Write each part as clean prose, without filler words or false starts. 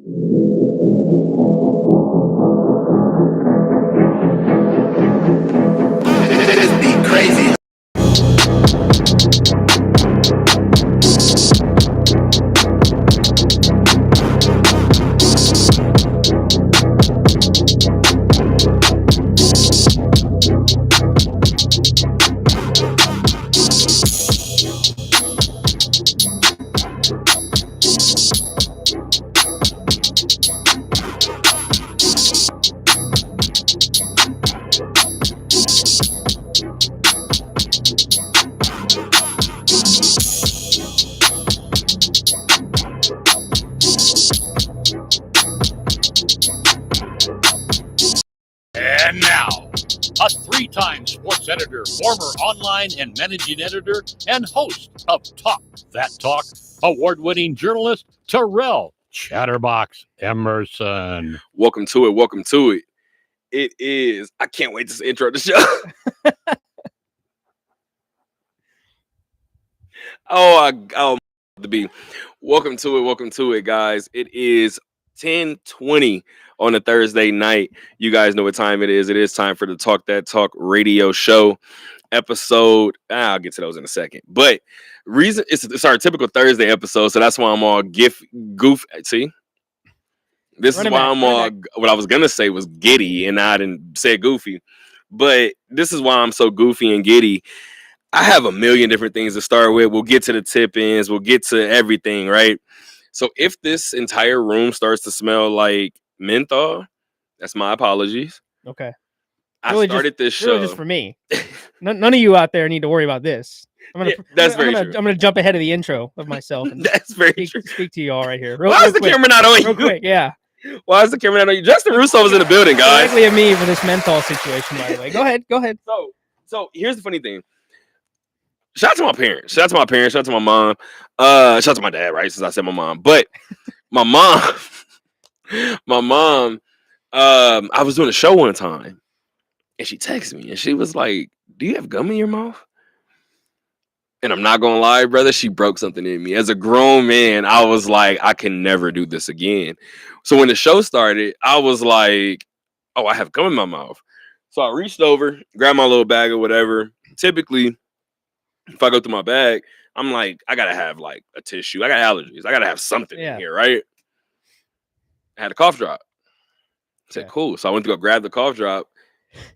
This beat crazy. And now, a three-time sports editor, former online and managing editor, and host of Talk That Talk, award-winning journalist Terrell Chatterbox Emerson. Welcome to it. Welcome to it. It is. I can't wait to intro the show. oh, the be. Welcome to it. Welcome to it, guys. It is 10:20 on a Thursday night. You guys know what time it is. It is time for the Talk That Talk radio show episode. I'll get to those in a second. But reason it's our typical Thursday episode, so that's why I'm all goof. See, this is why I'm all. What I was gonna say was giddy, and I didn't say goofy. But this is why I'm so goofy and giddy. I have a million different things to start with. We'll get to the tip-ins. We'll get to everything, right? So if this entire room starts to smell like menthol, that's my apologies. Okay. I started this show just for me. None of you out there need to worry about this. I'm gonna jump ahead of the intro of myself. And that's very true. Speak to you all right here. Why is the camera not on you? Real quick, yeah. Why is the camera not on you? Justin Russo was in the building, guys. Directly at me for this menthol situation, by the way. Go ahead. So here's the funny thing. Shout out to my parents. Shout out to my mom. Shout out to my dad, right? Since I said my mom. But my mom, I was doing a show one time and she texted me and she was like, "Do you have gum in your mouth?" And I'm not gonna lie, brother, she broke something in me. As a grown man, I was like, I can never do this again. So when the show started, I was like, oh, I have gum in my mouth. So I reached over, grabbed my little bag or whatever. Typically, if I go through my bag, I'm like, I gotta have like a tissue. I got allergies. I gotta have something in here, right? I had a cough drop. I said, cool. So I went to go grab the cough drop.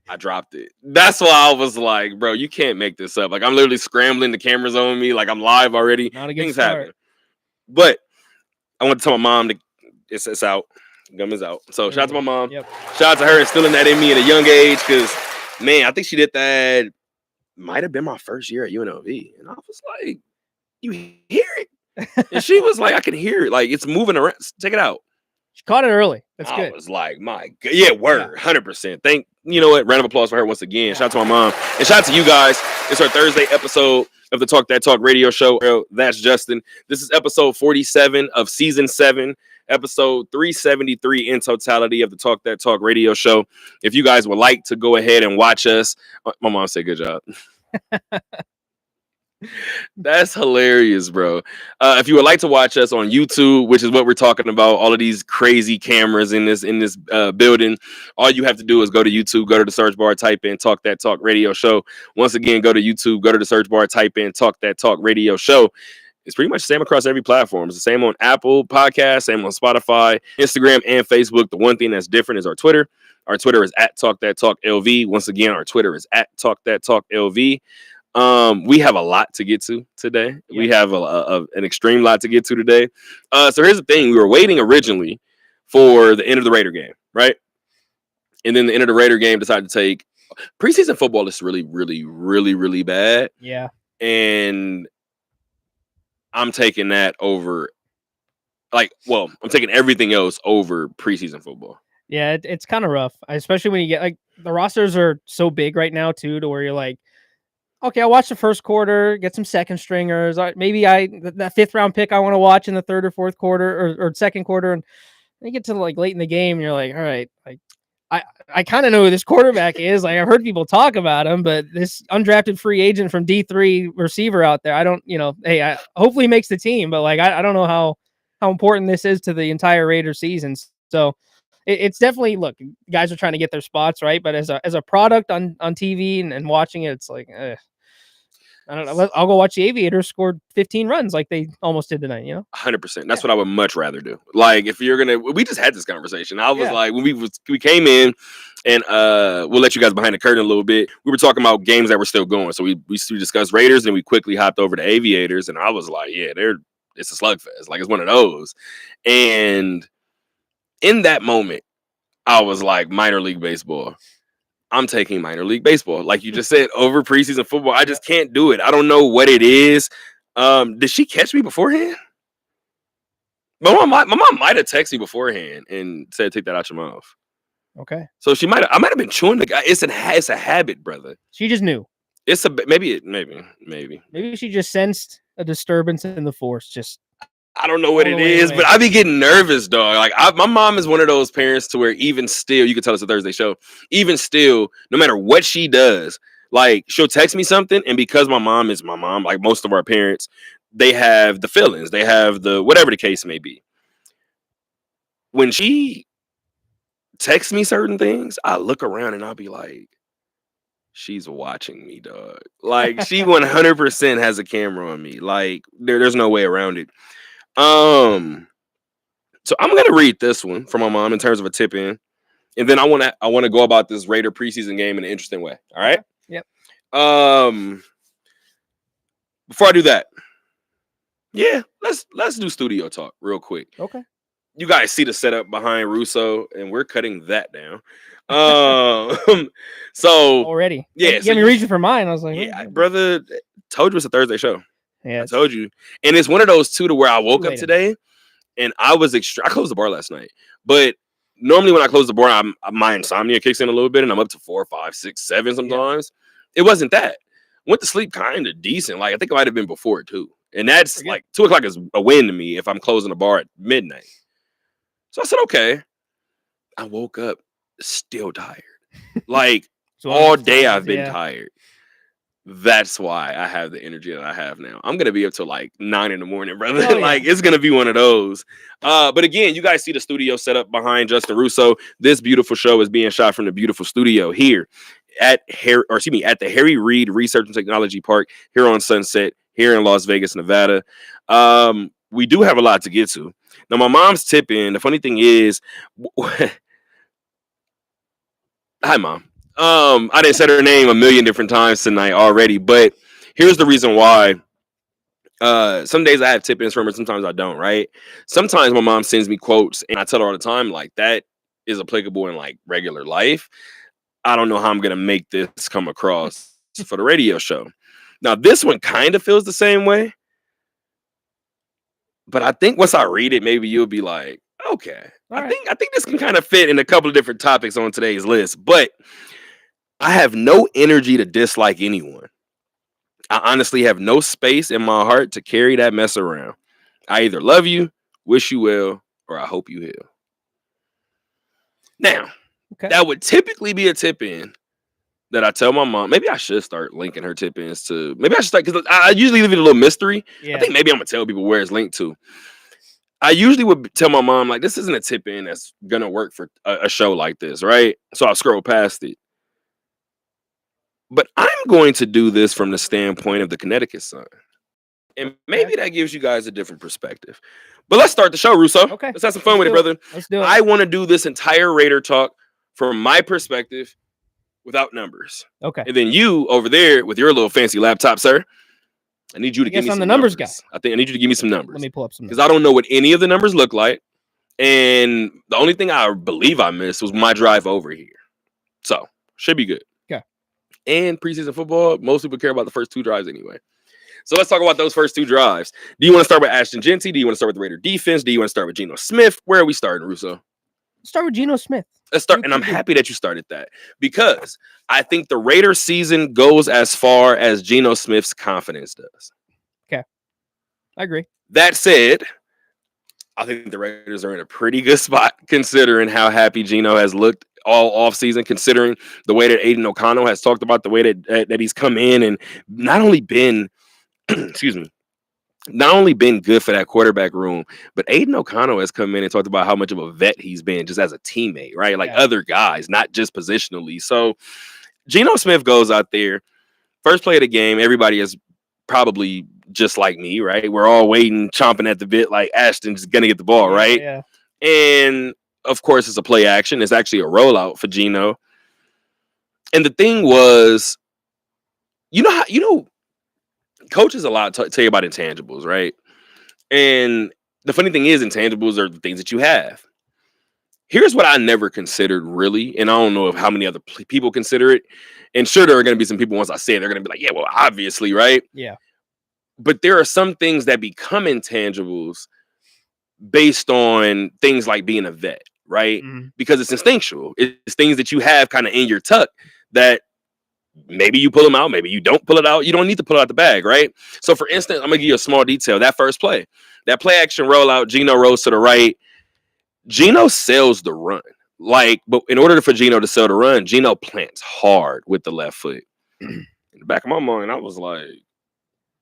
I dropped it. That's why I was like, bro, you can't make this up. Like, I'm literally scrambling. The camera's on me. Like, I'm live already. Not a good Things start. happen. But I went to tell my mom that it's out. Gum is out. So shout out to my mom. Yep. Shout out to her instilling that in me at a young age. Because, man, I think she did that. Might have been my first year at UNLV. And I was like, you hear it? And she was like, I can hear it. Like, it's moving around. Check it out. She caught it early. That's I good. was like, my God. Yeah, word. 100%. You know what? Round of applause for her once again. Shout out to my mom. And shout out to you guys. It's our Thursday episode of the Talk That Talk radio show. That's Justin. This is episode 47 of season 7. Episode 373 in totality of the Talk That Talk radio show. If you guys would like to go ahead and watch us, my mom said, good job. That's hilarious, bro. If you would like to watch us on YouTube, which is what we're talking about, all of these crazy cameras in this building, all you have to do is go to YouTube, go to the search bar, type in Talk That Talk radio show. Once again, go to YouTube, go to the search bar, type in Talk That Talk radio show. It's pretty much the same across every platform. It's the same on Apple Podcasts, same on Spotify, Instagram, and Facebook. The one thing that's different is our Twitter. Our Twitter is at Talk That Talk LV. Once again, our Twitter is at Talk That Talk LV. We have a lot to get to today. Yeah. We have an extreme lot to get to today. So here's the thing. We were waiting originally for the end of the Raider game, right? And then the end of the Raider game decided to take preseason football is really, really, really, really bad. Yeah. And I'm taking that over. I'm taking everything else over preseason football. Yeah, it's kind of rough, especially when you get like the rosters are so big right now too, to where you're like, okay, I'll watch the first quarter, get some second stringers. Maybe that fifth round pick I want to watch in the third or fourth quarter or second quarter, and you get to like late in the game, and you're like, all right, like I kind of know who this quarterback is. Like I've heard people talk about him, but this undrafted free agent from D3 receiver out there, I don't, hey, hopefully he makes the team, but like I don't know how how important this is to the entire Raiders season. So it's definitely, look, guys are trying to get their spots right, but as a product on TV and watching it, it's like, I don't know. I'll go watch the Aviators scored 15 runs like they almost did tonight. 100%. That's what I would much rather do. Like, if you're gonna, we just had this conversation. I was Yeah. like, when we came in, and we'll let you guys behind the curtain a little bit. We were talking about games that were still going. So we discussed Raiders, and we quickly hopped over to Aviators, and I was like, yeah, it's a slugfest. Like, it's one of those. And in that moment, I was like, minor league baseball. I'm taking minor league baseball, like you just said, over preseason football. I just can't do it. I don't know what it is. Did she catch me beforehand? My mom might have texted me beforehand and said, "Take that out your mouth." Okay. So I might have been chewing the guy. It's a habit, brother. She just knew. It's maybe. Maybe she just sensed a disturbance in the force. Just I don't know what all it the way is, away. but I be getting nervous, dog. Like my mom is one of those parents to where even still, you can tell it's a Thursday show. Even still, no matter what she does, like she'll text me something, and because my mom is my mom, like most of our parents, they have the feelings, they have the whatever the case may be. When she texts me certain things, I look around and I'll be like, she's watching me, dog. Like she 100% has a camera on me. Like there's no way around it. So I'm gonna read this one from my mom in terms of a tip in, and then I wanna go about this Raider preseason game in an interesting way. All right. Yep. Before I do that, yeah, let's do studio talk real quick. okay. You guys see the setup behind Russo, and we're cutting that down. So Already. yeah, You so get me reaching for mine. I was like, yeah, brother, told you it's a Thursday show. Yeah. I told you, and it's one of those two to where I woke up Later. today. And I was I closed the bar last night, but normally when I close the bar, my insomnia kicks in a little bit, and I'm up to 4, 5, 6, 7 sometimes. It wasn't that. Went to sleep kind of decent. Like I think it might have been before too, and that's like 2 o'clock is a win to me if I'm closing the bar at midnight. So I said, okay. I woke up still tired, like So all day I've been yeah. tired. That's why I have the energy that I have now. I'm gonna be up till like 9 in the morning, brother. Oh, yeah. Like it's gonna be one of those. But again, you guys see the studio set up behind Justin Russo. This beautiful show is being shot from the beautiful studio here at the Harry Reid Research and Technology Park here on Sunset, here in Las Vegas, Nevada. We do have a lot to get to. Now, my mom's tip in. The funny thing is, hi, Mom. I didn't say her name a million different times tonight already, but here's the reason why. Some days I have tip-ins from her, sometimes I don't, right? Sometimes my mom sends me quotes, and I tell her all the time, like, that is applicable in, like, regular life. I don't know how I'm going to make this come across for the radio show. Now, this one kind of feels the same way, but I think once I read it, maybe you'll be like, okay. I think this can kind of fit in a couple of different topics on today's list, but I have no energy to dislike anyone. I honestly have no space in my heart to carry that mess around. I either love you, wish you well, or I hope you heal. Now, that would typically be a tip in that I tell my mom. Maybe I should start linking her tip ins to. Maybe I should start, because I usually leave it a little mystery. Yeah. I think maybe I'm gonna tell people where it's linked to. I usually would tell my mom, like, this isn't a tip in that's gonna work for a show like this, right? So I'll scroll past it. But I'm going to do this from the standpoint of the Connecticut Sun. And maybe that gives you guys a different perspective. But let's start the show, Russo. Okay. Let's have some fun with it, brother. Let's do it. I want to do this entire Raider talk from my perspective without numbers. Okay. And then you over there with your little fancy laptop, sir, I need you to give me I'm some the numbers guy. I need you to give me some numbers. Let me pull up some because I don't know what any of the numbers look like. And the only thing I believe I missed was my drive over here. So, should be good. Okay. And preseason football, most people care about the first 2 drives anyway. So let's talk about those first 2 drives. Do you want to start with Ashton Jeanty? Do you want to start with the Raider defense? Do you want to start with Geno Smith? Where are we starting, Russo? Start with Geno Smith. Let's start. And I'm happy that you started that, because I think the Raider season goes as far as Geno Smith's confidence does. Okay. I agree. That said, I think the Raiders are in a pretty good spot considering how happy Geno has looked all offseason, considering the way that Aiden O'Connell has talked about the way that he's come in and not only been, excuse me, not only been good for that quarterback room, but Aiden O'Connell has come in and talked about how much of a vet he's been just as a teammate, right? Like other guys, not just positionally. So Geno Smith goes out there, first play of the game. Everybody is probably just like me, right? We're all waiting, chomping at the bit, like Ashton's gonna get the ball, right? Yeah. And of course, it's a play action. It's actually a rollout for Geno. And the thing was, coaches a lot tell you about intangibles, right? And the funny thing is, intangibles are the things that you have. Here's what I never considered really, and I don't know if how many other people consider it. And sure, there are going to be some people, once I say it, they're going to be like, yeah, well, obviously, right? Yeah. But there are some things that become intangibles based on things like being a vet, right? Mm-hmm. Because it's instinctual. It's things that you have kind of in your tuck that maybe you pull them out, maybe you don't pull it out. You don't need to pull out the bag, right? So, for instance, I'm going to give you a small detail. That first play, that play action rollout, Geno rolls to the right. Geno sells the run. But in order for Geno to sell the run, Geno plants hard with the left foot. In the back of my mind, I was like,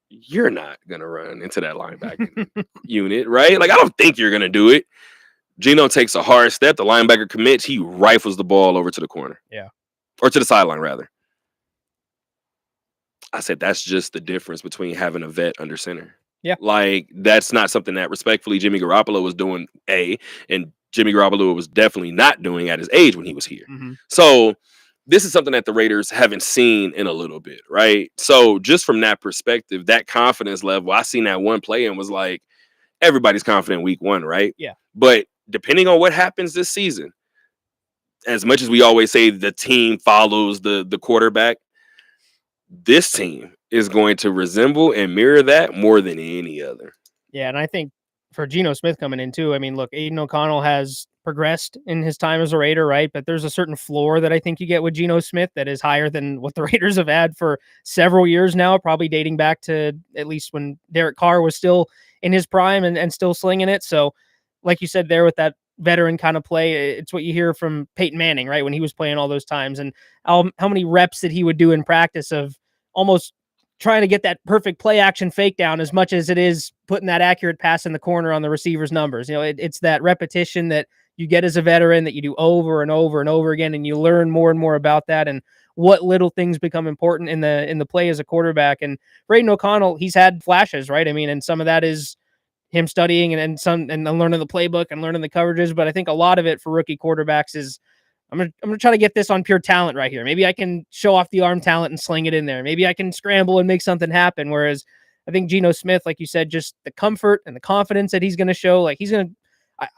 you're not going to run into that linebacker unit, right? Like, I don't think you're going to do it. Geno takes a hard step. The linebacker commits. He rifles the ball over to the corner. Yeah. Or to the sideline, rather. I said, that's just the difference between having a vet under center. Yeah. Like, that's not something that respectfully Jimmy Garoppolo was doing, and Jimmy Garoppolo was definitely not doing at his age when he was here. Mm-hmm. So this is something that the Raiders haven't seen in a little bit, right? So just from that perspective, that confidence level, I seen that one play and was like, everybody's confident week one, right? Yeah. But depending on what happens this season, as much as we always say the team follows the quarterback, this team is going to resemble and mirror that more than any other. Yeah, and I think for Geno Smith coming in too, I mean, look, Aiden O'Connell has progressed in his time as a Raider, right? But there's a certain floor that I think you get with Geno Smith that is higher than what the Raiders have had for several years now, probably dating back to at least when Derek Carr was still in his prime and still slinging it. So, like you said there with that veteran kind of play, it's what you hear from Peyton Manning, right? When he was playing all those times, and how many reps that he would do in practice of almost trying to get that perfect play action fake down as much as it is putting that accurate pass in the corner on the receiver's numbers. You know, it's that repetition that you get as a veteran that you do over and over and over again, and you learn more and more about that and what little things become important in the play as a quarterback. And Aiden O'Connell, he's had flashes, right? I mean, and some of that is him studying and learning the playbook and learning the coverages. But I think a lot of it for rookie quarterbacks is I'm gonna try to get this on pure talent right here. Maybe I can show off the arm talent and sling it in there. Maybe I can scramble and make something happen. Whereas I think Geno Smith, like you said, just the comfort and the confidence that he's going to show, like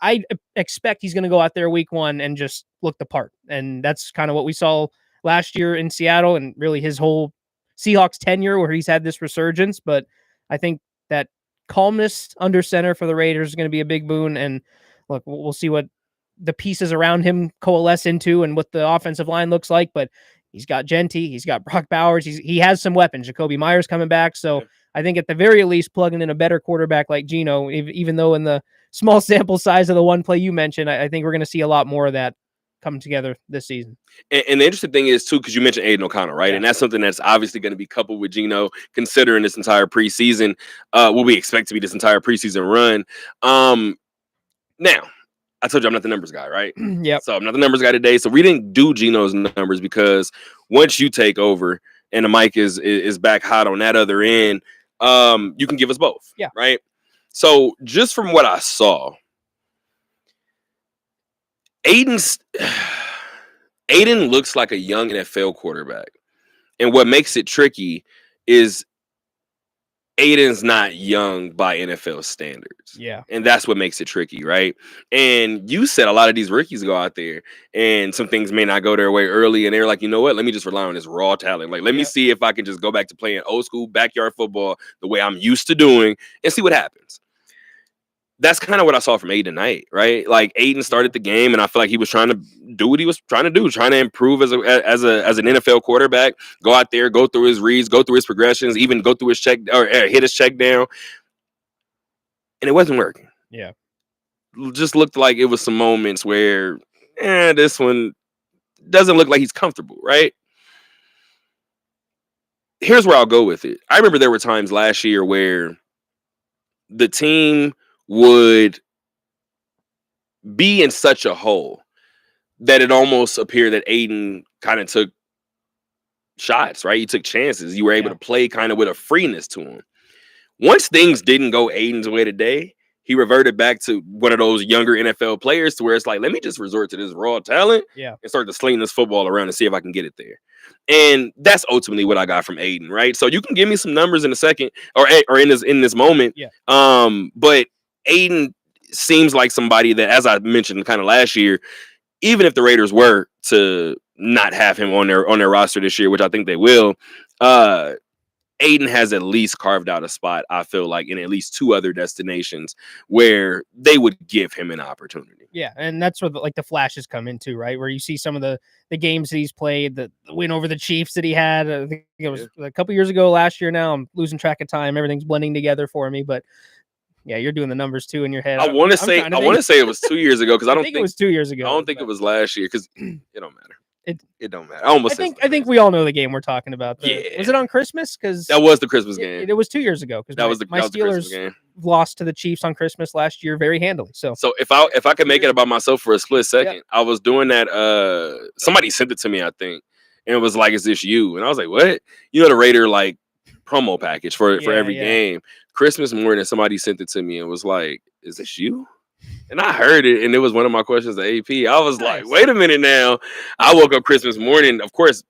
I expect he's going to go out there week one and just look the part. And that's kind of what we saw last year in Seattle and really his whole Seahawks tenure where he's had this resurgence. But I think that calmness under center for the Raiders is going to be a big boon. And look, we'll see what the pieces around him coalesce into and what the offensive line looks like. But he's got Genty, he's got Brock Bowers, he has some weapons. Jacoby Myers coming back. So I think at the very least, plugging in a better quarterback like Geno, even though in the small sample size of the one play you mentioned, I think we're going to see a lot more of that come together this season. And the interesting thing is, too, because you mentioned Aiden O'Connell, right? Yeah. And that's something that's obviously going to be coupled with Geno, considering this entire preseason, what we expect to be this entire preseason run. Now, I told you I'm not the numbers guy, right? Yep. So I'm not the numbers guy today. So we didn't do Geno's numbers because once you take over and the mic is back hot on that other end, you can give us both. Yeah. Right. So just from what I saw, Aiden looks like a young NFL quarterback. And what makes it tricky is Aiden's not young by NFL standards. Yeah. And that's what makes it tricky, right? And you said a lot of these rookies go out there and some things may not go their way early. And they're like, you know what? Let me just rely on this raw talent. Like, let me see if I can just go back to playing old school backyard football the way I'm used to doing and see what happens. That's kind of what I saw from Aiden tonight, right? Like Aiden started the game, and I feel like he was trying to do what he was trying to do, trying to improve as an NFL quarterback. Go out there, go through his reads, go through his progressions, even go through his check or hit his check down, and it wasn't working. Yeah, it just looked like it was some moments where, this one doesn't look like he's comfortable, right? Here's where I'll go with it. I remember there were times last year where the team would be in such a hole that it almost appeared that Aiden kind of took shots, right? He took chances. You were able to play kind of with a freeness to him. Once things didn't go Aiden's way today, he reverted back to one of those younger NFL players to where it's like, let me just resort to this raw talent and start to sling this football around and see if I can get it there. And that's ultimately what I got from Aiden, right? So you can give me some numbers in a second or in this moment. But Aiden seems like somebody that, as I mentioned kind of last year, even if the Raiders were to not have him on their roster this year, which I think they will, Aiden has at least carved out a spot, I feel like, in at least 2 other destinations where they would give him an opportunity. Yeah, and that's where the flashes come into, right? Where you see some of the games that he's played, the win over the Chiefs that he had. I think it was a couple years ago last year now. I'm losing track of time. Everything's blending together for me, but yeah, you're doing the numbers too in your head. I want to say it was 2 years ago because I don't think it was 2 years ago. I don't think it was last year because it don't matter. It don't matter. I think we all know the game we're talking about. Was it on Christmas? Because that was the Christmas game. It was 2 years ago. Because my Steelers lost to the Chiefs on Christmas last year very handily. So if I could make it about myself for a split second, I was doing that. Somebody sent it to me, I think, and it was like, "Is this you?" And I was like, "What?" You know, the Raider like promo package for every game. Christmas morning, somebody sent it to me and was like, "Is this you?" And I heard it, and it was one of my questions to AP. I was like, wait a minute now. I woke up Christmas morning, of course,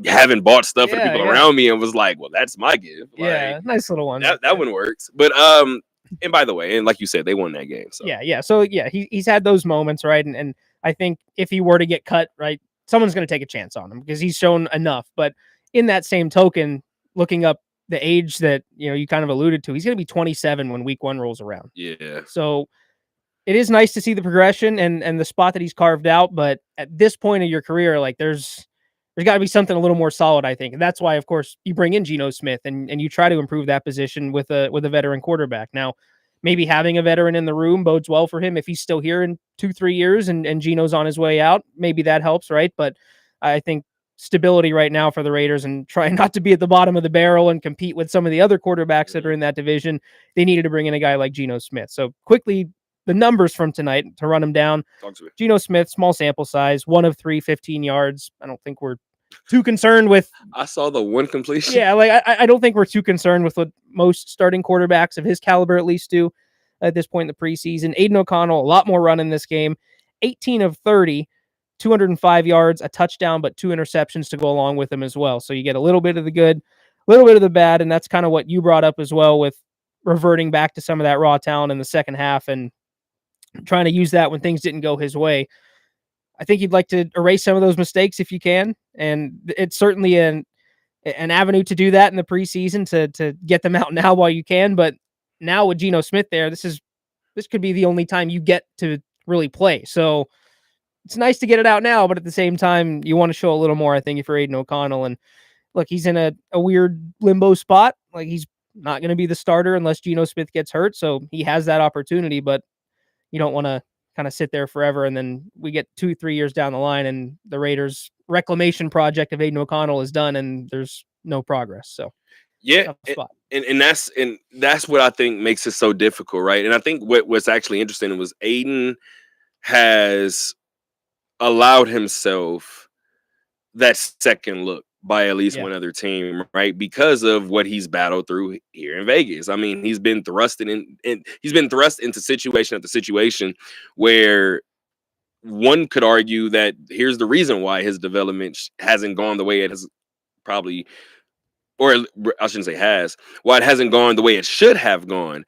having bought stuff for the people around me, and was like, well, that's my gift. Like, nice little one. That one works. But and by the way, and like you said, they won that game. So So he's had those moments, right? And I think if he were to get cut, right, someone's going to take a chance on him because he's shown enough. But in that same token, looking up the age that you kind of alluded to, he's going to be 27 when Week 1 rolls around. Yeah. So it is nice to see the progression and the spot that he's carved out, but at this point of your career, like there's got to be something a little more solid, I think. And that's why, of course, you bring in Geno Smith and you try to improve that position with a veteran quarterback. Now, maybe having a veteran in the room bodes well for him if he's still here in 2-3 years and Geno's on his way out. Maybe that helps, right? But I think stability right now for the Raiders and trying not to be at the bottom of the barrel and compete with some of the other quarterbacks that are in that division, they needed to bring in a guy like Geno Smith. So quickly, the numbers from tonight to run them down. Geno Smith, small sample size, 1 of 3, 15 yards. I don't think we're too concerned with. I saw the one completion. Yeah, like I don't think we're too concerned with what most starting quarterbacks of his caliber at least do at this point in the preseason. Aiden O'Connell, a lot more run in this game. 18 of 30, 205 yards, a touchdown, but 2 interceptions to go along with him as well. So you get a little bit of the good, a little bit of the bad, and that's kind of what you brought up as well with reverting back to some of that raw talent in the second half and trying to use that when things didn't go his way. I think you'd like to erase some of those mistakes if you can. And it's certainly an avenue to do that in the preseason to get them out now while you can. But now with Geno Smith there, this could be the only time you get to really play. So it's nice to get it out now, but at the same time, you want to show a little more, I think, if you're Aiden O'Connell. And look, he's in a weird limbo spot. Like he's not going to be the starter unless Geno Smith gets hurt. So he has that opportunity, but you don't want to kind of sit there forever. And then we get 2-3 years down the line and the Raiders reclamation project of Aiden O'Connell is done and there's no progress. So yeah. And that's what I think makes it so difficult. Right. And I think what's actually interesting was Aiden has allowed himself that second look by at least one other team, right? Because of what he's battled through here in Vegas. I mean, he's been thrust into situation after situation where one could argue that here's the reason why his development hasn't gone the way it has probably, or I shouldn't say why it hasn't gone the way it should have gone.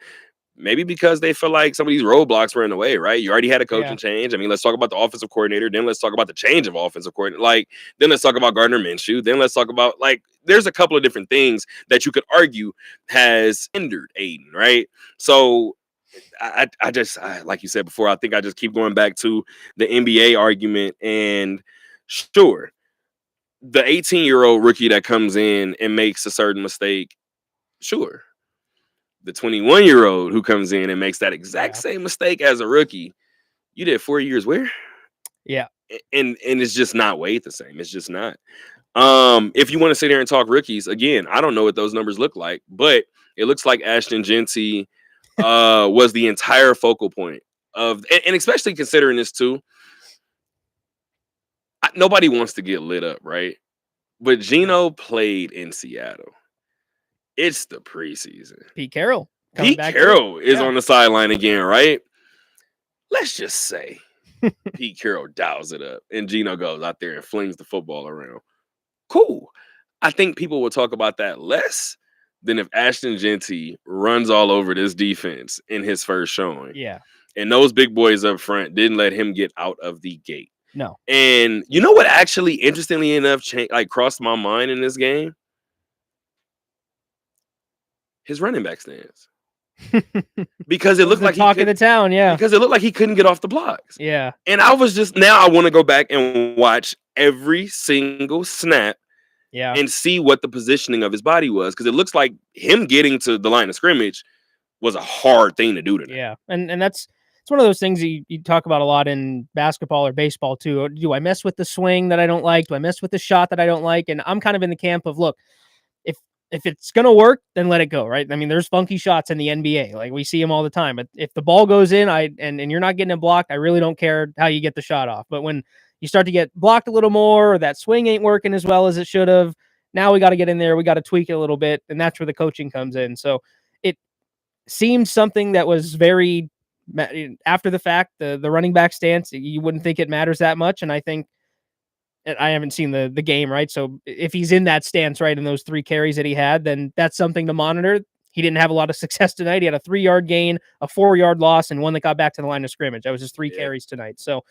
Maybe because they feel like some of these roadblocks were in the way, right? You already had a coaching change. I mean, let's talk about the offensive coordinator. Then let's talk about the change of offensive coordinator. Like, then let's talk about Gardner Minshew. Then let's talk about, like, there's a couple of different things that you could argue has hindered Aiden, right? So I just, like you said before, I think I just keep going back to the NBA argument. And sure, the 18-year-old rookie that comes in and makes a certain mistake, sure. The 21-year-old who comes in and makes that exact same mistake as a rookie, you did 4 years where? Yeah. And it's just not weighed the same. It's just not. If you want to sit here and talk rookies, again, I don't know what those numbers look like, but it looks like Ashton Genty was the entire focal point of, and especially considering this too. Nobody wants to get lit up, right? But Geno played in Seattle. It's the preseason. Pete Carroll. coming Pete back to it. Carroll is Yeah. on the sideline again, right? Let's just say Pete Carroll dials it up and Geno goes out there and flings the football around. Cool. I think people will talk about that less than if Ashton Genty runs all over this defense in his first showing. Yeah. And those big boys up front didn't let him get out of the gate. No. And you know what actually, interestingly enough, crossed my mind in this game? His running back stance. Because it looked like talk of the town, yeah. Because it looked like he couldn't get off the blocks. Yeah. And I was just, now I want to go back and watch every single snap Yeah. and see what the positioning of his body was. Because it looks like him getting to the line of scrimmage was a hard thing to do today. Yeah. And it's one of those things you talk about a lot in basketball or baseball too. Do I mess with the swing that I don't like? Do I mess with the shot that I don't like? And I'm kind of in the camp of, look, if it's going to work, then let it go, right? I mean, there's funky shots in the NBA. Like, we see them all the time. But if the ball goes in, and you're not getting it blocked, I really don't care how you get the shot off. But when you start to get blocked a little more, or that swing ain't working as well as it should have, now we got to get in there. We got to tweak it a little bit. And that's where the coaching comes in. So it seemed something that was very, after the fact, the running back stance, you wouldn't think it matters that much. And I think, I haven't seen the game, right? So if he's in that stance, right, in those 3 carries that he had, then that's something to monitor. He didn't have a lot of success tonight. He had a 3-yard gain, a 4-yard loss, and one that got back to the line of scrimmage. That was his 3 carries tonight. So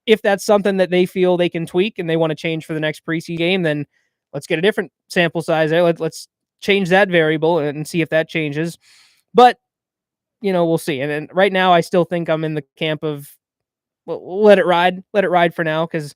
if that's something that they feel they can tweak and they want to change for the next preseason game, then let's get a different sample size there. Let's change that variable and see if that changes. But, we'll see. And right now, I still think I'm in the camp of, well, let it ride for now, because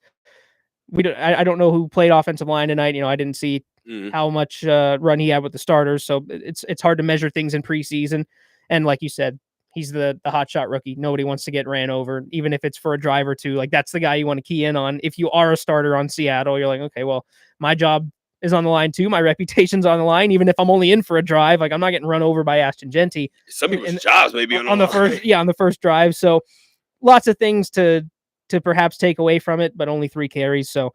I don't know who played offensive line tonight. I didn't see how much run he had with the starters, so it's hard to measure things in preseason. And like you said, he's the hot shot rookie. Nobody wants to get ran over, even if it's for a drive or two. Like, that's the guy you want to key in on. If you are a starter on Seattle, you're like, okay, well, my job is on the line too. My reputation's on the line, even if I'm only in for a drive. Like, I'm not getting run over by Ashton Genty. Some people's jobs maybe on the first drive. So lots of things to perhaps take away from it, but only 3 carries. So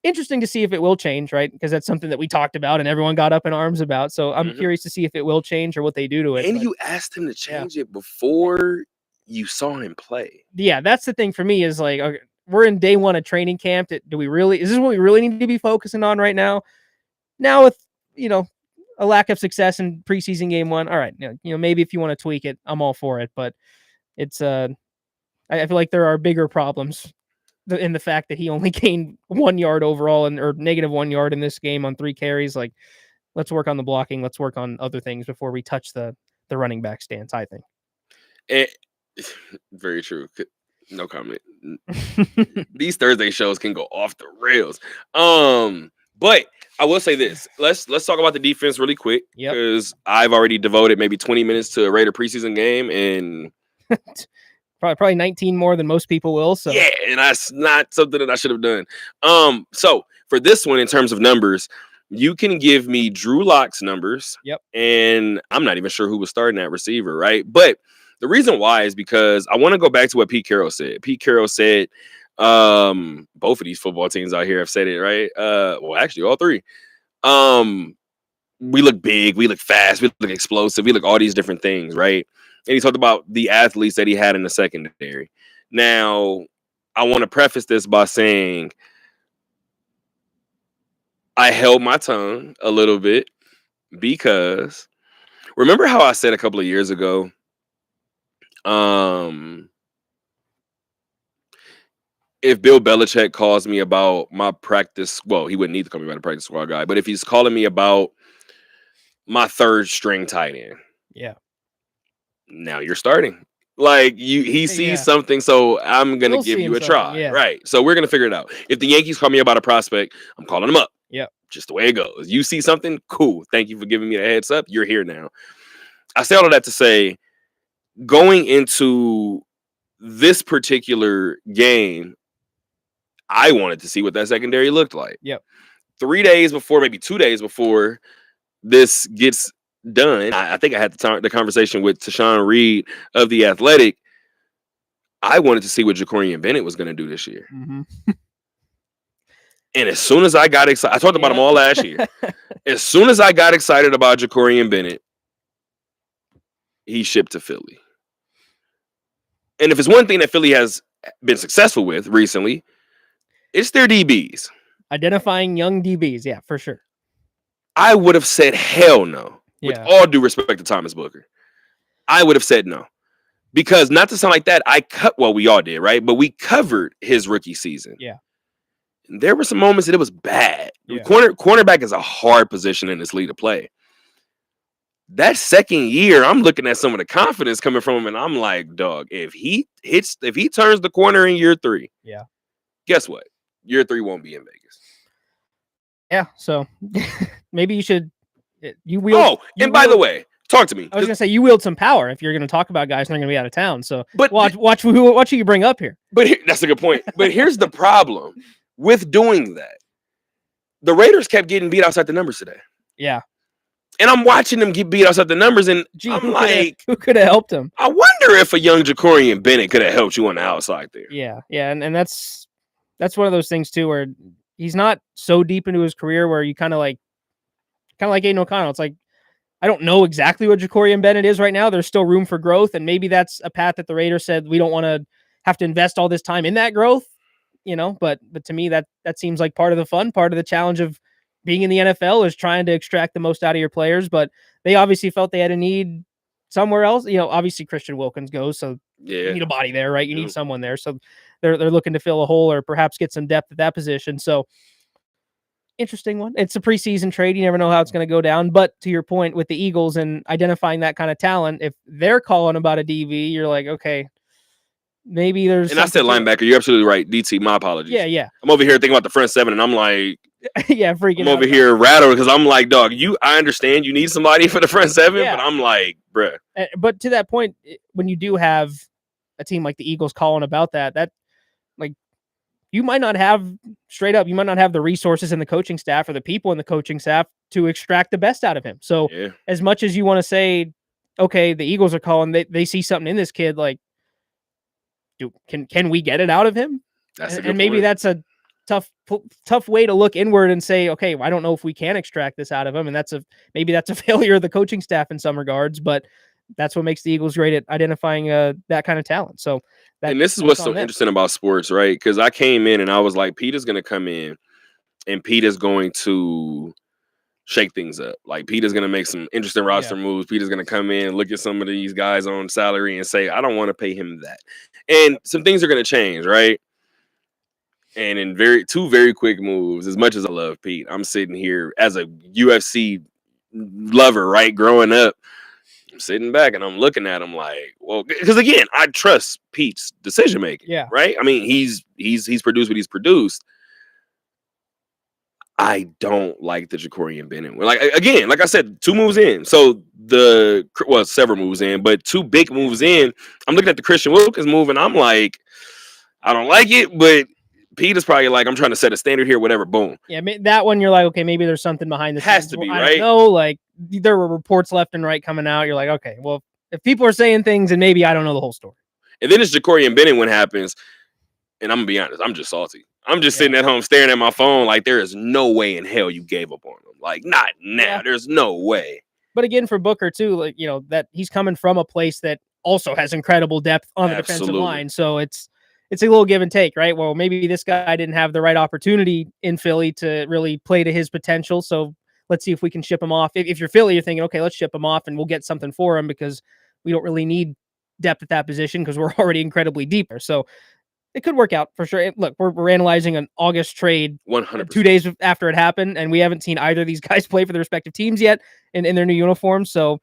interesting to see if it will change, right? Because that's something that we talked about and everyone got up in arms about. So I'm curious to see if it will change or what they do to it. And you asked him to change it before you saw him play. Yeah, that's the thing for me is, like, okay, we're in day 1 of training camp. Is this what we really need to be focusing on right now? Now with, a lack of success in preseason game 1, all right, maybe if you want to tweak it, I'm all for it. But it's I feel like there are bigger problems in the fact that he only gained 1 yard overall or negative 1 yard in this game on 3 carries. Like, let's work on the blocking. Let's work on other things before we touch the running back stance, I think. Very true. No comment. These Thursday shows can go off the rails. But I will say this. Let's talk about the defense really quick, because I've already devoted maybe 20 minutes to a Raider preseason game, and probably 19 more than most people will. So yeah, and that's not something that I should have done. So for this one, in terms of numbers, you can give me Drew Lock's numbers. Yep. And I'm not even sure who was starting at receiver, right? But the reason why is because I want to go back to what Pete Carroll said. Pete Carroll said, both of these football teams out here have said it, right? Well, actually, all 3. We look big, we look fast, we look explosive, we look all these different things, right? And he talked about the athletes that he had in the secondary. Now, I want to preface this by saying I held my tongue a little bit, because remember how I said a couple of years ago, if Bill Belichick calls me about my practice, well, he wouldn't need to call me about a practice squad guy, but if he's calling me about my 3rd string tight end, now you're starting. Like, he sees something, so I'm going to give you a try. Yeah. Right. So we're going to figure it out. If the Yankees call me about a prospect, I'm calling them up. Yeah. Just the way it goes. You see something? Cool. Thank you for giving me the heads up. You're here now. I say all of that to say, going into this particular game, I wanted to see what that secondary looked like. Yep. 3 days before, maybe 2 days before this gets done, I think I had the conversation with Tashawn Reed of The Athletic. I wanted to see what Jacorian Bennett was going to do this year. Mm-hmm. And as soon as I got excited, I talked about him all last year. As soon as I got excited about Jacorian Bennett, he shipped to Philly. And if it's one thing that Philly has been successful with recently, it's their DBs. Identifying young DBs, yeah, for sure. I would have said hell no. With all due respect to Thomas Booker. I would have said no. Because not to sound like that, we all did, right? But we covered his rookie season. Yeah. And there were some moments that it was bad. Yeah. Cornerback is a hard position in this league to play. That second year, I'm looking at some of the confidence coming from him, and I'm like, dog, if he turns the corner in year 3, yeah, guess what? Year 3 won't be in Vegas. Yeah, so maybe you should. By the way, talk to me. I was gonna say you wield some power if you're gonna talk about guys that are gonna be out of town. So, but watch who you bring up here. But that's a good point. But here's the problem with doing that: the Raiders kept getting beat outside the numbers today. Yeah. And I'm watching them get beat outside the numbers, and I'm like, who could have helped him? I wonder if a young Jacorian Bennett could have helped you on the outside there. Yeah, and that's one of those things too, where he's not so deep into his career where you kind of like Aiden O'Connell. It's like, I don't know exactly what Jacorian Bennett is right now. There's still room for growth, and maybe that's a path that the Raiders said we don't want to have to invest all this time in that growth, But to me, that seems like part of the fun, part of the challenge of being in the NFL is trying to extract the most out of your players. But they obviously felt they had a need somewhere else. Obviously Christian Wilkins goes, so you need a body there, right? You need someone there, so they're looking to fill a hole or perhaps get some depth at that position. So interesting one. It's a preseason trade. You never know how it's going to go down. But to your point with the Eagles and identifying that kind of talent, if they're calling about a DV, you're like, okay, maybe there's. And I said linebacker. You're absolutely right. DT, my apologies. Yeah. I'm over here thinking about the front seven, and I'm like, freaking. I'm over here rattled because I'm like, dog. I understand you need somebody for the front seven, but I'm like, bruh. But to that point, when you do have a team like the Eagles calling about that like, you might not have the resources in the coaching staff or the people in the coaching staff to extract the best out of him. So as much as you want to say, okay, the Eagles are calling, they see something in this kid, like, can we get it out of him? And maybe that's a tough way to look inward and say, okay, I don't know if we can extract this out of him. And maybe that's a failure of the coaching staff in some regards, but that's what makes the Eagles great at identifying that kind of talent. So and this is what's so interesting about sports, right? Because I came in and I was like, Peter's going to come in and Peter's going to shake things up. Like, Peter's going to make some interesting roster moves. Peter's going to come in, look at some of these guys on salary and say, I don't want to pay him that. And some things are going to change, right? And in two very quick moves, as much as I love Pete, I'm sitting here as a UFC lover, right? Growing up, I'm sitting back and I'm looking at him like, well, because again, I trust Pete's decision making. Right. I mean, he's produced what he's produced. I don't like the Jacorian Bennett. Like, again, like I said, 2 moves in. So several moves in, but 2 big moves in. I'm looking at the Christian Wilkins move and I'm like, I don't like it, but Pete is probably like, I'm trying to set a standard here, whatever. Boom. Yeah, that one you're like, okay, maybe there's something behind this. Has to be, right? I don't know, like, there were reports left and right coming out. You're like, okay, well, if people are saying things and maybe I don't know the whole story. And then it's Jacorian Bennett when it happens, and I'm going to be honest, I'm just salty. I'm just sitting at home staring at my phone like there is no way in hell you gave up on him. Like, not now. Yeah. There's no way. But again, for Booker, too, like, that he's coming from a place that also has incredible depth on the defensive line. So it's a little give and take, right? Well, maybe this guy didn't have the right opportunity in Philly to really play to his potential. So let's see if we can ship him off. If you're Philly, you're thinking, okay, let's ship him off and we'll get something for him because we don't really need depth at that position because we're already incredibly deeper. So it could work out for sure. Look, we're analyzing an August trade 100%. 2 days after it happened, and we haven't seen either of these guys play for their respective teams yet in their new uniforms. So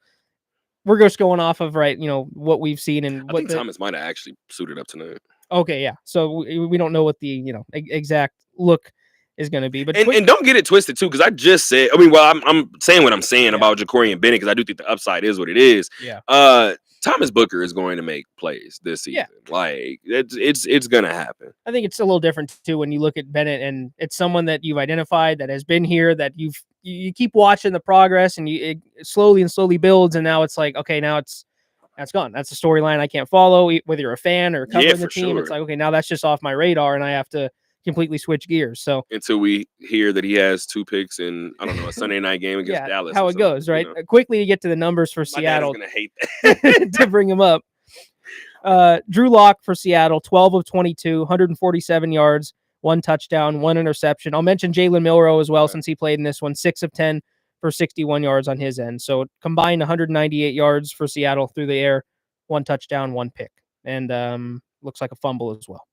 we're just going off of, what we've seen. And I think Thomas might have actually suited up tonight. Okay, yeah. So we don't know what the exact look is going to be, but and don't get it twisted too, because I just said, I'm saying what I'm saying about Jacorian Bennett because I do think the upside is what it is. Yeah. Thomas Booker is going to make plays this season. Yeah. Like it's gonna happen. I think it's a little different too when you look at Bennett, and it's someone that you've identified that has been here, that you keep watching the progress, and it slowly builds, and now it's like, okay, now that's gone. That's a storyline I can't follow, whether you're a fan or covering the team. Sure. It's like, okay, now that's just off my radar, and I have to completely switch gears. So until we hear that he has 2 picks in, I don't know, a Sunday night game against Dallas. How it goes, right? Quickly to get to the numbers for Seattle. My dad's gonna hate that. to bring him up. Drew Lock for Seattle, 12 of 22, 147 yards, 1 touchdown, 1 interception. I'll mention Jalen Milroe as well, since he played in this one, 6 of 10 for 61 yards on his end. So combined 198 yards for Seattle through the air, 1 touchdown, 1 pick, and looks like a fumble as well.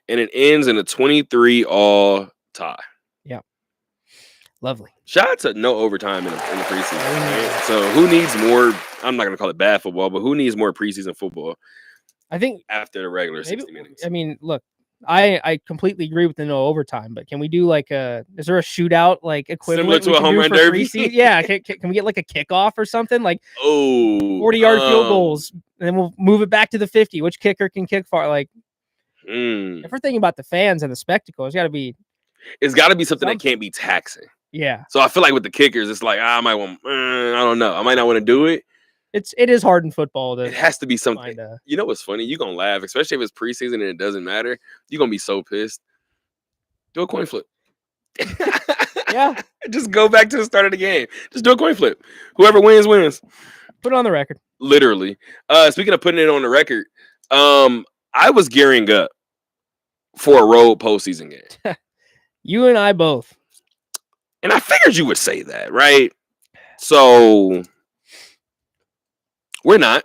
And it ends in a 23-all tie. Yeah. Lovely. Shout out to no overtime in the preseason. Right? So who needs more? I'm not going to call it bad football, but who needs more preseason football? I think after the regular 60 minutes. I mean, look, I completely agree with the no overtime, but can we do like is there a shootout like equivalent similar to a home run derby? Yeah. Can we get like a kickoff or something? Like 40-yard field goals, and then we'll move it back to the 50. Which kicker can kick far? Like, if we're thinking about the fans and the spectacle, it's got to be something that can't be taxing. Yeah. So I feel like with the kickers, it's like I might want. I don't know. I might not want to do it. It is hard in football. It has to be something. You know what's funny? You're gonna laugh, especially if it's preseason and it doesn't matter. You're gonna be so pissed. Do a coin flip. Yeah. Just go back to the start of the game. Just do a coin flip. Whoever wins, wins. Put it on the record. Literally. Speaking of putting it on the record, I was gearing up for a road postseason game. You and I both. And I figured you would say that, right? So we're not.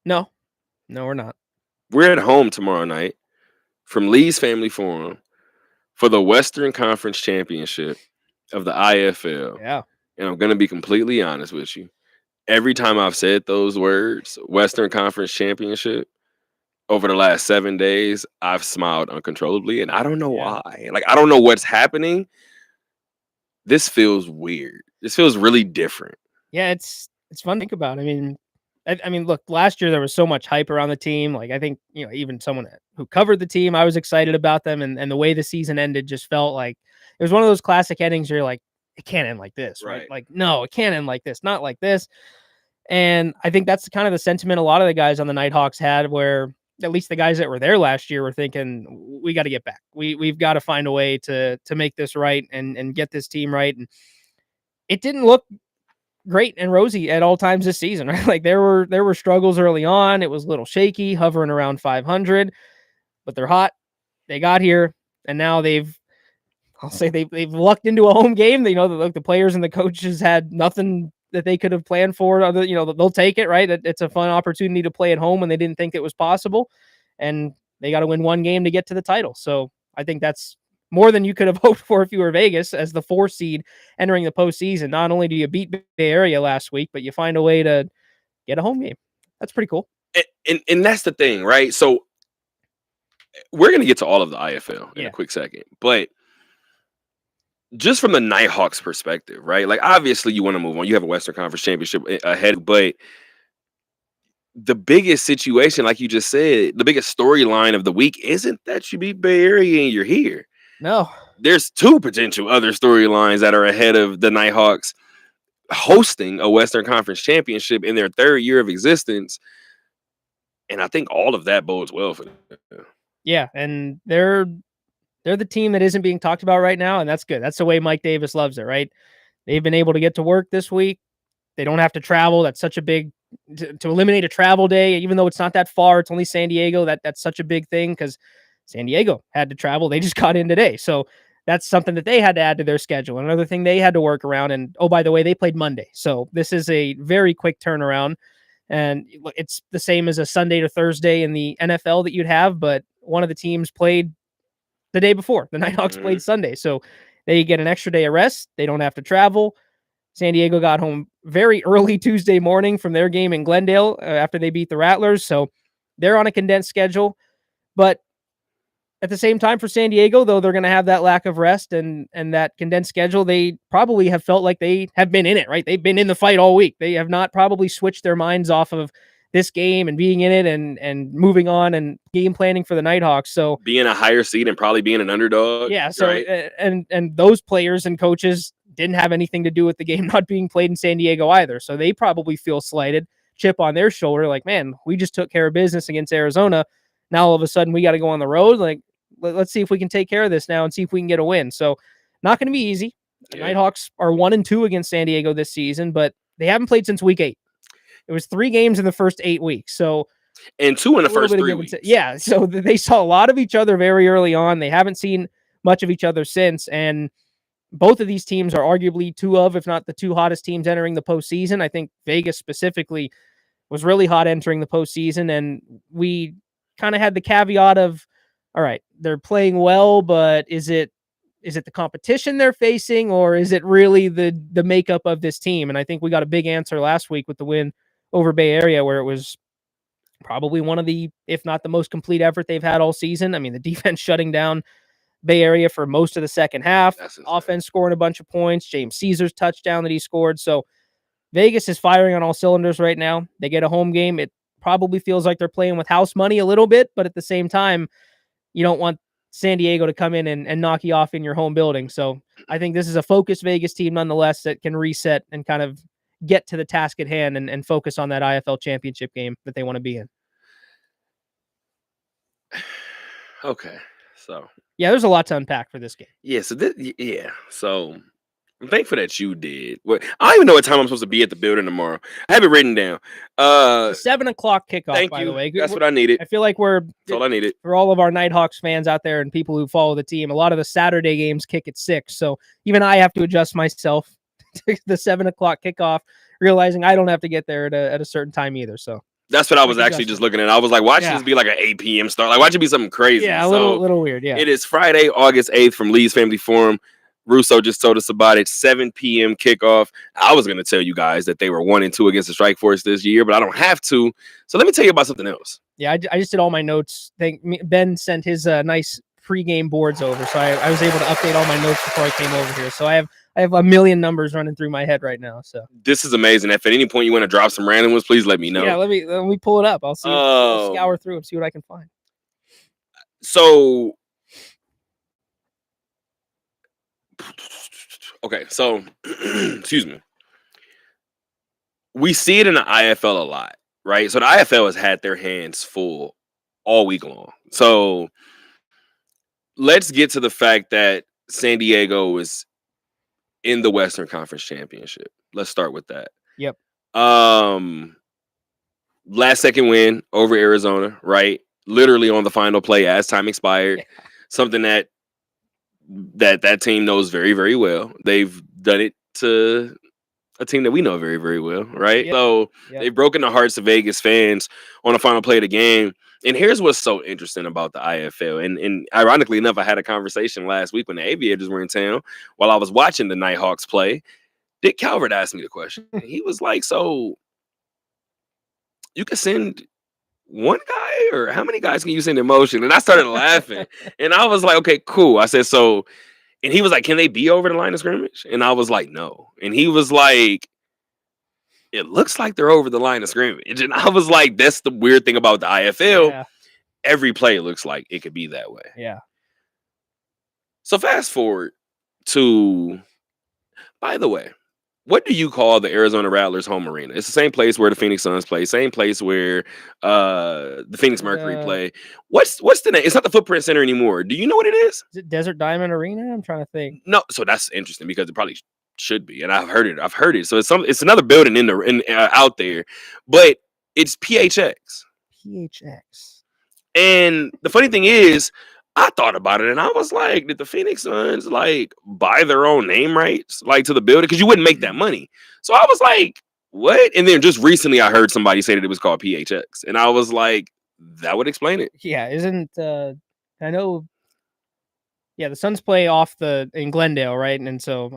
No, we're not. We're at home tomorrow night from Lee's Family Forum for the Western Conference Championship of the IFL. Yeah. And I'm going to be completely honest with you. Every time I've said those words, Western Conference Championship, over the last 7 days, I've smiled uncontrollably. And I don't know why. Like, I don't know what's happening. This feels weird. This feels really different. Yeah, it's fun to think about. I mean, look, last year there was so much hype around the team. Like, I think, even someone who covered the team, I was excited about them. And the way the season ended just felt like it was one of those classic endings where you're like, it can't end like this, right? Like, no, it can't end like this, not like this. And I think that's kind of the sentiment a lot of the guys on the Nighthawks had, where at least the guys that were there last year were thinking, we got to get back. We've got to find a way to make this right and get this team right. And it didn't look great and rosy at all times this season, right? Like there were struggles early on. It was a little shaky, hovering around 500, but they're hot. They got here, and now they've lucked into a home game. They know that the players and the coaches had nothing that they could have planned for. Other, they'll take it, right? It's a fun opportunity to play at home when they didn't think it was possible, and they got to win one game to get to the title. So I think that's more than you could have hoped for if you were Vegas as the 4 seed entering the postseason. Not only do you beat Bay Area last week, but you find a way to get a home game. That's pretty cool. And that's the thing, right? So we're going to get to all of the IFL in a quick second, but just from the Nighthawks perspective, right? Like, obviously you want to move on. You have a Western Conference Championship ahead, but the biggest situation, like you just said, the biggest storyline of the week isn't that you beat Bay Area and you're here. No. There's 2 potential other storylines that are ahead of the Nighthawks hosting a Western Conference Championship in their 3rd year of existence. And I think all of that bodes well for them. Yeah, and they're the team that isn't being talked about right now, and that's good. That's the way Mike Davis loves it, right? They've been able to get to work this week. They don't have to travel. That's such a big to eliminate a travel day, even though it's not that far. It's only San Diego. That's such a big thing because San Diego had to travel. They just got in today. So that's something that they had to add to their schedule. Another thing they had to work around. And oh, by the way, they played Monday. So this is a very quick turnaround. And it's the same as a Sunday to Thursday in the NFL that you'd have, but one of the teams played the day before. The Nighthawks played Sunday. So they get an extra day of rest. They don't have to travel. San Diego got home very early Tuesday morning from their game in Glendale after they beat the Rattlers. So they're on a condensed schedule. But at the same time for San Diego, though, they're going to have that lack of rest and that condensed schedule. They probably have felt like they have been in it, right? They've been in the fight all week. They have not probably switched their minds off of this game and being in it and moving on and game planning for the Nighthawks. So being a higher seed and probably being an underdog. yeah, so right? and those players and coaches didn't have anything to do with the game not being played in San Diego either. So they probably feel slighted, chip on their shoulder, like, man, we just took care of business against Arizona. Now all of a sudden we got to go on the road. Like, let's see if we can take care of this now and see if we can get a win. So not going to be easy. The Nighthawks are 1-2 against San Diego this season, but they haven't played since week 8. It was 3 games in the first 8 weeks. So and 2 in the first 3 weeks. Yeah. So they saw a lot of each other very early on. They haven't seen much of each other since. And both of these teams are arguably 2 of, if not the 2 hottest teams entering the postseason. I think Vegas specifically was really hot entering the postseason. And we kind of had the caveat of, all right, they're playing well, but is it the competition they're facing, or is it really the makeup of this team? And I think we got a big answer last week with the win over Bay Area, where it was probably one of the, if not the most complete effort they've had all season. I mean, the defense shutting down Bay Area for most of the second half, offense scoring a bunch of points, James Caesar's touchdown that he scored. So Vegas is firing on all cylinders right now. They get a home game. It probably feels like they're playing with house money a little bit, but at the same time, you don't want San Diego to come in and knock you off in your home building. So I think this is a focused Vegas team nonetheless that can reset and kind of get to the task at hand and focus on that IFL championship game that they want to be in. Okay. So yeah, there's a lot to unpack for this game. Yeah. So I'm thankful that you did. I don't even know what time I'm supposed to be at the building tomorrow. I have it written down. 7 o'clock kickoff, by the way. That's what I needed. I feel like that's all I needed. For all of our Nighthawks fans out there and people who follow the team, a lot of the Saturday games kick at 6. So even I have to adjust myself to the 7 o'clock kickoff, realizing I don't have to get there at a certain time either. So that's what I was actually just looking at. I was like, why should this be like an 8 p.m. start? Like, why should it be something crazy? Yeah, a little weird. Yeah. It is Friday, August 8th from Lee's Family Forum. Russo just told us about it. 7 p.m. kickoff. I was going to tell you guys that they were 1-2 against the Strike Force this year, but I don't have to. So let me tell you about something else. Yeah, I just did all my notes. Ben sent his nice pregame boards over, so I was able to update all my notes before I came over here. So I have a million numbers running through my head right now. So this is amazing. If at any point you want to drop some random ones, please let me know. Yeah, let me pull it up. I'll see. I'll scour through them, see what I can find. So. Okay, so excuse me. We see it in the IFL a lot, right? So the IFL has had their hands full all week long. So let's get to the fact that San Diego is in the Western Conference Championship. Let's start with that. Yep. Last second win over Arizona, right? Literally on the final play as time expired. Yeah. Something that team knows very, very well. They've done it to a team that we know very, very well, right? Yep. So they've broken the hearts of Vegas fans on the final play of the game. And here's what's so interesting about the IFL. And ironically enough, I had a conversation last week when the Aviators were in town while I was watching the Nighthawks play. Dick Calvert asked me the question. He was like, so you could send one guy, or how many guys can you send in motion? And I started laughing. And I was like, okay, cool. I said, so, and he was like, can they be over the line of scrimmage? And I was like, no. And he was like, it looks like they're over the line of scrimmage. And I was like, that's the weird thing about the IFL. Yeah. Every play looks like it could be that way. Yeah. So fast forward to, by the way, what do you call the Arizona Rattlers home arena? It's the same place where the Phoenix Suns play, same place where the Phoenix Mercury play. What's the name? It's not the Footprint Center anymore. Do you know what it is? Is it Desert Diamond Arena? I'm trying to think. No, so that's interesting because it probably should be, and I've heard it. So it's another building out there, but it's PHX. PHX. And the funny thing is, I thought about it and I was like, did the Phoenix Suns like buy their own name rights like to the building? Because you wouldn't make that money. So I was like, what? And then just recently I heard somebody say that it was called PHX. And I was like, that would explain it. Yeah, isn't I know the Suns play in Glendale, right? And so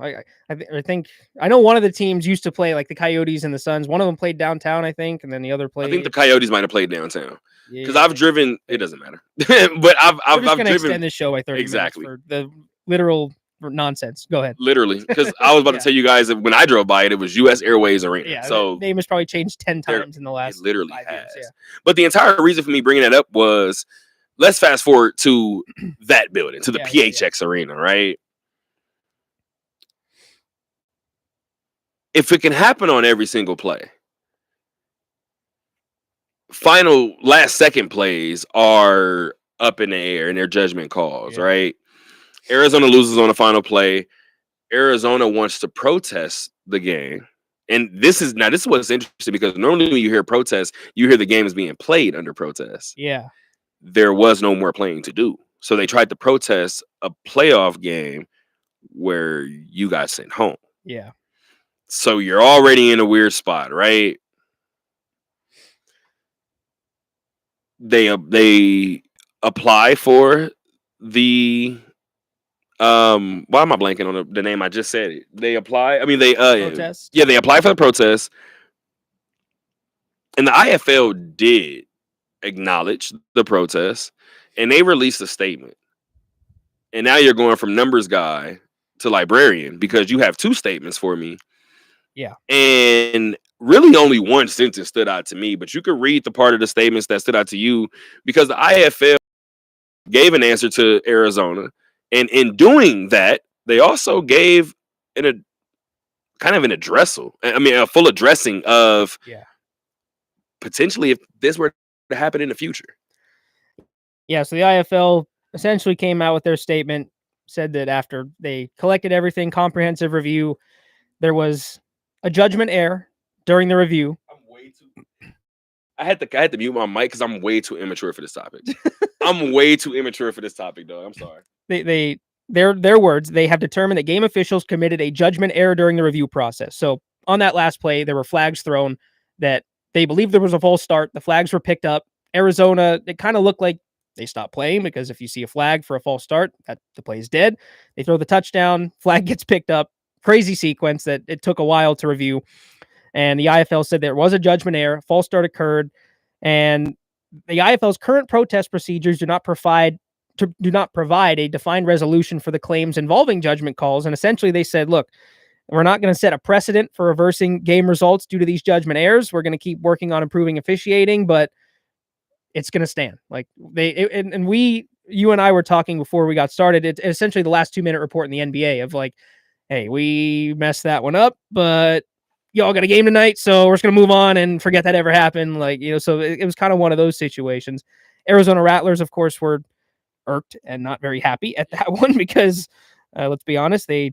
I think I know one of the teams used to play like the Coyotes and the Suns. One of them played downtown, I think, and then the other played. I think the Coyotes might have played downtown. Because I've driven, it doesn't matter. But I've driven. Extend this show by 30 exactly minutes for the literal nonsense. Go ahead. Literally, because I was about Yeah. to tell you guys that when I drove by it, it was U.S. Airways Arena. Yeah, So the name has probably changed 10 There- times in the last it literally 5 has. years. But the entire reason for me bringing that up was, let's fast forward to that building, to the Yeah, yeah, yeah. PHX Arena, right? If it can happen on every single play, final last second plays are up in the air and their judgment calls, Yeah. right? Arizona loses on the final play. Arizona wants to protest the game. And this is what's interesting, because normally when you hear protest, you hear the game is being played under protest. Yeah. There was no more playing to do. So they tried to protest a playoff game where you got sent home. Yeah. So you're already in a weird spot, right? They apply for the why am I blanking on the name? I just said it. They apply. I mean, they Protest. yeah, they apply for the protest, and the IFL did acknowledge the protest, and they released a statement. And now you're going from numbers guy to librarian, because you have two statements for me. Yeah. And really only one sentence stood out to me, but you could read the part of the statements that stood out to you, because the IFL gave an answer to Arizona. And in doing that, they also gave a kind of an addressal. I mean, a full addressing of potentially if this were to happen in the future. Yeah, so the IFL essentially came out with their statement, said that after they collected everything, comprehensive review, there was a judgment error during the review. I had to mute my mic because I'm way too immature for this topic. I'm way too immature for this topic, though. I'm sorry. Their words, they have determined that game officials committed a judgment error during the review process. So on that last play, there were flags thrown that they believed there was a false start. The flags were picked up. Arizona, it kind of looked like they stopped playing, because if you see a flag for a false start, that the play is dead. They throw the touchdown, flag gets picked up. Crazy sequence that it took a while to review. And the IFL said there was a judgment error, false start occurred, and the IFL's current protest procedures do not provide a defined resolution for the claims involving judgment calls. And essentially they said, look, we're not going to set a precedent for reversing game results due to these judgment errors. We're going to keep working on improving officiating, but it's going to stand. Like you and I were talking before we got started. It's essentially the last 2-minute report in the NBA of like, hey, we messed that one up, but y'all got a game tonight, so we're just going to move on and forget that ever happened. Like, so it was kind of one of those situations. Arizona Rattlers, of course, were irked and not very happy at that one, because let's be honest, they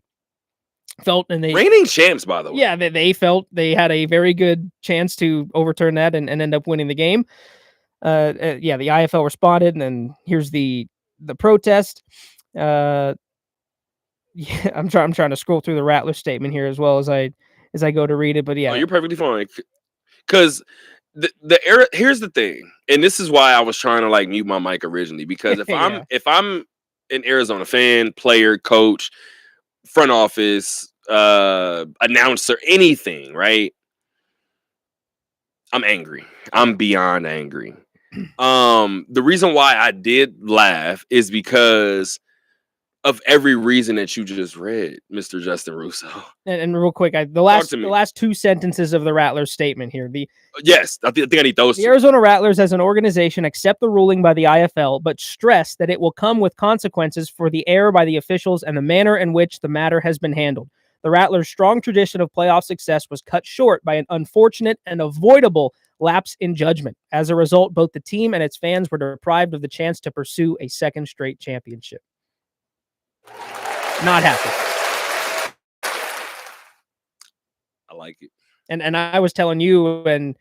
felt, and they reigning champs, by the way. Yeah, they felt they had a very good chance to overturn that and end up winning the game. The IFL responded, and then here's the protest. I'm trying to scroll through the Rattler statement here as well as I go to read it, but yeah. Oh, you're perfectly fine. Because the era, here's the thing, and this is why I was trying to like mute my mic originally, because if I'm an Arizona fan, player, coach, front office, announcer, anything, right? I'm angry. I'm beyond angry. The reason why I did laugh is because of every reason that you just read, Mr. Justin Russo. And real quick, the last 2 sentences of the Rattlers statement here. Yes, I think I need those. The Arizona Rattlers as an organization accept the ruling by the IFL, but stress that it will come with consequences for the error by the officials and the manner in which the matter has been handled. The Rattlers' strong tradition of playoff success was cut short by an unfortunate and avoidable lapse in judgment. As a result, both the team and its fans were deprived of the chance to pursue a second straight championship. Not happy. I like it. And I was telling you, and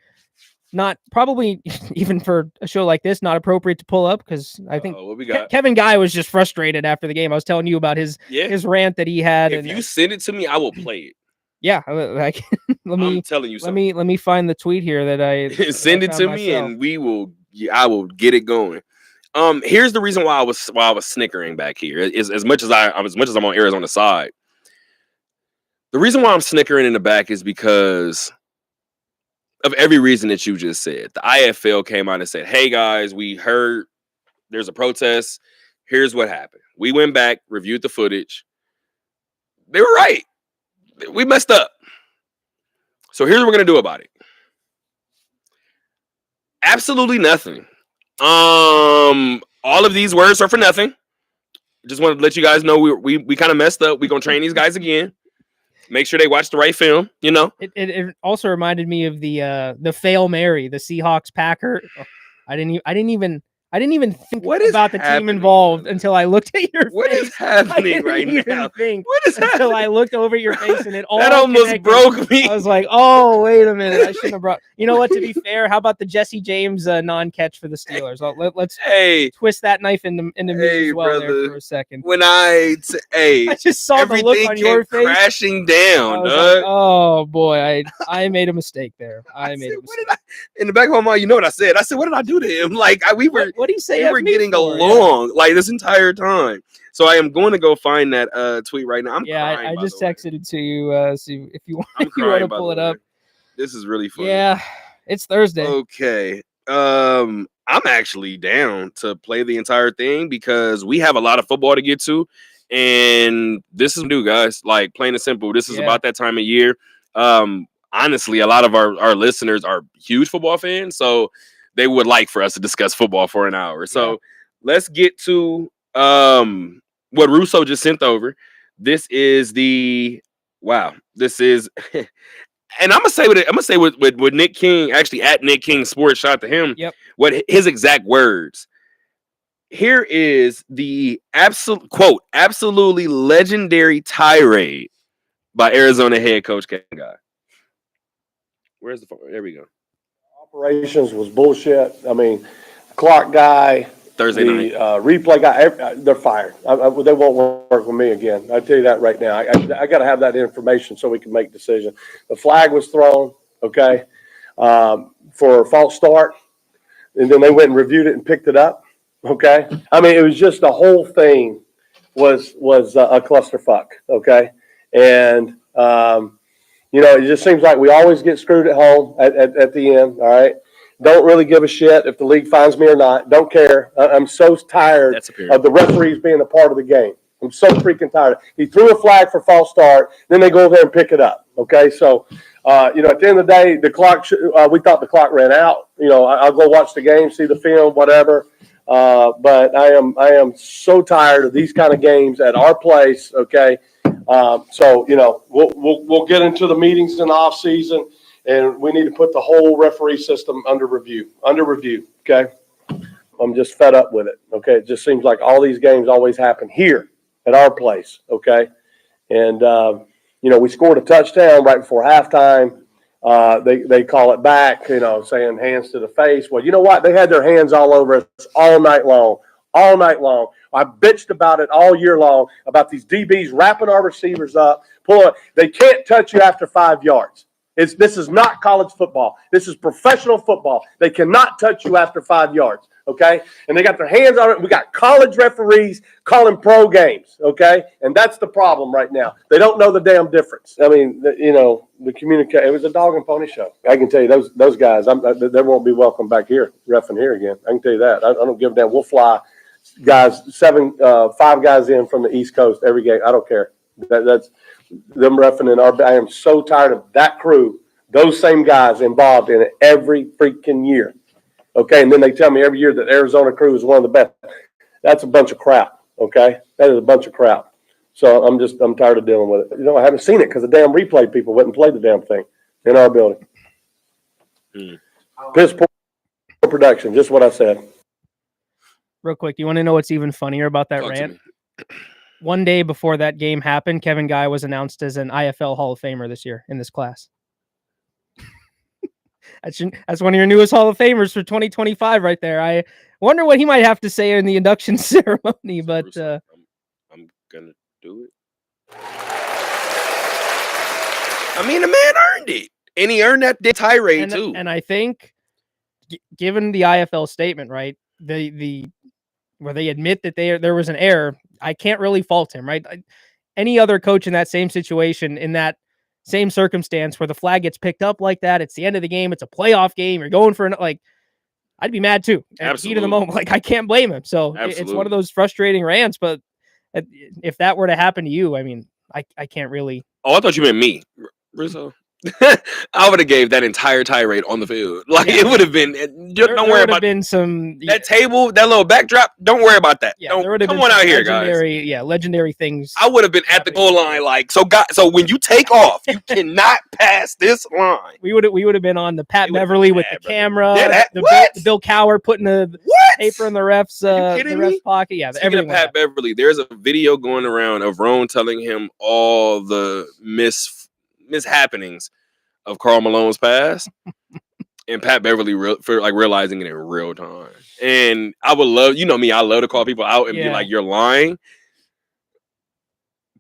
not probably even for a show like this, not appropriate to pull up, because I think what we got? Kevin Guy was just frustrated after the game. I was telling you about his rant that he had. If you send it to me, I will play it. Yeah, like I'm telling you something. Let me find the tweet here that I send it to me, and I will get it going. Here's the reason why I was snickering back here. Is as much as I'm on Arizona's side. The reason why I'm snickering in the back is because of every reason that you just said. The IFL came out and said, "Hey guys, we heard there's a protest. Here's what happened. We went back, reviewed the footage. They were right. We messed up. So here's what we're gonna do about it. Absolutely nothing. All of these words are for nothing. Just wanted to let you guys know we kind of messed up. We're gonna train these guys again. Make sure they watch the right film. You know. It also reminded me of the Fail Mary, the Seahawks Packer. I didn't even think about the team involved until I looked at your face. What is happening right now? What is happening? Until I looked over your face and it all that almost connected. broke me. I was like, oh, wait a minute. I shouldn't have brought. You know what? To be fair, how about the Jesse James non-catch for the Steelers? Let's twist that knife into me as well there for a second. When I just saw the look on your face crashing down. Like, oh boy, I made a mistake there. I made a mistake. In the back of my mind, you know what I said? I said, what did I do to him? Like we were. What do you say? We were getting along like this entire time. So I am going to go find that tweet right now. I just texted it to you. See if you want to pull it up. This is really funny. Yeah, it's Thursday. Okay. I'm actually down to play the entire thing because we have a lot of football to get to, and this is new, guys. Like plain and simple. This is about that time of year. Honestly, a lot of our listeners are huge football fans, so they would like for us to discuss football for an hour. So let's get to what Russo just sent over. This is This is, and I'm gonna say with Nick King, actually at Nick King Sports, shout out to him. Yep. What his exact words. Here is the absolutely legendary tirade by Arizona head coach Kevin Guy. Where's the phone? There we go. Operations was bullshit. I mean, clock guy, Thursday night, replay guy, they're fired. They won't work with me again. I tell you that right now. I got to have that information so we can make decisions. The flag was thrown, okay, for a false start, and then they went and reviewed it and picked it up, okay. I mean, it was just the whole thing was a clusterfuck, okay, and you know, it just seems like we always get screwed at home at the end, all right? Don't really give a shit if the league finds me or not. Don't care. I'm so tired of the referees being a part of the game. I'm so freaking tired. He threw a flag for false start, then they go over there and pick it up, okay? So, you know, at the end of the day, the clock, we thought the clock ran out. You know, I'll go watch the game, see the film, whatever. But I am so tired of these kind of games at our place, okay? So, you know, we'll get into the meetings in the off season, and we need to put the whole referee system under review. Okay. I'm just fed up with it. Okay. It just seems like all these games always happen here at our place. Okay. And, you know, we scored a touchdown right before halftime. They call it back, you know, saying hands to the face. Well, you know what? They had their hands all over us all night long. I bitched about it all year long, about these DBs wrapping our receivers up, pulling. They can't touch you after 5 yards. This is not college football. This is professional football. They cannot touch you after 5 yards, okay? And they got their hands on it. We got college referees calling pro games, okay? And that's the problem right now. They don't know the damn difference. I mean, you know, the communication. It was a dog and pony show. I can tell you those guys, they won't be welcome back here, reffing here again. I can tell you that. I don't give a damn. We'll fly guys, 5 guys in from the East Coast every game. I don't care. That's them reffing in our. I am so tired of that crew, those same guys involved in it every freaking year. Okay, and then they tell me every year that Arizona crew is one of the best. That's a bunch of crap. Okay, that is a bunch of crap. So I'm tired of dealing with it. You know, I haven't seen it because the damn replay people wouldn't play the damn thing in our building. Piss poor production, just what I said. Real quick, you want to know what's even funnier about that rant? One day before that game happened, Kevin Guy was announced as an IFL Hall of Famer this year in this class. That's one of your newest Hall of Famers for 2025 right there. I wonder what he might have to say in the induction ceremony, but I'm going to do it. I mean, the man earned it, and he earned that tirade too. And I think, given the IFL statement, right, where they admit that there was an error, I can't really fault him, right? Any other coach in that same situation, in that same circumstance where the flag gets picked up like that, it's the end of the game, it's a playoff game, you're going for I'd be mad too. At the heat of the moment, I can't blame him. So it's one of those frustrating rants, but if that were to happen to you, I mean, I can't really. Oh, I thought you meant me, Rizzo. I would have gave that entire tirade on the field. Like Yeah. it would have been. Don't worry about been some that table, that little backdrop. Don't worry about that. Yeah, Don't there would have come been on some out here, guys. legendary things. I would have been at the goal line, like so. So when you take off, you cannot pass this line. We would have been on the Pat It would've Beverly been with bad, the brother. camera, What? the Bill Cowher putting the What? paper in the ref's kidding the ref's me? pocket. Yeah, Speaking of everything like Pat Beverly, there's a video going around of Roan telling him all the mishappenings of Karl Malone's past, and Pat Beverly realizing it in real time. And I would love, me, I love to call people out and be Yeah. like, "You're lying."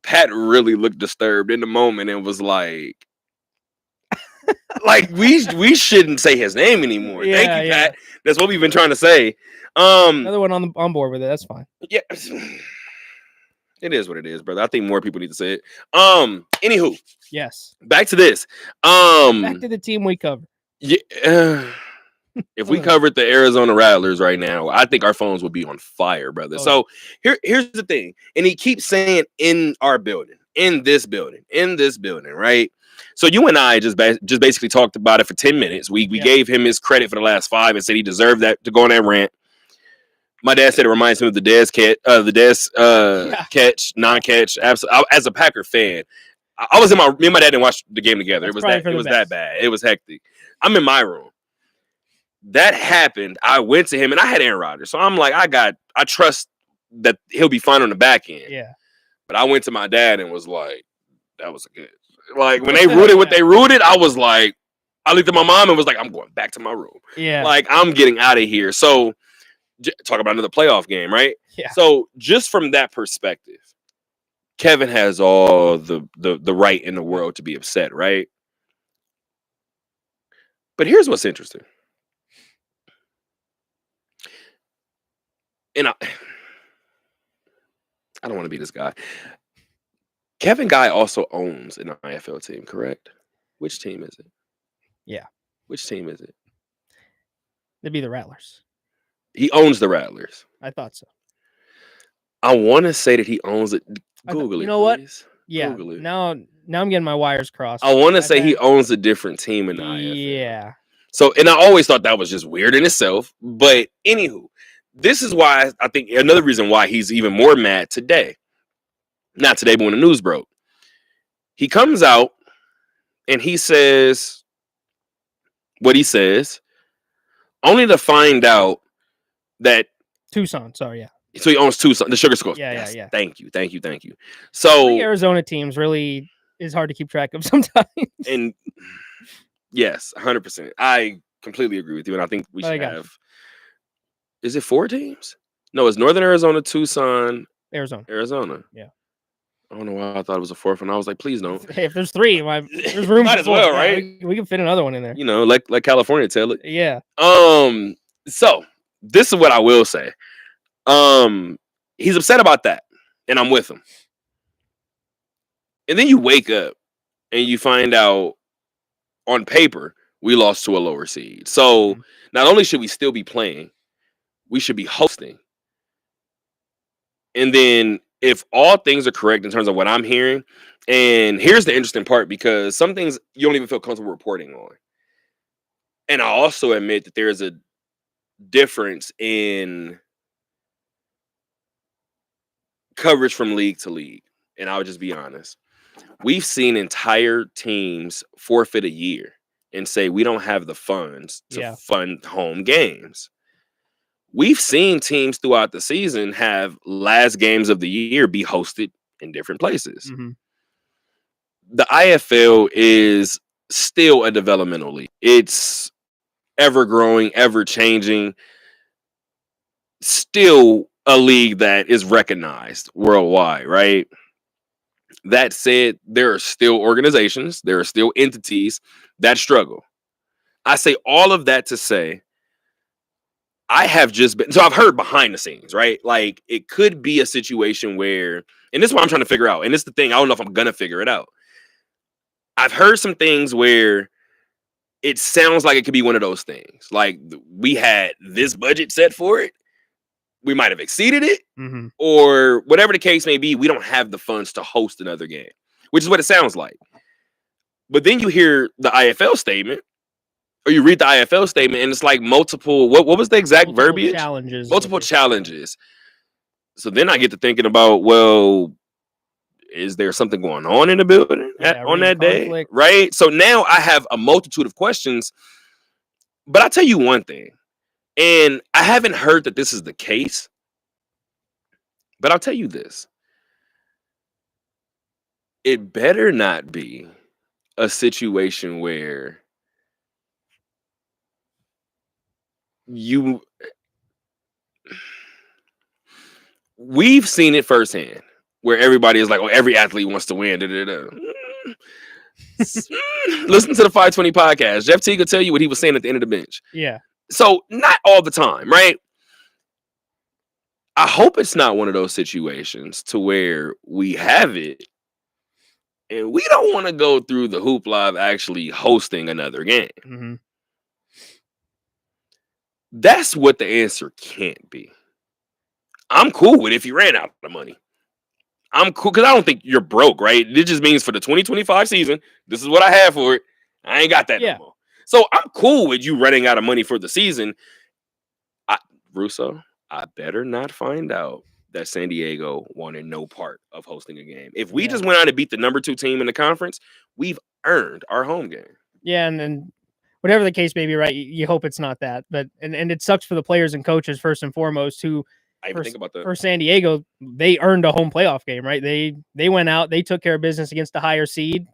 Pat really looked disturbed in the moment and was like, we shouldn't say his name anymore. Thank Yeah, you, yeah. Pat. That's what we've been trying to say. Another one on board with it. That's fine. Yeah. It is what it is, brother. I think more people need to say it. Anywho, Yes. back to this. Back to the team we covered. Yeah. If we covered the Arizona Rattlers right now, I think our phones would be on fire, brother. Oh, So here's the thing, and he keeps saying in our building, in this building, right? So you and I just basically talked about it for 10 minutes. We gave him his credit for the last 5 and said he deserved that to go on that rant. My dad said it reminds him of the Dez catch, non-catch. Absolutely. As a Packer fan, I was me and my dad didn't watch the game together. That's It was that bad. It was hectic. I'm in my room. That happened. I went to him and I had Aaron Rodgers. So I'm like, I trust that he'll be fine on the back end. Yeah. But I went to my dad and was like, that was a good. Like when they rooted what they rooted, I was like, I looked at my mom and was like, I'm going back to my room. Yeah. Like I'm getting out of here. So talk about another playoff game, right? Yeah. So just from that perspective, Kevin has all the right in the world to be upset, right? But here's what's interesting. And I don't want to be this guy. Kevin Guy also owns an IFL team, correct? Which team is it? Yeah. Which team is it? It'd be the Rattlers. He owns the Rattlers. I thought so. I want to say that he owns it. Google it. You know what? Please. Yeah. Google it. Now I'm getting my wires crossed. I want to say he owns a different team in the IFL. Yeah. So, and I always thought that was just weird in itself. But anywho, this is why I think another reason why he's even more mad today. Not today, but when the news broke. He comes out and he says what he says, only to find out that Tucson. Sorry. Yeah. so he owns Tucson, the Sugar Skulls. Yeah, Yes, yeah. Thank you. The So, Arizona teams really is hard to keep track of sometimes. and yes, 100%. I completely agree with you, and I think we I should got you. have. Is it 4 teams? No, it's Northern Arizona, Tucson, Arizona. Yeah. I don't know why I thought it was a 4th one. I was like, please don't. Hey, if there's 3, there's room Might for as well, 4. Yeah, right? we can fit another one in there. You know, like California, tell it. Yeah. So this is what I will say. He's upset about that, and I'm with him. And then you wake up and you find out on paper we lost to a lower seed. So not only should we still be playing, we should be hosting. And then if all things are correct in terms of what I'm hearing, and here's the interesting part, because some things you don't even feel comfortable reporting on. And I also admit that there's a difference in coverage from league to league. And I'll just be honest. We've seen entire teams forfeit a year and say we don't have the funds to fund home games. We've seen teams throughout the season have last games of the year be hosted in different places. Mm-hmm. The IFL is still a developmental league. It's ever growing, ever changing. Still a league that is recognized worldwide, right? That said, there are still organizations, there are still entities that struggle. I say all of that to say, I have just been, so I've heard behind the scenes, right? Like it could be a situation where, and this is what I'm trying to figure out. And this is the thing, I don't know if I'm going to figure it out. I've heard some things where it sounds like it could be one of those things. Like we had this budget set for it. we might have exceeded it, Mm-hmm. or whatever the case may be, we don't have the funds to host another game, which is what it sounds like. But then you hear the IFL statement, or you read the IFL statement, and it's like multiple. What was the exact verbiage? Challenges. Multiple challenges. So then I get to thinking about, well, is there something going on in the building on that day? Right. So now I have a multitude of questions. But I'll tell you one thing, and I haven't heard that this is the case, but I'll tell you this. It better not be a situation where we've seen it firsthand, where everybody is like, oh, every athlete wants to win. Listen to the 520 podcast. Jeff Teague will tell you what he was saying at the end of the bench. Yeah. So not all the time, right? I hope it's not one of those situations to where we have it and we don't want to go through the hoopla of actually hosting another game. Mm-hmm. That's what the answer can't be. I'm cool with if you ran out of money. I'm cool because I don't think you're broke, right? It just means for the 2025 season, this is what I have for it. I ain't got that no more. So I'm cool with you running out of money for the season. Russo, I better not find out that San Diego wanted no part of hosting a game. If we just went out and beat the number 2 team in the conference, we've earned our home game. Yeah, and then whatever the case may be, right? You hope it's not that, but and it sucks for the players and coaches first and foremost who. I even think about that. For San Diego, they earned a home playoff game, right? They went out, they took care of business against a higher seed.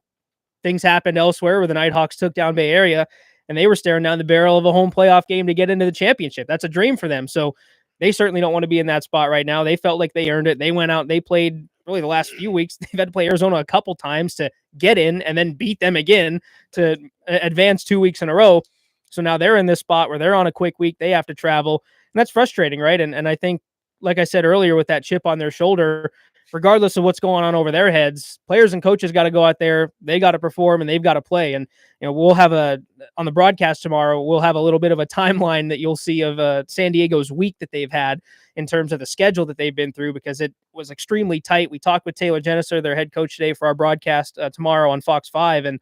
Things happened elsewhere where the Nighthawks took down Bay Area, and they were staring down the barrel of a home playoff game to get into the championship. That's a dream for them. So they certainly don't want to be in that spot right now. They felt like they earned it. They went out, they played really the last few weeks. They've had to play Arizona a couple times to get in and then beat them again to advance 2 weeks in a row. So now they're in this spot where they're on a quick week. They have to travel, and that's frustrating, right? And I think, like I said earlier, with that chip on their shoulder, regardless of what's going on over their heads, players and coaches got to go out there. They got to perform and they've got to play. And, we'll have on the broadcast tomorrow, we'll have a little bit of a timeline that you'll see of San Diego's week that they've had in terms of the schedule that they've been through, because it was extremely tight. We talked with Taylor Jenniser, their head coach, today for our broadcast tomorrow on Fox 5, and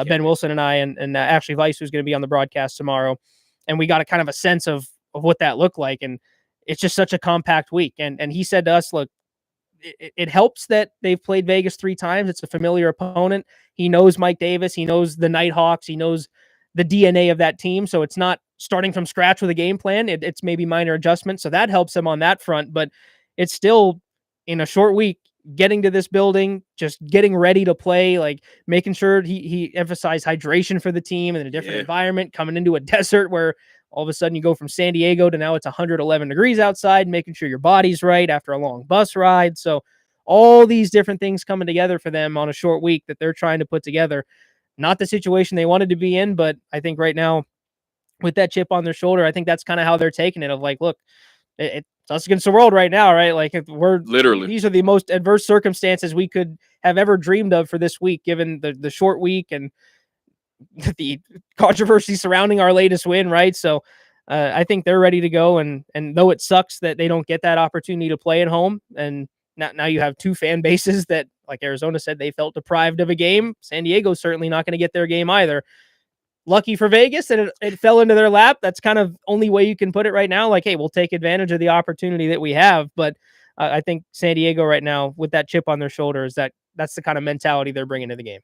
Ben Wilson and I and Ashley Weiss, who's going to be on the broadcast tomorrow. And we got a kind of a sense of what that looked like. And it's just such a compact week. And he said to us, look, it helps that they've played Vegas 3 times. It's a familiar opponent. He knows Mike Davis. He knows the Nighthawks. He knows the DNA of that team. So it's not starting from scratch with a game plan. It's maybe minor adjustments. So that helps him on that front. But it's still, in a short week, getting to this building, just getting ready to play, like making sure he emphasized hydration for the team in a different environment, coming into a desert where all of a sudden you go from San Diego to now it's 111 degrees outside, making sure your body's right after a long bus ride. So all these different things coming together for them on a short week that they're trying to put together. Not the situation they wanted to be in, but I think right now with that chip on their shoulder, I think that's kind of how they're taking it, of like, look, it's us against the world right now, right? Like, these are the most adverse circumstances we could have ever dreamed of for this week, given the short week and the controversy surrounding our latest win, right? So I think they're ready to go. And though it sucks that they don't get that opportunity to play at home, and now you have 2 fan bases that, like Arizona said, they felt deprived of a game. San Diego's certainly not going to get their game either. Lucky for Vegas that it fell into their lap. That's kind of only way you can put it right now. Like, hey, we'll take advantage of the opportunity that we have. But I think San Diego right now, with that chip on their shoulders, that's the kind of mentality they're bringing to the game.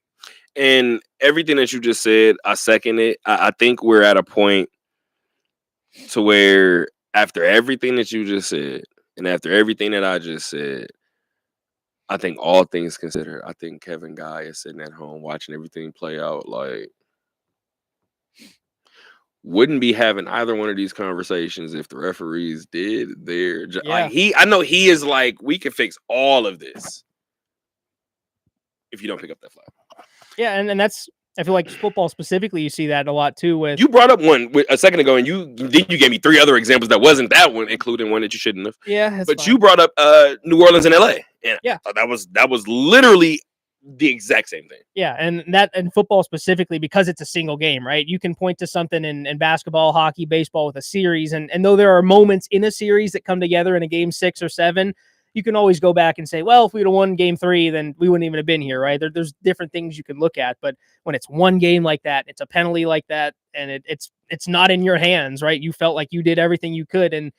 And everything that you just said, I second it. I think we're at a point to where, after everything that you just said and after everything that I just said, I think all things considered, I think Kevin Guy is sitting at home watching everything play out, like, wouldn't be having either one of these conversations if the referees did their job. Like, I know he is like, we can fix all of this if you don't pick up that flag. Yeah, and that's, I feel like football specifically, you see that a lot too. With, you brought up one a second ago, and you gave me 3 other examples that wasn't that one, including one that you shouldn't have. Yeah, but fine. You brought up New Orleans and LA. And yeah, that was literally the exact same thing. Yeah, and football specifically, because it's a single game, right? You can point to something in basketball, hockey, baseball with a series, and though there are moments in a series that come together in a game 6 or 7, you can always go back and say, well, if we'd have won game 3, then we wouldn't even have been here, right? There's different things you can look at, but when it's one game like that, it's a penalty like that, and it's not in your hands, right? You felt like you did everything you could, and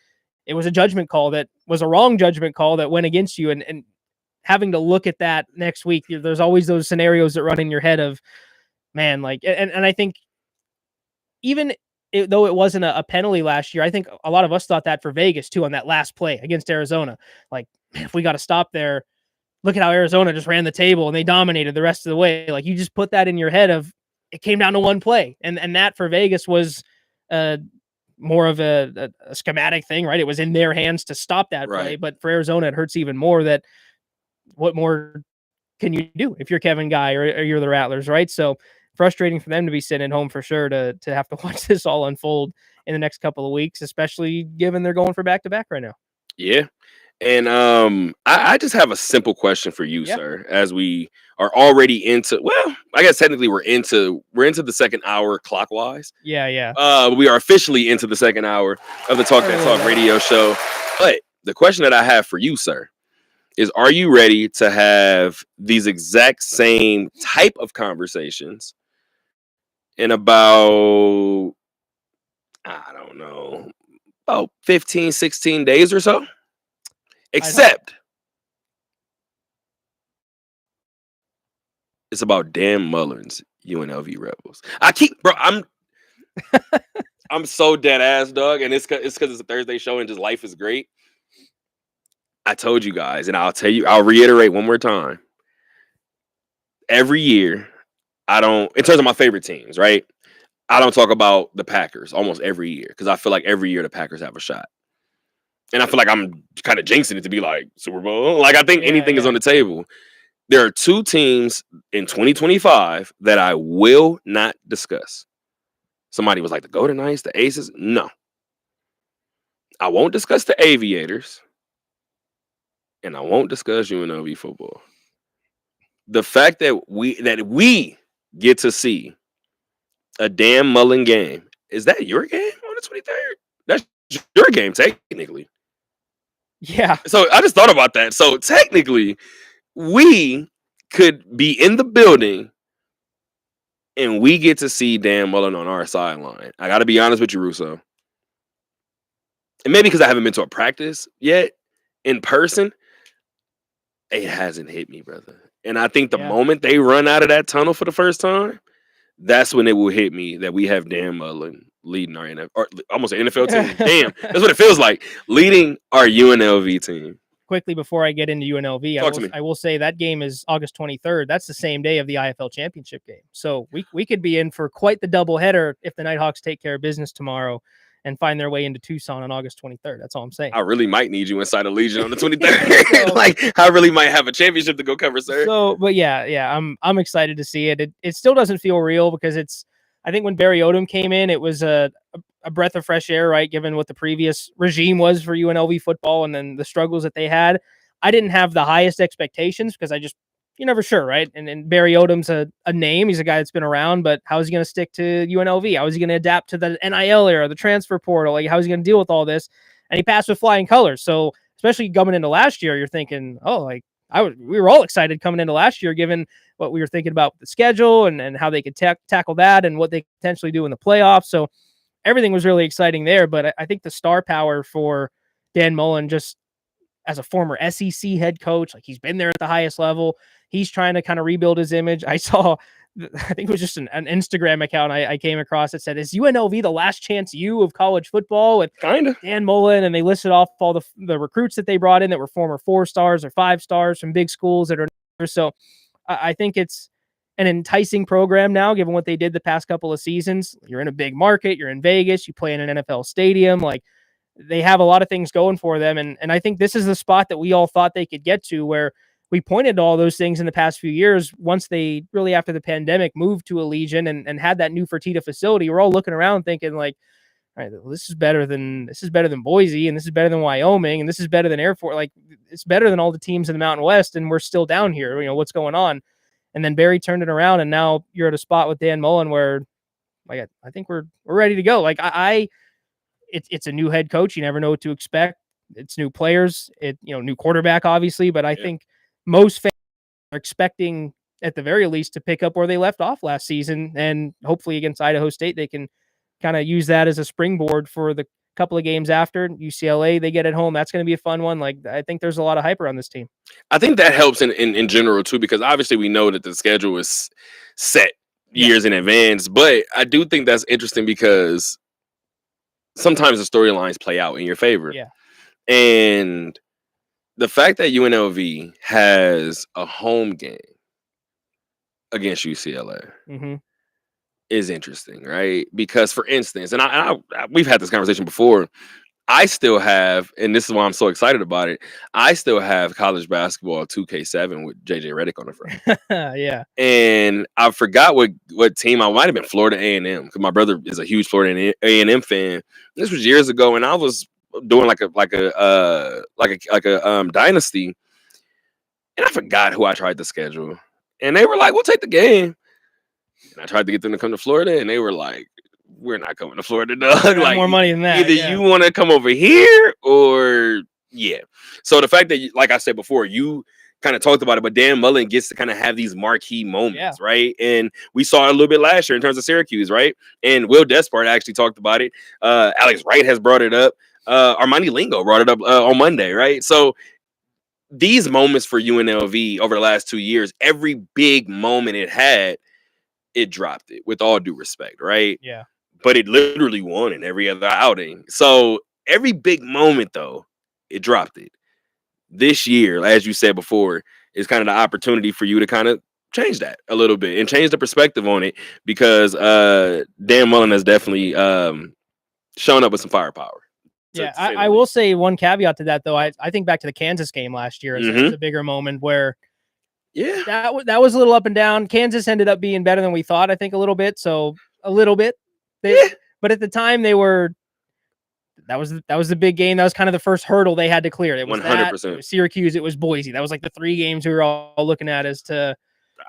it was a judgment call that was a wrong judgment call that went against you, and having to look at that next week, there's always those scenarios that run in your head of, man, like, and I think even though it wasn't a penalty last year, I think a lot of us thought that for Vegas too on that last play against Arizona. Like, man, if we got to stop there, look at how Arizona just ran the table and they dominated the rest of the way. Like, you just put that in your head of it came down to one play, and that for Vegas was more of a schematic thing, right? It was in their hands to stop that play, but for Arizona, it hurts even more that what more can you do if you're Kevin Guy or you're the Rattlers, right? So frustrating for them to be sitting at home for sure to have to watch this all unfold in the next couple of weeks, especially given they're going for back-to-back right now. Yeah. And I just have a simple question for you, sir, as we are already into, well, I guess technically we're into the second hour clockwise. Yeah. We are officially into the second hour of the Talk That Talk radio show. But the question that I have for you, sir, is are you ready to have these exact same type of conversations in about, I don't know, about 15, 16 days or so? Except it's about Dan Mullen's UNLV Rebels. I'm so dead ass, dog, and it's because it's a Thursday show and just life is great. I told you guys, and I'll reiterate one more time. Every year, in terms of my favorite teams, right? I don't talk about the Packers almost every year because I feel like every year the Packers have a shot. And I feel like I'm kind of jinxing it to be like Super Bowl. Like, I think anything is on the table. There are 2 teams in 2025 that I will not discuss. Somebody was like, the Golden Knights, the Aces. No. I won't discuss the Aviators. And I won't discuss UNLV football. The fact that we get to see a Dan Mullen game, is that your game on the 23rd? That's your game, technically. Yeah. So I just thought about that. So technically, we could be in the building and we get to see Dan Mullen on our sideline. I got to be honest with you, Russo. And maybe because I haven't been to a practice yet in person, it hasn't hit me, brother. And I think the moment they run out of that tunnel for the first time, that's when it will hit me that we have Dan Mullen leading our NFL, or almost an NFL team. Damn, that's what it feels like, leading our UNLV team. Quickly before I get into UNLV, I will say that game is August 23rd. That's the same day of the IFL Championship game. So we could be in for quite the doubleheader if the Nighthawks take care of business tomorrow and find their way into Tucson on August 23rd. That's all I'm saying. I really might need you inside a Legion on the 23rd. Like, I really might have a championship to go cover, sir. So, but yeah, I'm excited to see it. It still doesn't feel real because I think when Barry Odom came in, it was a breath of fresh air, right? Given what the previous regime was for UNLV football and then the struggles that they had. I didn't have the highest expectations because you're never sure, right? And Barry Odom's a name. He's a guy that's been around, but how is he going to stick to UNLV? How is he going to adapt to the NIL era, the transfer portal? Like, how is he going to deal with all this? And he passed with flying colors. So especially coming into last year, you're thinking, oh, like we were all excited coming into last year, given what we were thinking about the schedule and how they could tackle that and what they could potentially do in the playoffs. So everything was really exciting there. But I think the star power for Dan Mullen, just as a former SEC head coach, like he's been there at the highest level. He's trying to kind of rebuild his image. I think it was just an Instagram account I came across that said, is UNLV the last chance U of college football with Dan Mullen? And they listed off all the recruits that they brought in that were former 4-stars or 5-stars from big schools that are. So I think it's an enticing program now, given what they did the past couple of seasons. You're in a big market. You're in Vegas. You play in an NFL stadium. Like, they have a lot of things going for them. And I think this is the spot that we all thought they could get to, where we pointed to all those things in the past few years. Once they really, after the pandemic, moved to Allegiant and had that new Fertitta facility, we're all looking around thinking like, all right, well, this is better than Boise, and this is better than Wyoming, and this is better than Air Force. Like, it's better than all the teams in the Mountain West, and we're still down here. What's going on? and then Barry turned it around, and now you're at a spot with Dan Mullen where, like, I think we're ready to go. Like, it's a new head coach. You never know what to expect. It's new players. New quarterback, obviously, but I think most fans are expecting, at the very least, to pick up where they left off last season, and hopefully against Idaho State, they can kind of use that as a springboard for the couple of games after. UCLA, they get at home. That's going to be a fun one. Like, I think there's a lot of hype around this team. I think that helps in general too, because obviously we know that the schedule is set years in advance, but I do think that's interesting because sometimes the storylines play out in your favor. Yeah. And the fact that UNLV has a home game against UCLA is interesting, right? Because, for instance, and we've had this conversation before, I still have, and this is why I'm so excited about it, I still have college basketball 2K7 with JJ Redick on the front. Yeah. And I forgot what team. I might have been Florida A&M, because my brother is a huge Florida A&M fan. This was years ago, and I was doing like a dynasty, and I forgot who I tried to schedule. And they were like, "We'll take the game." And I tried to get them to come to Florida, and they were like, "We're not coming to Florida, dog. Like, more money than that. Either you want to come over here, or yeah." So the fact that, like I said before, you kind of talked about it, but Dan Mullen gets to kind of have these marquee moments, right? And we saw it a little bit last year in terms of Syracuse, right? And Will Despard actually talked about it. Alex Wright has brought it up. Armani Lingo brought it up on Monday, right? So these moments for UNLV over the last 2 years, every big moment it had, it dropped it, with all due respect, right? Yeah. But it literally won in every other outing. So every big moment, though, it dropped it. This year, as you said before, is kind of the opportunity for you to kind of change that a little bit and change the perspective on it, because Dan Mullen has definitely shown up with some firepower. Yeah, I will say one caveat to that, though. I think back to the Kansas game last year as a bigger moment where that was a little up and down. Kansas ended up being better than we thought, I think, a little bit. But at the time they were, that was the big game. That was kind of the first hurdle they had to clear. It was 100%. It was Syracuse, it was Boise. That was like the 3 games we were all looking at as to.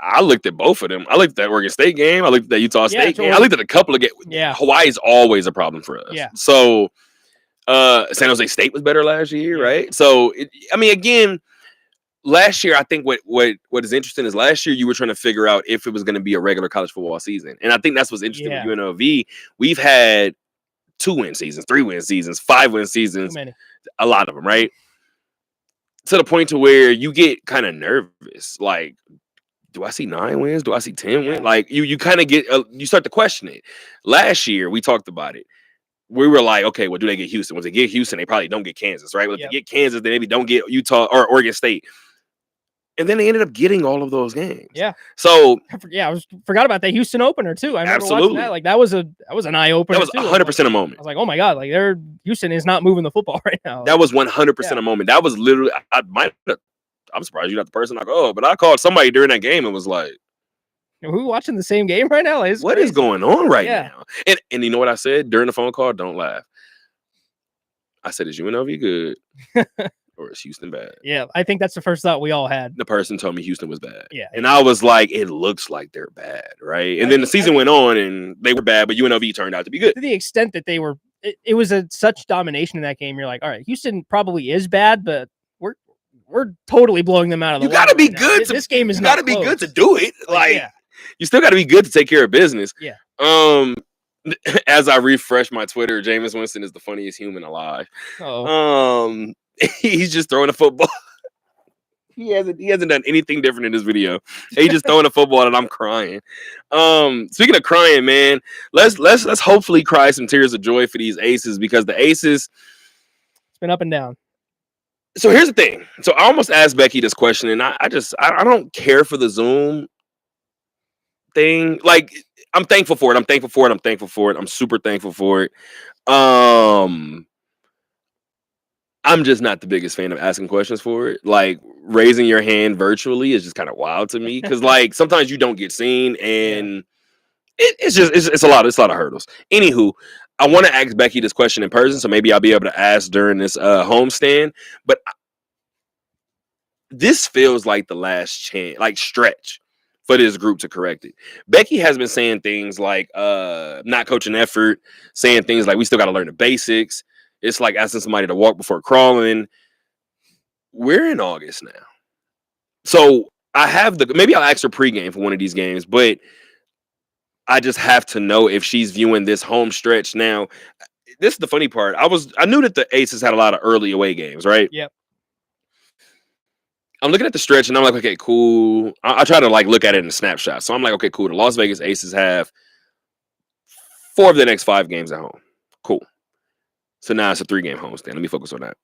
I looked at both of them. I looked at that Oregon State game. I looked at that Utah State game. I looked at a couple of games. Yeah. Hawaii's always a problem for us. Yeah. So San Jose State was better last year, right? So, again, last year, I think what is interesting is last year you were trying to figure out if it was going to be a regular college football season. And I think that's what's interesting with UNLV. We've had 2-win seasons, 3-win seasons, 5-win seasons, a lot of them, right? To the point to where you get kind of nervous. Like, do I see 9 wins? Do I see 10 wins? Like, you kind of get, you start to question it. Last year, we talked about it. We were like, okay, well, do they get Houston? When they get Houston, they probably don't get Kansas, right? Well, if they get Kansas, they maybe don't get Utah or Oregon State. And then they ended up getting all of those games. Yeah. So I forgot about that Houston opener too. I remember watching that. Like, that was an eye opener. That was 100% a moment. I was like, oh my god, like Houston is not moving the football right now. That was 100% a moment. That was literally. I'm surprised you're not the person I go. But I called somebody during that game and was like, "Are we watching the same game right now? Like, what is going on right now?" And you know what I said during the phone call? Don't laugh. I said, "Is UNLV good or is Houston bad?" Yeah, I think that's the first thought we all had. The person told me Houston was bad. Yeah. And I was like, it looks like they're bad, right? And then the season went on and they were bad, but UNLV turned out to be good. To the extent that they were, it was such domination in that game. You're like, all right, Houston probably is bad, but we're totally blowing them out of the water. You got to be good. This game is you not got to be close. good to do it. Like, you still got to be good to take care of business. Yeah. As I refresh my Twitter, Jameis Winston is the funniest human alive. He's just throwing a football. He hasn't done anything different in this video. He's just throwing a football and I'm crying. Speaking of crying, man, let's hopefully cry some tears of joy for these Aces, because the Aces, it's been up and down. So here's the thing. So I almost asked Becky this question, and I don't care for the Zoom thing. Like, I'm thankful for it. I'm super thankful for it. I'm just not the biggest fan of asking questions for it. Like, raising your hand virtually is just kind of wild to me, because like sometimes you don't get seen, and it's a lot of hurdles. Anywho, I want to ask Becky this question in person, so maybe I'll be able to ask during this homestand. But this feels like the last chance, like stretch for this group to correct it. Becky has been saying things like not coaching effort, saying things like we still got to learn the basics. It's like asking somebody to walk before crawling. We're in August now. So I have maybe I'll ask her pregame for one of these games, but I just have to know if she's viewing this home stretch now. This is the funny part. I knew that the Aces had a lot of early away games, right? Yep. I'm looking at the stretch and I'm like, okay, cool. I try to like look at it in a snapshot. So I'm like, okay, cool. The Las Vegas Aces have 4 of the next 5 games at home. Cool. So now it's a 3-game homestand. Let me focus on that.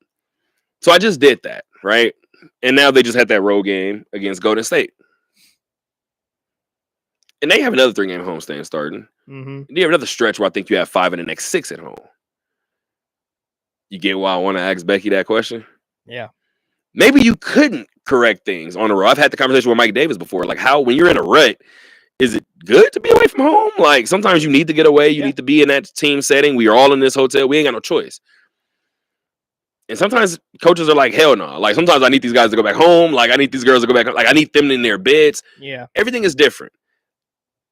So I just did that, right? And now they just had that road game against Golden State. And they have another 3-game homestand starting. Mm-hmm. You have another stretch where I think you have 5 in the next 6 at home. You get why I want to ask Becky that question? Yeah. Maybe you couldn't correct things on the road. I've had the conversation with Mike Davis before. Like, how, when you're in a rut, is it good to be away from home? Like, sometimes you need to get away. You need to be in that team setting. We are all in this hotel. We ain't got no choice. And sometimes coaches are like, hell no. Like, sometimes I need these guys to go back home. Like, I need these girls to go back. Like, I need them in their beds. Yeah. Everything is different.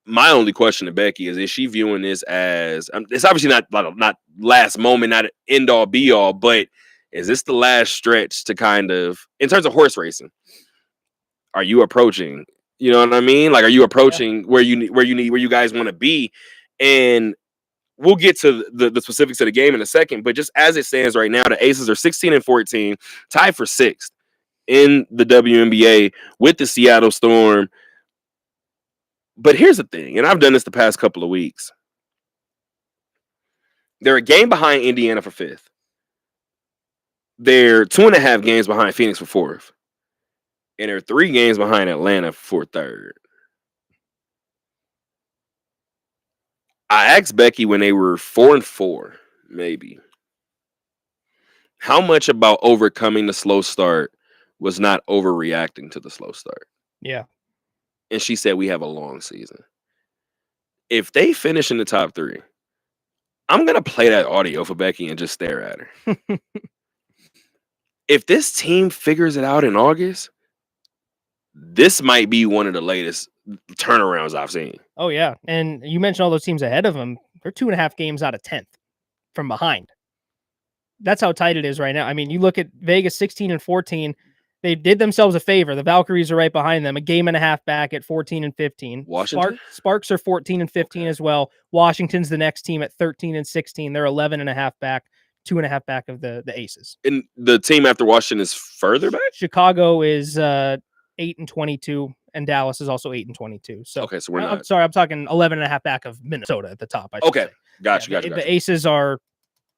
My only question to Becky is she viewing this as, it's obviously not last moment, not end all be all, but is this the last stretch to kind of, in terms of horse racing, are you approaching, you know what I mean? Like, are you approaching where you guys want to be? And we'll get to the specifics of the game in a second, but just as it stands right now, the Aces are 16-14, tied for 6th in the WNBA with the Seattle Storm. But here's the thing, and I've done this the past couple of weeks. They're a game behind Indiana for 5th. They're 2.5 games behind Phoenix for 4th. And they're 3 games behind Atlanta for 3rd. I asked Becky when they were 4-4, maybe, how much about overcoming the slow start was not overreacting to the slow start. Yeah. And she said, we have a long season. If they finish in the top 3, I'm going to play that audio for Becky and just stare at her. If this team figures it out in August, this might be one of the latest turnarounds I've seen. Oh, yeah. And you mentioned all those teams ahead of them. They're 2.5 games out of 10th from behind. That's how tight it is right now. I mean, you look at Vegas 16-14. They did themselves a favor. The Valkyries are right behind them, a game and a half back at 14-15. Washington? Sparks are 14-15 as well. Washington's the next team at 13-16. They're 11.5 back, 2.5 back of the Aces. And the team after Washington is further back? Chicago is 8-22, and Dallas is also 8-22. So okay, so we're I'm not. sorry, I'm talking 11.5 back of Minnesota at the top. I should Okay, say. gotcha. The Aces are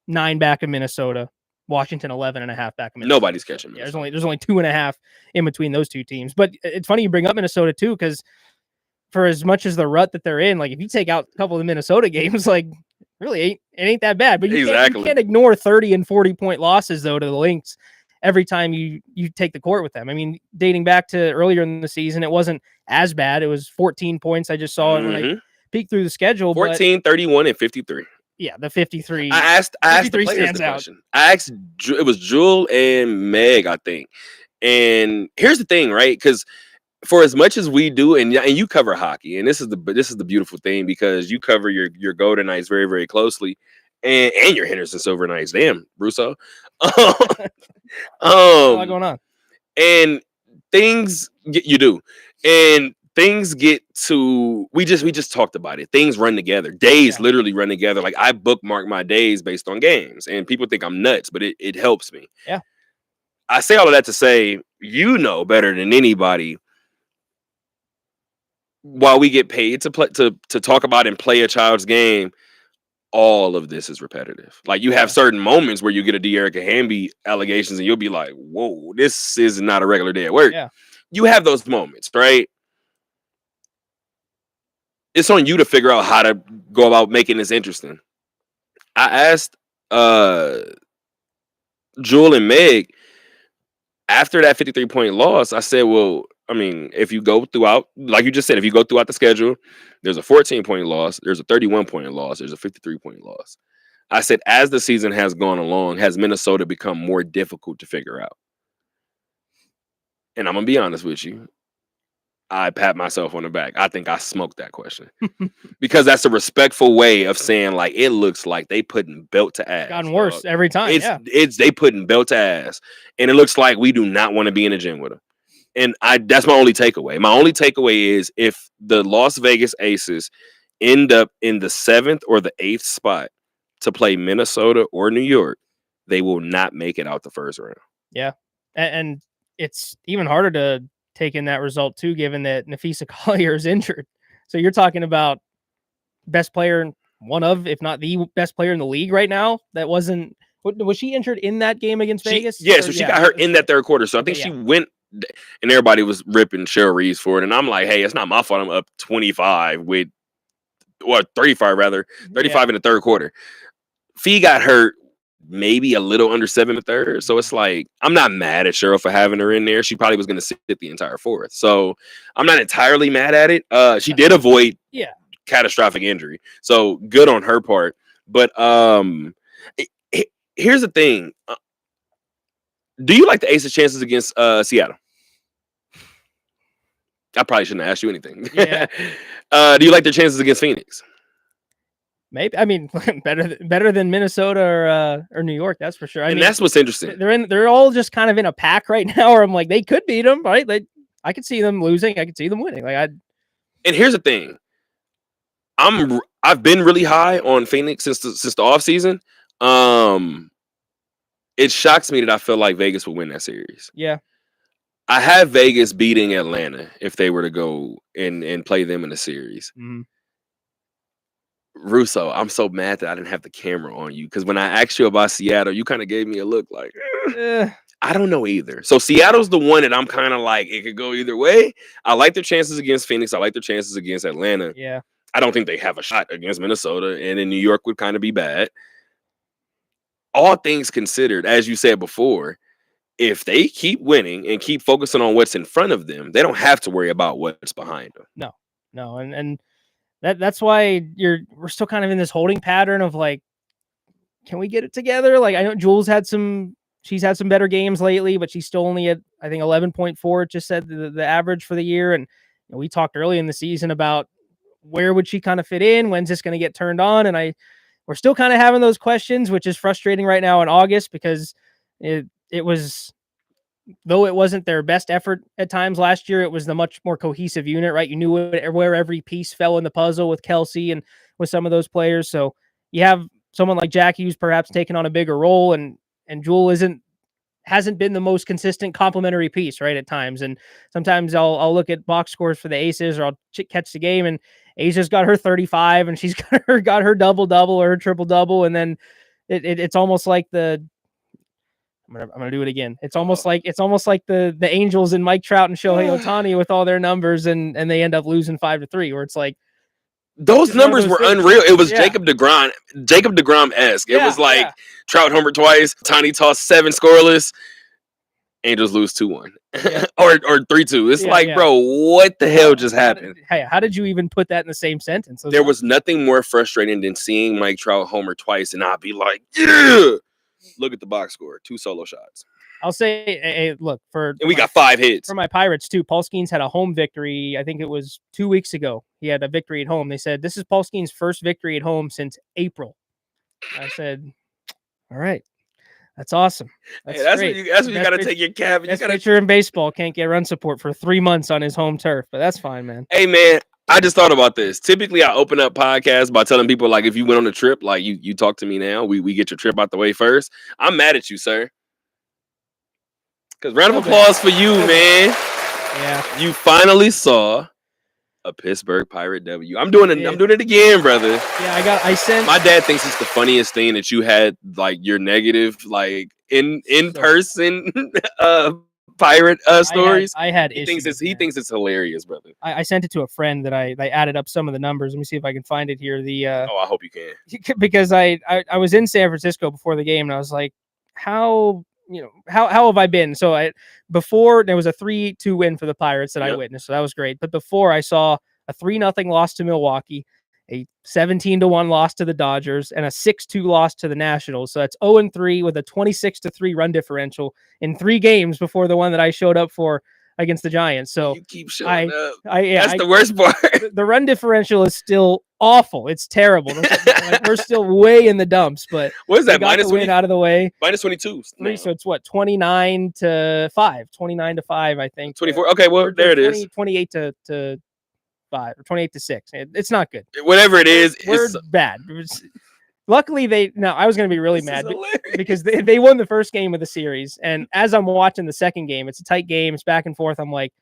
9 back of Minnesota. Washington 11.5 back of Minnesota. Nobody's catching me. Yeah, there's only 2.5 in between those two teams. But it's funny you bring up Minnesota too, because for as much as the rut that they're in, like if you take out a couple of the Minnesota games, like really it ain't that bad. But you can't ignore 30 and 40 point losses though to the Lynx every time you take the court with them. I mean, dating back to earlier in the season, it wasn't as bad. It was 14 points. I just saw it when I peeked through the schedule. 14, 31, and 53. Yeah, the 53. I asked the players stands the question. I asked, it was Jewel and Meg, I think. And here's the thing, right? Because for as much as we do, and you cover hockey, and this is the beautiful thing because you cover your Golden Knights very, very closely, and your Henderson Silver Knights. Damn, Russo. A lot going on. And things you do, and things get to, we just talked about it. Things run together. Days literally run together. Like I bookmark my days based on games, and people think I'm nuts, but it helps me. Yeah. I say all of that to say, you know better than anybody, while we get paid to play to talk about and play a child's game, all of this is repetitive. Like you have certain moments where you get a De'Erica Hamby allegations and you'll be like, whoa, this is not a regular day at work. Yeah. You have those moments, right? It's on you to figure out how to go about making this interesting. I asked Jewel and Meg after that 53-point loss, I said, well, I mean, if you go throughout, like you just said, if you go throughout the schedule, there's a 14-point loss, there's a 31-point loss, there's a 53-point loss. I said, as the season has gone along, has Minnesota become more difficult to figure out? And I'm going to be honest with you. I pat myself on the back. I think I smoked that question because that's a respectful way of saying like it looks like they putting belt to ass. Gotten worse dog. every time. It's they putting belt to ass, and it looks like we do not want to be in the gym with them. And that's my only takeaway. My only takeaway is if the Las Vegas Aces end up in the 7th or the 8th spot to play Minnesota or New York, they will not make it out the first round. Yeah, and it's even harder to take in that result too, given that Nafisa Collier is injured. So you're talking about best player, one of, if not the best player in the league right now. That was she injured in that game against Vegas? Yeah, so she got hurt in that third quarter. So I think she went, and everybody was ripping Cheryl Reeves for it. And I'm like, hey, it's not my fault. I'm up 25 with, or 35 rather, 35 in the third quarter. Fee got hurt maybe a little under 7 in the third. So it's like, I'm not mad at Cheryl for having her in there. She probably was going to sit the entire fourth. So I'm not entirely mad at it. She did avoid catastrophic injury. So good on her part. But here's the thing. Do you like the Aces' chances against Seattle? I probably shouldn't have asked you anything. Yeah. Do you like their chances against Phoenix? Maybe. I mean, better than Minnesota or New York, that's for sure. I mean, that's what's interesting. They're all just kind of in a pack right now, where I'm like, they could beat them, right? I could see them losing. I could see them winning. And here's the thing. I've been really high on Phoenix since the offseason. It shocks me that I feel like Vegas would win that series. Yeah. I have Vegas beating Atlanta if they were to go and play them in a series. Mm-hmm. Russo, I'm so mad that I didn't have the camera on you, because when I asked you about Seattle, you kind of gave me a look like, I don't know either. So Seattle's the one that I'm kind of like, it could go either way. I like their chances against Phoenix. I like their chances against Atlanta. Yeah. I don't think they have a shot against Minnesota, and then New York would kind of be bad. All things considered, as you said before, if they keep winning and keep focusing on what's in front of them, they don't have to worry about what's behind them. No. And that's why we're still kind of in this holding pattern of like, can we get it together? Like, I know Jules she's had some better games lately, but she's still only at, I think, 11.4. It just said the average for the year. And we talked early in the season about where would she kind of fit in? When's this going to get turned on? And we're still kind of having those questions, which is frustrating right now in August, because it was, though it wasn't their best effort at times last year, it was the much more cohesive unit, right? You knew where every piece fell in the puzzle with Kelsey and with some of those players. So you have someone like Jackie who's perhaps taken on a bigger role, and Jewel hasn't been the most consistent complementary piece, right, at times. And sometimes I'll look at box scores for the Aces, or I'll catch the game, and Asia's got her 35, and she's got her double-double or her triple-double, and then it's almost like I'm gonna do it again. It's almost like the Angels and Mike Trout and Shohei Ohtani with all their numbers, and they end up losing 5-3, where it's like those numbers were unreal. It was Jacob DeGrom-esque. It was like Trout homer twice, Ohtani tossed 7 scoreless, Angels lose 2-1 or 3-2. It's bro, what the hell just happened? How did you even put that in the same sentence? There was nothing more frustrating than seeing Mike Trout homer twice, and I'd be like, yeah. Look at the box score, 2 solo shots. I'll say, hey, look, and we got 5 hits. For my Pirates, too, Paul Skeens had a home victory. I think it was 2 weeks ago. He had a victory at home. They said, this is Paul Skeens' first victory at home since April. I said, all right. That's awesome. That's great. That's when you got to take your cap. Best pitcher in baseball can't get run support for 3 months on his home turf, but that's fine, man. Hey, man. I just thought about this. Typically, I open up podcasts by telling people, like, if you went on a trip, like, you talk to me now. We get your trip out the way first. I'm mad at you, sir. Because round of applause for you, man. Yeah. You finally saw a Pittsburgh Pirate W. I'm doing it again, brother. Yeah, I sent. My dad thinks it's the funniest thing that you had, like, your negative, like, in person pirate stories. I had he thinks it's hilarious, brother. I sent it to a friend that I added up some of the numbers. Let me see if I can find it here. I hope you can. Because I was in San Francisco before the game, and I was like, how have I been? So before there was a 3-2 win for the Pirates that I witnessed, so that was great. But before, I saw a 3-0 loss to Milwaukee, a 17-1 loss to the Dodgers, and a 6-2 loss to the Nationals. So that's 0-3 with a 26-3 run differential in 3 games before the one that I showed up for against the Giants. So You keep showing up. yeah, That's the worst part. the run differential is still awful. It's terrible. Like, we're still way in the dumps, but What is we that? got the win out of the way. Minus 22. now. So it's what, 29 to 5, I think. 24. Okay, well, Or there it 20 is. 28 to 5 or 28 to 6. It's not good. Whatever it is, We're it's bad. Luckily, I was going to be really this is mad hilarious. because they won the first game of the series. And as I'm watching the second game, it's a tight game. It's back and forth. I'm like,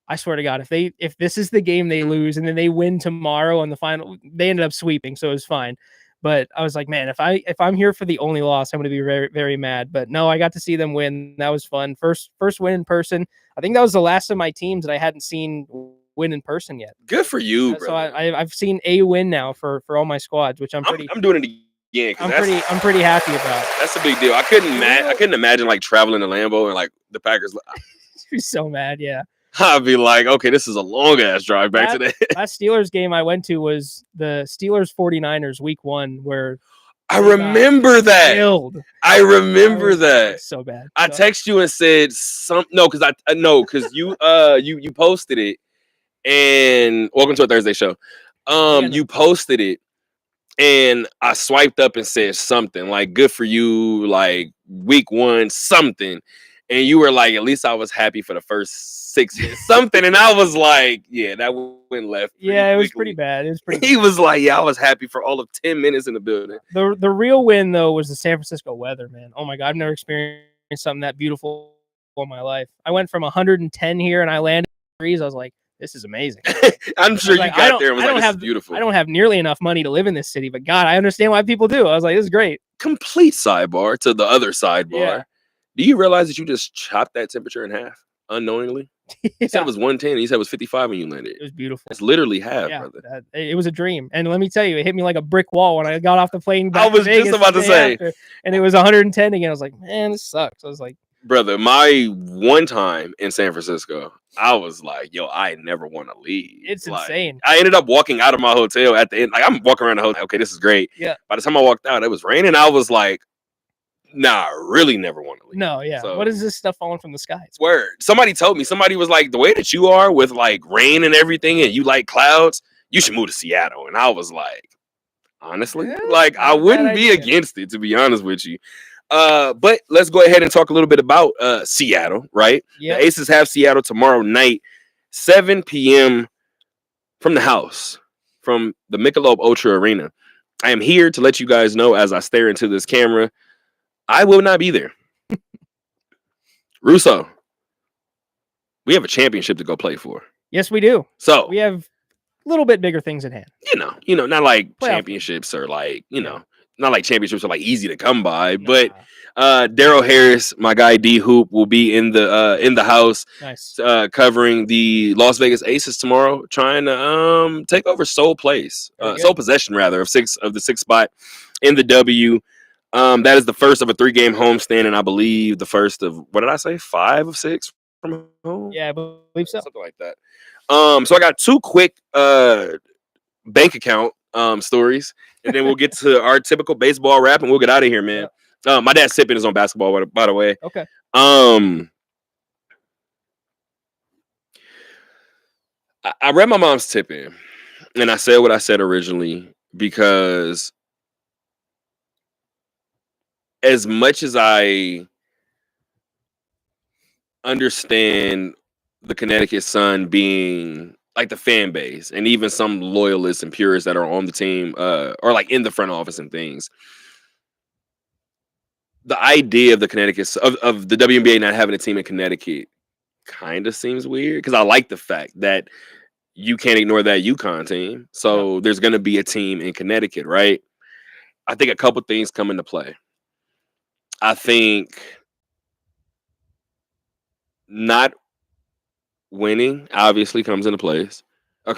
I swear to God, if this is the game they lose and then they win tomorrow on the final, they ended up sweeping, so it was fine. But I was like, man, if I'm here for the only loss, I'm going to be very, very mad. But no, I got to see them win. That was fun. First win in person. I think that was the last of my teams that I hadn't seen win in person yet. Good for you, bro. So I've seen a win now for all my squads, which I'm doing it again. I'm pretty happy about. That's a big deal. I couldn't imagine like traveling to Lambeau and like the Packers. Be so mad, yeah. I'd be like, okay, this is a long ass drive back today. Last Steelers game I went to was the Steelers 49ers week 1, where I remember that. killed. I remember that. It's so bad. I text you and said because you posted it, and welcome to a Thursday show. You posted it, and I swiped up and said something like "good for you," like week 1 something, and you were like, "At least I was happy for the first 6 minutes, something," and I was like, "Yeah, that went left." Yeah, it was pretty bad. It was pretty. He was like, "Yeah, I was happy for all of 10 minutes in the building." The real win though was the San Francisco weather, man. Oh my God, I've never experienced something that beautiful in my life. I went from 110 here and I landed in degrees. I was like, this is amazing. I'm sure you got there and was like, "This is beautiful." I don't have nearly enough money to live in this city, but God, I understand why people do. I was like, this is great. Complete sidebar to the other sidebar. Yeah. Do you realize that you just chopped that temperature in half unknowingly? You said Yeah. it was 110, and you said it was 55 when you landed. It was beautiful. It's literally half, Yeah, brother. it was a dream. And let me tell you, it hit me like a brick wall when I got off the plane. I Back was to Vegas just about the to day say. after, and it was 110 again. I was like, man, this sucks. I was like, Brother, my one time in San Francisco, I was like, yo, I never want to leave. it's Like, insane. I ended up walking out of my hotel at the end. Like, I'm walking around the hotel. Okay, this is great. Yeah. By the time I walked out, it was raining. I was like, nah, I really never want to leave. No, yeah. So- What is this stuff falling from the sky? It's Word. Somebody told me, somebody was like, the way that you are with like rain and everything, and you like clouds, you should move to Seattle. And I was like, honestly, Yeah, like I not a bad wouldn't be idea. against it, to be honest with you. But let's go ahead and talk a little bit about Seattle, right? Yeah. The Aces have Seattle tomorrow night, 7 p.m. from the house, from the Michelob Ultra Arena. I am here to let you guys know as I stare into this camera, I will not be there. Russo, we have a championship to go play for. Yes, we do. So, We have a little bit bigger things at hand. you know, not like Playoff. championships or like, not like championships are like easy to come by, Nah. but Daryl Harris, my guy D Hoop, will be in the house Nice. covering the Las Vegas Aces tomorrow, trying to take over sole place, Very good. sole possession rather of the sixth spot in the W. That is the first of a 3-game homestand, and I believe the first of, what did I say, 5 of 6 from home? Yeah, I believe so. Something like that. So I got 2 quick bank account stories, and then we'll get to our typical baseball wrap, and we'll get out of here, man. My dad's tipping is on basketball, by the way. Okay. I read my mom's tipping, and I said what I said originally because as much as I understand the Connecticut Sun being like the fan base and even some loyalists and purists that are on the team or like in the front office and things, the idea of the Connecticut of the WNBA not having a team in Connecticut kind of seems weird because I like the fact that you can't ignore that UConn team. So there's going to be a team in Connecticut, right? I think a couple things come into play. I think not winning obviously comes into play. I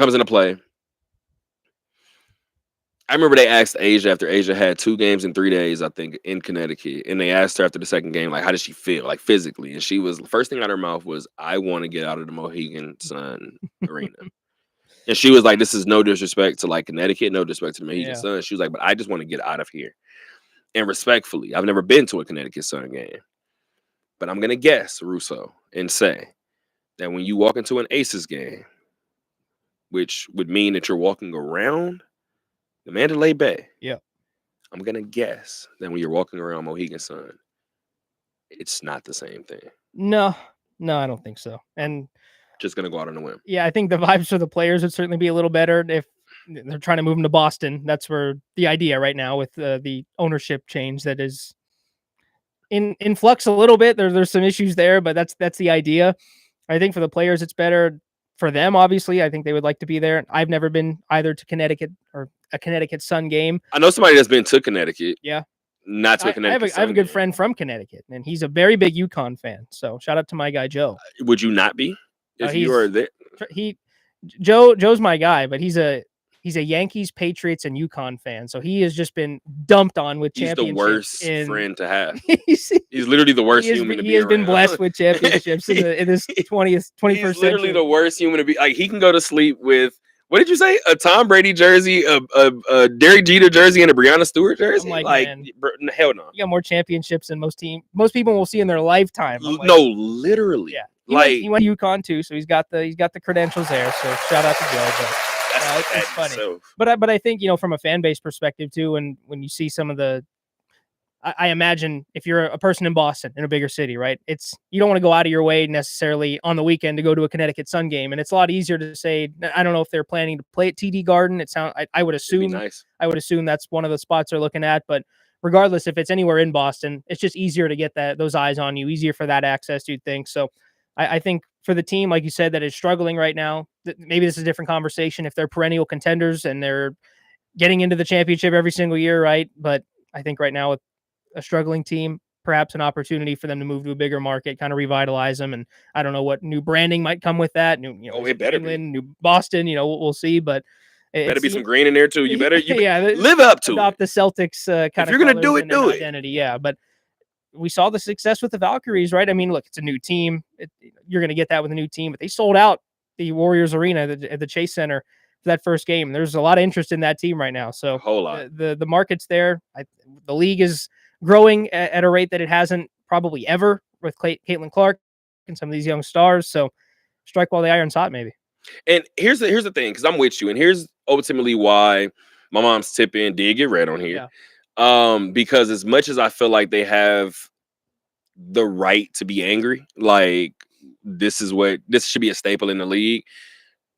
remember they asked Asia after Asia had 2 games in 3 days, I think, in Connecticut. And they asked her after the second game, like, how did she feel, like, physically? And she was, the first thing out of her mouth was, I want to get out of the Mohegan Sun Arena. And she was like, this is no disrespect to, like, Connecticut, no disrespect to the Mohegan Sun. She was like, but I just want to get out of here. And respectfully, I've never been to a Connecticut Sun game. But I'm going to guess, Russo, and say that when you walk into an Aces game, which would mean that you're walking around the Mandalay Bay. Yeah. I'm gonna guess that when you're walking around Mohegan Sun, it's not the same thing. No, I don't think so. And Just gonna go out on a whim. yeah, I think the vibes for the players would certainly be a little better if they're trying to move them to Boston. That's where the idea right now with the ownership change that is in flux a little bit. There's some issues there, but that's the idea. I think for the players, it's better for them. Obviously, I think they would like to be there. I've never been either to Connecticut or a Connecticut Sun game. I know somebody that's been to Connecticut. Yeah. Not to a Connecticut. I have a good Sun friend from Connecticut, and he's a very big UConn fan. So shout out to my guy Joe. game. Would you not be if you were there? Joe's my guy, but he's a Yankees, Patriots, and UConn fan. So he has just been dumped on with He's the championships. worst friend to have. He's He's literally the worst human to be He has been around. blessed with championships in this 21st He's century. literally the worst human to be. Like, he can go to sleep with, what did you say? A Tom Brady jersey, a Derek Jeter jersey, and a Brianna Stewart jersey? I'm like, man, hell no. You got more championships than most people will see in their lifetime. I'm like, No, literally. Yeah. Like, he went to UConn too, so he's got the credentials there. So shout out to Joe. But that's it's funny. So, But I think, from a fan base perspective too, and when you see some of the, I imagine if you're a person in Boston, in a bigger city, right? You don't want to go out of your way necessarily on the weekend to go to a Connecticut Sun game, and it's a lot easier to say. I don't know if they're planning to play at TD Garden. I would it'd be assume nice. I would assume that's one of the spots they're looking at. But regardless, if it's anywhere in Boston, it's just easier to get those eyes on you, easier for that access, you'd think. So I think for the team, like you said, that is struggling right now, maybe this is a different conversation if they're perennial contenders and they're getting into the championship every single year, right? But I think right now with a struggling team, perhaps an opportunity for them to move to a bigger market, kind of revitalize them. And I don't know what new branding might come with that. It better England, new Boston, we'll see. But Better be some green in there too. You better yeah, live up to adopt it. the Celtics kind of. If you're gonna do it, do it. Identity, yeah. But we saw the success with the Valkyries, right? I mean, look, it's a new team. You're going to get that with a new team, but they sold out the Warriors Arena at the Chase Center for that first game. There's a lot of interest in that team right now. So A whole lot. the market's there. The league is growing at a rate that it hasn't probably ever with Caitlin Clark and some of these young stars. So strike while the iron's hot, maybe. And here's the thing, because I'm with you, and here's ultimately why my mom's tip-in did get read on here. Yeah. Because as much as I feel like they have the right to be angry, like this should be a staple in the league,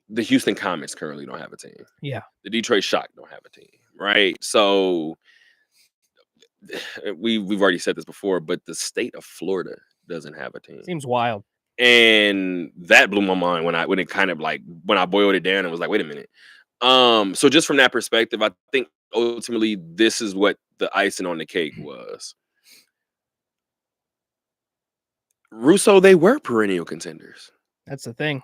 the Houston Comets currently don't have a team. Yeah. The Detroit Shock don't have a team, right? So we've already said this before, but the state of Florida doesn't have a team. Seems wild. And that blew my mind when I boiled it down and was like, wait a minute. So just from that perspective, I think ultimately this is what the icing on the cake was. Russo, they were perennial contenders. That's the thing.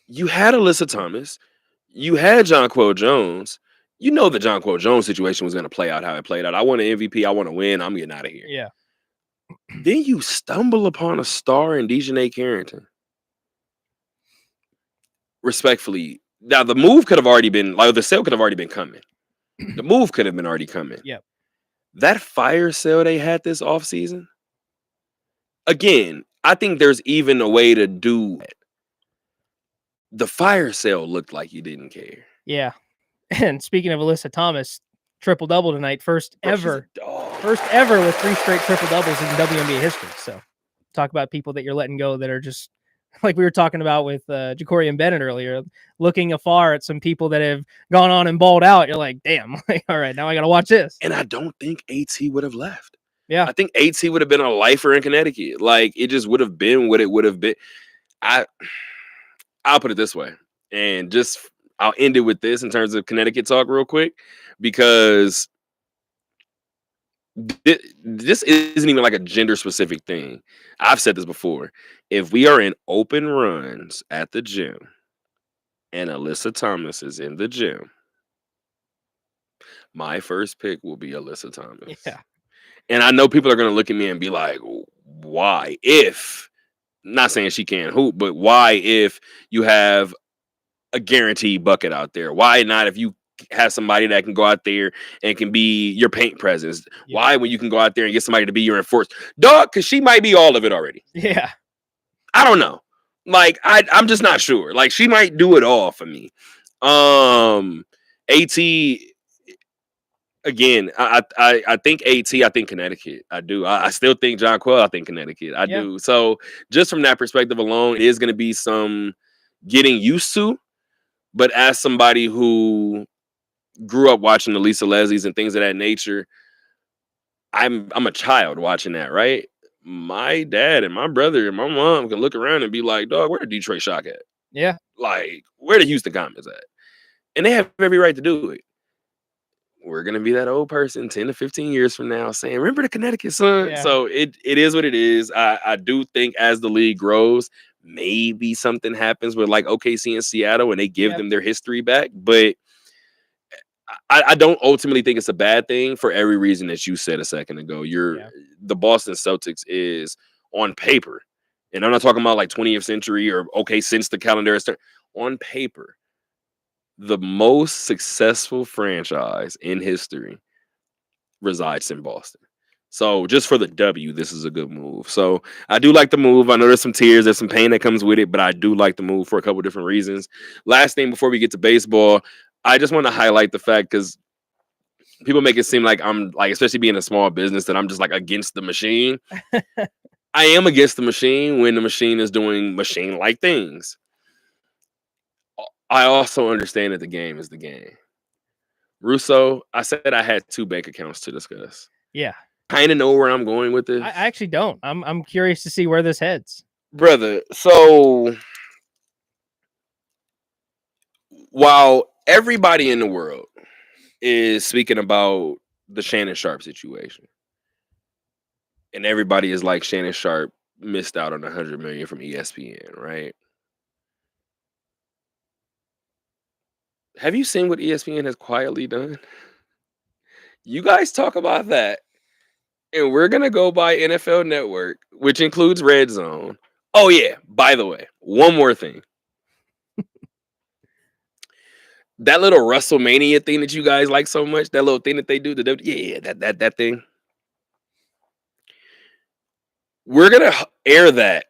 You had Alyssa Thomas, you had Jonquel Jones. You know the Jonquel Jones situation was going to play out how it played out. I want an MVP. I want to win. I'm getting out of here. Yeah. Then you stumble upon a star in Dejanay Carrington. Respectfully, now the move could have already been, like the sale could have already been coming. The move could have been already coming. Yep. That fire sale they had this offseason, again, I think there's even a way to do it. The fire sale looked like you didn't care. Yeah. And speaking of Alyssa Thomas, triple double tonight, first ever with 3 straight triple doubles in WNBA history. So talk about people that you're letting go that are just like we were talking about with Jacorian Bennett earlier, looking afar at some people that have gone on and balled out. You're like, damn, all right, now I got to watch this. And I don't think AT would have left. Yeah. I think AT would have been a lifer in Connecticut. Like, it just would have been what it would have been. I'll put it this way, and I'll end it with this in terms of Connecticut talk real quick, because this isn't even like a gender specific thing. I've said this before. If we are in open runs at the gym and Alyssa Thomas is in the gym, my first pick will be Alyssa Thomas. Yeah. And I know people are going to look at me and be like, why? Not saying she can't hoop, but why if you have a guaranteed bucket out there? Why not if you have somebody that can go out there and can be your paint presence? Yeah. Why when you can go out there and get somebody to be your enforcer? Dog, because she might be all of it already. Yeah. I don't know. Like I'm just not sure. Like she might do it all for me. AT again. I think AT. I think Connecticut. I do. I still think John Quell. I think Connecticut. I do. So just from that perspective alone, it is going to be some getting used to. But as somebody who grew up watching the Lisa Leslie's and things of that nature, I'm a child watching that, right? My dad and my brother and my mom can look around and be like, dog, where the Detroit Shock at? Yeah. Like, where the Houston Comets at? And they have every right to do it. We're going to be that old person 10 to 15 years from now saying, remember the Connecticut Sun? Yeah. So it is what it is. I do think as the league grows, maybe something happens with like OKC and Seattle and they give them their history back. But I don't ultimately think it's a bad thing for every reason that you said a second ago. The Boston Celtics is on paper, and I'm not talking about like 20th century or since the calendar started. On paper, the most successful franchise in history resides in Boston. So just for the W, this is a good move. So I do like the move. I know there's some tears, there's some pain that comes with it, but I do like the move for a couple different reasons. Last thing before we get to baseball, I just want to highlight the fact because people make it seem like I'm like, especially being a small business, that I'm just like against the machine. I am against the machine when the machine is doing machine-like things. I also understand that the game is the game. Russo, I said I had 2 bank accounts to discuss. Yeah. Kind of know where I'm going with this. I actually don't. I'm curious to see where this heads. Brother, so while everybody in the world is speaking about the Shannon Sharpe situation, and everybody is like, Shannon Sharpe missed out on $100 million from ESPN, right? Have you seen what ESPN has quietly done? You guys talk about that, and we're gonna go by NFL Network, which includes Red Zone. Oh yeah, by the way, one more thing. That little WrestleMania thing that you guys like so much, that little thing that they do, that thing. We're gonna air that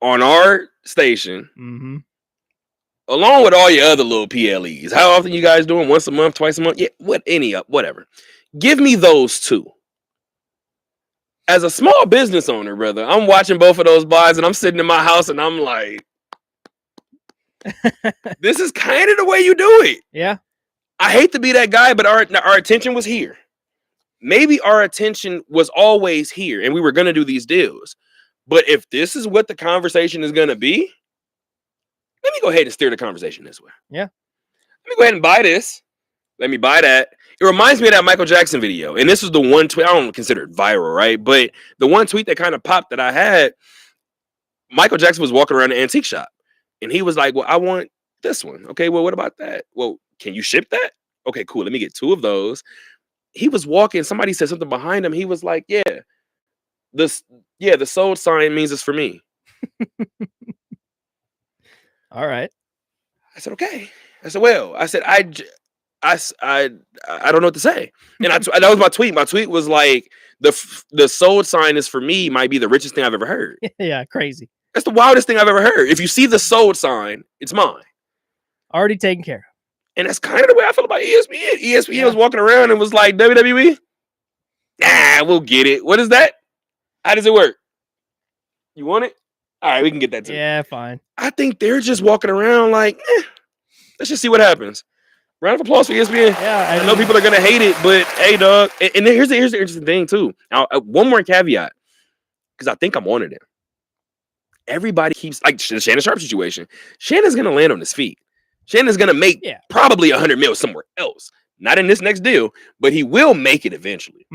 on our station, along with all your other little PLEs. How often you guys doing? Once a month, twice a month? Yeah, whatever. Give me those 2. As a small business owner, brother, I'm watching both of those buys, and I'm sitting in my house, and I'm like, this is kind of the way you do it. Yeah. I hate to be that guy, but our attention was here. Maybe our attention was always here, and we were going to do these deals. But if this is what the conversation is going to be, let me go ahead and steer the conversation this way. Yeah. Let me go ahead and buy this. Let me buy that. It reminds me of that Michael Jackson video. And this was the one tweet, I don't consider it viral, right? But the one tweet that kind of popped that I had, Michael Jackson was walking around the antique shop. And he was like, well, I want this one. Okay, well, what about that? Well, can you ship that? Okay, cool. Let me get 2 of those. He was walking. Somebody said something behind him. He was like, the sold sign means it's for me. All right. I said, okay. I said, well, I said, I don't know what to say. And that was my tweet. My tweet was like, the sold sign is for me might be the richest thing I've ever heard. Yeah, crazy. That's the wildest thing I've ever heard. If you see the sold sign, it's mine. Already taken care of. And that's kind of the way I feel about ESPN. ESPN was walking around and was like, WWE? Nah, we'll get it. What is that? How does it work? You want it? All right, we can get that too. Yeah, fine. I think they're just walking around like, let's just see what happens. Round of applause for ESPN. Yeah, I know people are gonna hate it, but hey, dog. And then here's the interesting thing too. Now, one more caveat, because I think I'm on it. Everybody keeps like the Shannon Sharpe situation. Shannon's gonna land on his feet. Shannon's gonna make probably $100 million somewhere else, not in this next deal, but he will make it eventually.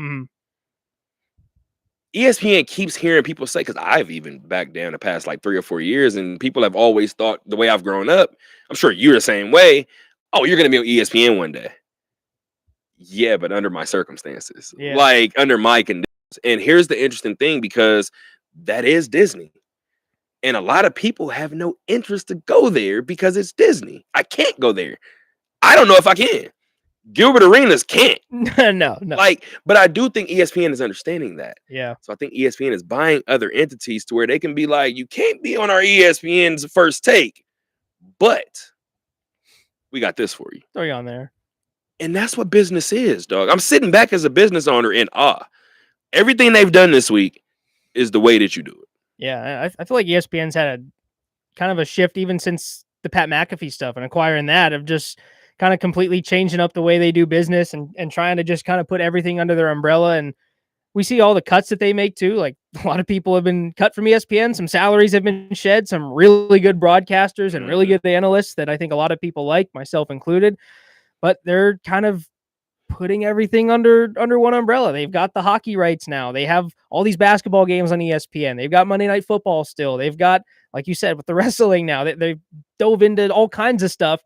ESPN keeps hearing people say, because I've even back down the past like 3 or 4 years, and people have always thought the way I've grown up. I'm sure you're the same way. Oh, you're going to be on ESPN one day. Yeah, but under my circumstances, like under my conditions. And here's the interesting thing, because that is Disney. And a lot of people have no interest to go there because it's Disney. I can't go there. I don't know if I can. Gilbert Arenas can't. no. Like, but I do think ESPN is understanding that. Yeah. So I think ESPN is buying other entities to where they can be like, you can't be on our ESPN's First Take, but we got this for you. Throw you on there. And that's what business is, dog. I'm sitting back as a business owner in awe. Everything they've done this week is the way that you do it. Yeah, I feel like ESPN's had a kind of a shift even since the Pat McAfee stuff and acquiring that, of just kind of completely changing up the way they do business and trying to just kind of put everything under their umbrella. And we see all the cuts that they make too. Like, a lot of people have been cut from ESPN. Some salaries have been shed. Some really good broadcasters and really good analysts that I think a lot of people like, myself included. But they're kind of putting everything under one umbrella. They've got the hockey rights now. They have all these basketball games on ESPN. They've got Monday Night Football still. They've got, like you said, with the wrestling now, they've dove into all kinds of stuff.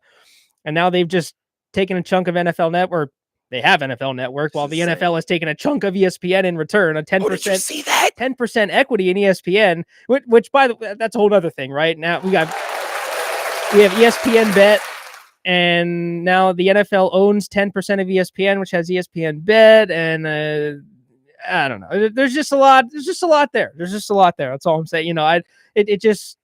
And now they've just taken a chunk of NFL Network. They have NFL Network, while the NFL has taken a chunk of ESPN in return, a 10%. Did you see that? 10% equity in ESPN, which by the way, that's a whole other thing, right? Now we have ESPN Bet, and now the NFL owns 10% of ESPN, which has ESPN Bet, and I don't know. There's just a lot. There's just a lot there. That's all I'm saying. You know, it just.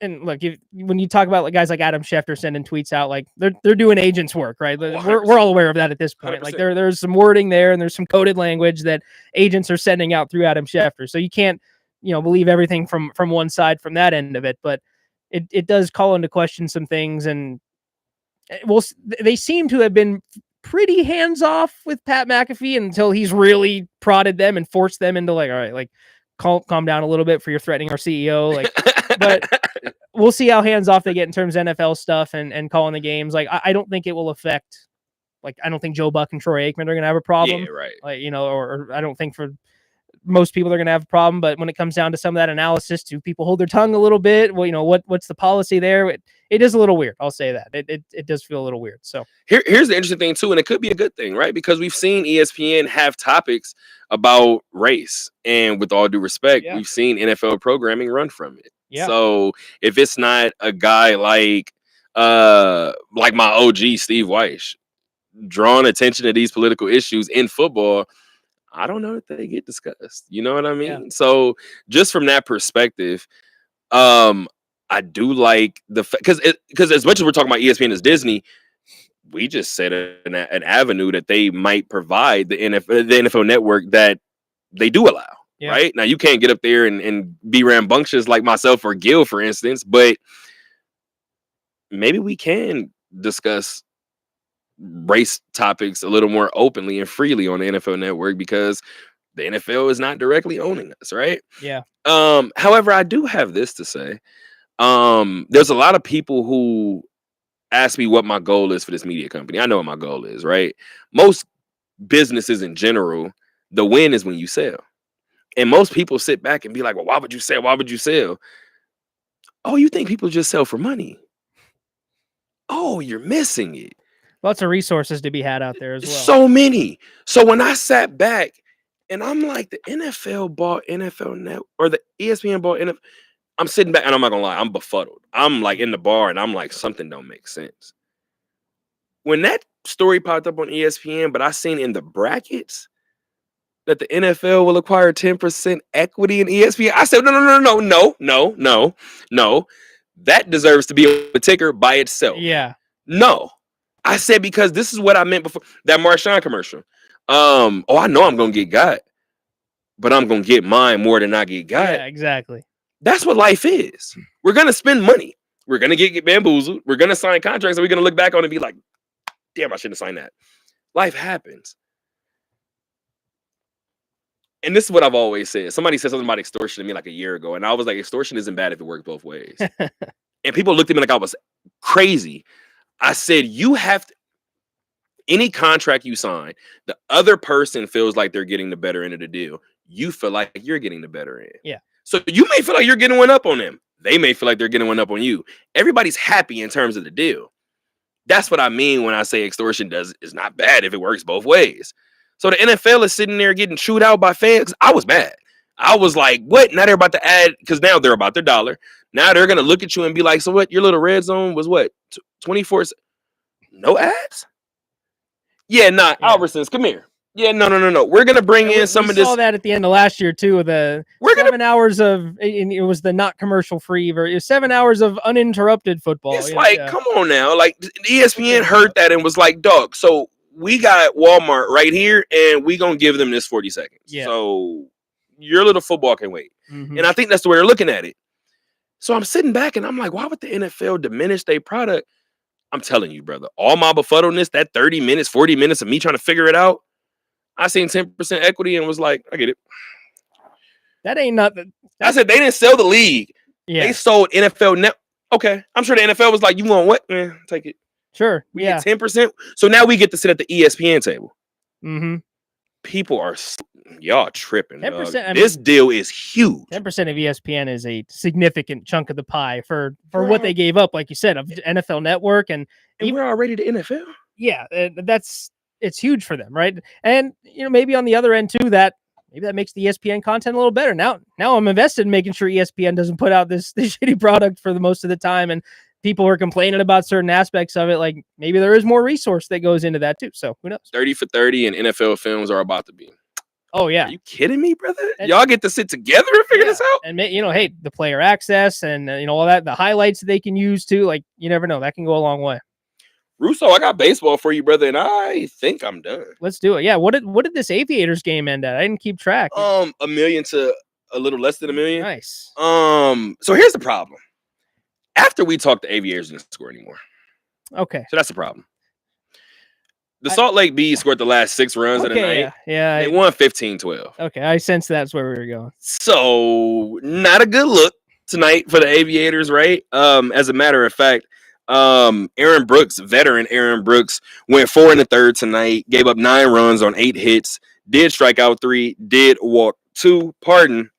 And look, when you talk about like guys like Adam Schefter sending tweets out, like they're doing agents work, right? We're all aware of that at this point. 100%. Like there's some wording there, and there's some coded language that agents are sending out through Adam Schefter. So you can't, believe everything from one side, from that end of it. But it does call into question some things, and they seem to have been pretty hands off with Pat McAfee until he's really prodded them and forced them into like, all right, like calm down a little bit, for you're threatening our CEO, like. But we'll see how hands off they get in terms of NFL stuff and calling the games. Like, I don't think it will affect. Like, I don't think Joe Buck and Troy Aikman are going to have a problem. Yeah, right. Like, or I don't think for most people they're going to have a problem. But when it comes down to some of that analysis, do people hold their tongue a little bit? Well, what's the policy there? It is a little weird. I'll say that it does feel a little weird. So here's the interesting thing too, and it could be a good thing, right? Because we've seen ESPN have topics about race, and with all due respect, we've seen NFL programming run from it. Yeah. So if it's not a guy like my OG Steve Weish drawing attention to these political issues in football, I don't know if they get discussed. You know what I mean? Yeah. So just from that perspective, I do like because as much as we're talking about ESPN as Disney, we just said an avenue that they might provide the NFL Network that they do allow. Yeah. Right now, you can't get up there and be rambunctious like myself or Gil, for instance, but maybe we can discuss race topics a little more openly and freely on the NFL Network, because the NFL is not directly owning us, right? Yeah. However, I do have this to say. There's a lot of people who ask me what my goal is for this media company. I know what my goal is, right? Most businesses in general, the win is when you sell. And most people sit back and be like, well, why would you sell? Why would you sell? Oh, you think people just sell for money? Oh, you're missing it. Lots of resources to be had out there as well. So many. So when I sat back and I'm like, the NFL bought NFL Net, or the ESPN bought NFL, I'm sitting back and I'm not gonna lie, I'm befuddled. I'm like in the bar and I'm like, something don't make sense. When that story popped up on ESPN, but I seen in the brackets that the NFL will acquire 10% equity in ESPN, I said, no. That deserves to be a ticker by itself. Yeah. No. I said, because this is what I meant before that Marshawn commercial. I know I'm gonna get got, but I'm gonna get mine more than I get got. Yeah, exactly. That's what life is. We're gonna spend money. We're gonna get bamboozled. We're gonna sign contracts, and we're gonna look back on it and be like, damn, I shouldn't have signed that. Life happens. And this is what I've always said. Somebody said something about extortion to me like a year ago, and I was like, extortion isn't bad if it works both ways. And people looked at me like I was crazy. I said, you have to, any contract you sign, the other person feels like they're getting the better end of the deal. You feel like you're getting the better end. Yeah. So you may feel like you're getting one up on them. They may feel like they're getting one up on you. Everybody's happy in terms of the deal. That's what I mean when I say extortion is not bad if it works both ways. So the NFL is sitting there getting chewed out by fans. I was mad. I was like, what? Now they're about to add, because now they're about their dollar. Now they're going to look at you and be like, so what? Your little red zone was what? 24? No ads? Yeah, nah, Yeah. Albertsons, come here. Yeah, no. We're gonna bring in some we of this. saw that at the end of last year too. With the We're gonna 7 hours of, and it was the not commercial free, it was 7 hours of uninterrupted football. It's like, come on now. Like ESPN Okay. heard that and was like, dog, so we got Walmart right here and we gonna give them this 40 seconds. Yeah. So your little football can wait. Mhm. And I think that's the way they're looking at it. So I'm sitting back and I'm like, why would the NFL diminish their product? I'm telling you, brother, all my befuddleness, that 30 minutes, 40 minutes of me trying to figure it out, I seen 10% equity and was like, I get it. That ain't nothing. I said, they didn't sell the league. Yeah, They sold NFL net. Okay. I'm sure the NFL was like, you want what? Take it. sure. We Yeah. get 10%. So now we get to sit at the ESPN table. Mm-hmm. People are y'all tripping. 10%, I This mean- deal is huge. 10% of ESPN is a significant chunk of the pie for Bro. what they gave up, like you said, of NFL Network, and And we're already the NFL. yeah, it's huge for them, right? And maybe on the other end too, that maybe that makes the ESPN content a little better. Now I'm invested in making sure ESPN doesn't put out this shitty product for the most of the time, and people are complaining about certain aspects of it. Like maybe there is more resource that goes into that too. So who knows? 30 for 30 and NFL films are about to be. Oh yeah, Are you kidding me, brother? And- Y'all get to sit together and figure Yeah. this out? and hey, the player access and all that, the highlights that they can use too. Like you never know, that can go a long way. Russo, I got baseball for you, brother, and I think I'm done. Let's do it. Yeah. What did this Aviators game end at? I didn't keep track. $1 million to a little less than $1 million. Nice. So here's the problem. After we talk, the Aviators didn't score anymore. Okay. So that's the problem. The Salt Lake Bees scored the last 6 runs of the Okay. night. Yeah. They won 15-12. Okay. I sense that's where we were going. So not a good look tonight for the Aviators, right? As a matter of fact, Aaron Brooks, veteran Aaron Brooks, went 4 in the third tonight, gave up 9 runs on 8 hits, did strike out 3, did walk 2. Pardon.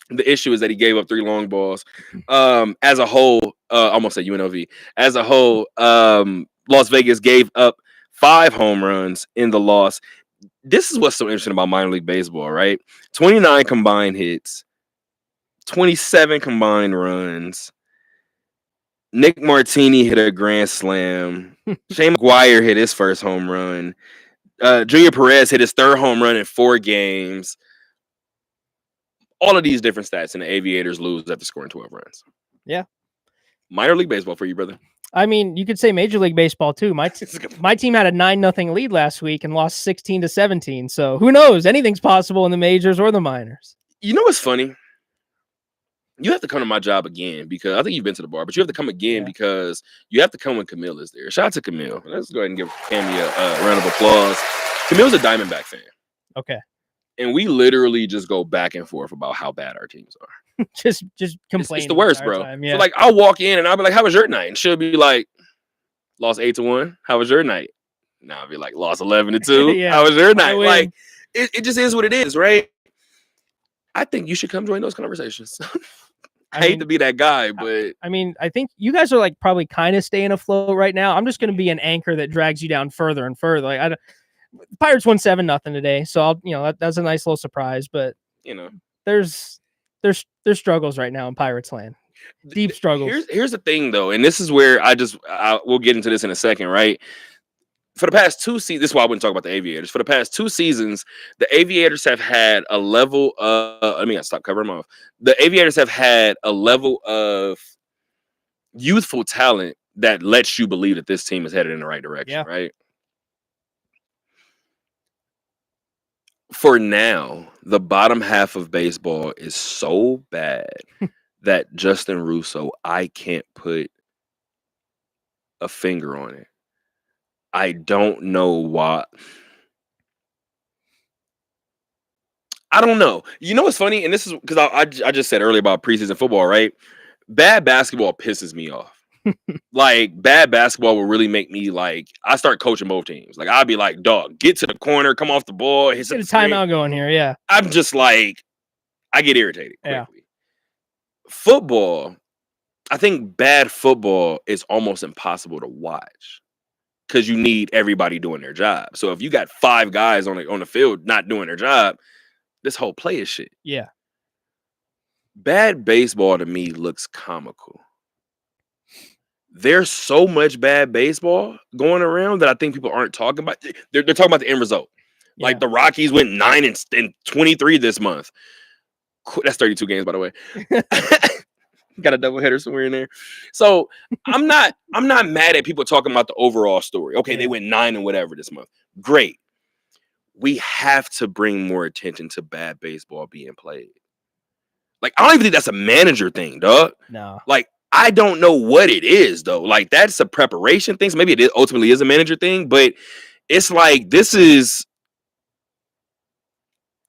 The issue is that he gave up 3 long balls. As a whole, almost said UNLV. As a whole, Las Vegas gave up 5 home runs in the loss. This is what's so interesting about minor league baseball, right? 29 combined hits, 27 combined runs. Nick Martini hit a grand slam. Shane McGuire hit his first home run. Junior Perez hit his 3rd home run in 4 games. All of these different stats, and the Aviators lose after scoring 12 runs. Yeah. Minor league baseball for you, brother. I mean, you could say Major League Baseball too. My team had a 9-0 lead last week and lost 16-17. So who knows? Anything's possible in the majors or the minors. You know what's funny? You have to come to my job again because I think you've been to the bar, but you have to come again because you have to come when Camille is there. Shout out to Camille. Let's go ahead and give Camille a round of applause. Camille's a Diamondback fan. Okay. And we literally just go back and forth about how bad our teams are. just complain. It's the worst, bro. Yeah. So like I'll walk in and I'll be like, how was your night? And she'll be like, lost 8-1. How was your night? Now I'll be like, lost 11-2. Yeah. How was your night? win. Like it just is what it is, right? I think you should come join those conversations. I hate to be that guy, but I mean, I think you guys are like probably kind of staying afloat right now. I'm just going to be an anchor that drags you down further and further. Like Pirates won 7-0 today, so I'll that's a nice little surprise. But there's struggles right now in Pirates land, deep struggles. Here's the thing though, and this is where we'll get into this in a second, right? For the past 2 seasons, this is why I wouldn't talk about the Aviators. For the past 2 seasons, the Aviators have had a level of, let me stop covering them off. The Aviators have had a level of youthful talent that lets you believe that this team is headed in the right direction, right? For now, the bottom half of baseball is so bad that Justin Russo, I can't put a finger on it. I don't know why. I don't know. You know what's funny? And this is because I just said earlier about preseason football, right? Bad basketball pisses me off. Like, bad basketball will really make me, like, I start coaching both teams. Like, I'll be like, dog, get to the corner, come off the ball. Get a timeout going here, yeah. I'm just like, I get irritated quickly. Yeah. Football, I think bad football is almost impossible to watch because you need everybody doing their job. So if you got 5 guys on the field not doing their job, this whole play is shit. Yeah. Bad baseball to me looks comical. there's so much bad baseball going around that I think people aren't talking about. They're talking about the end result. Like Yeah. the Rockies went 9-23 this month. That's 32 games, by the way. Got a doubleheader somewhere in there. So I'm not mad at people talking about the overall story. Okay, they went 9 and whatever this month. Great. We have to bring more attention to bad baseball being played. Like, I don't even think that's a manager thing, dog. No. Like, I don't know what it is, though. Like, that's a preparation thing. So maybe it ultimately is a manager thing, but it's like, this is,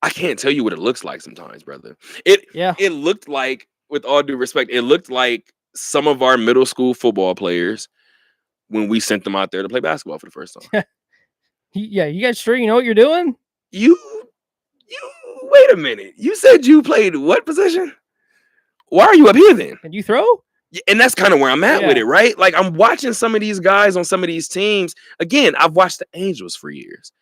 I can't tell you what it looks like sometimes, brother. It looked like, with all due respect, it looked like some of our middle school football players when we sent them out there to play basketball for the first time. Yeah, you guys sure you know what you're doing? You wait a minute. You said you played what position? Why are you up here then? Can you throw? And that's kind of where I'm at with Yeah. it, right? Like, I'm watching some of these guys on some of these teams. Again, I've watched the Angels for years.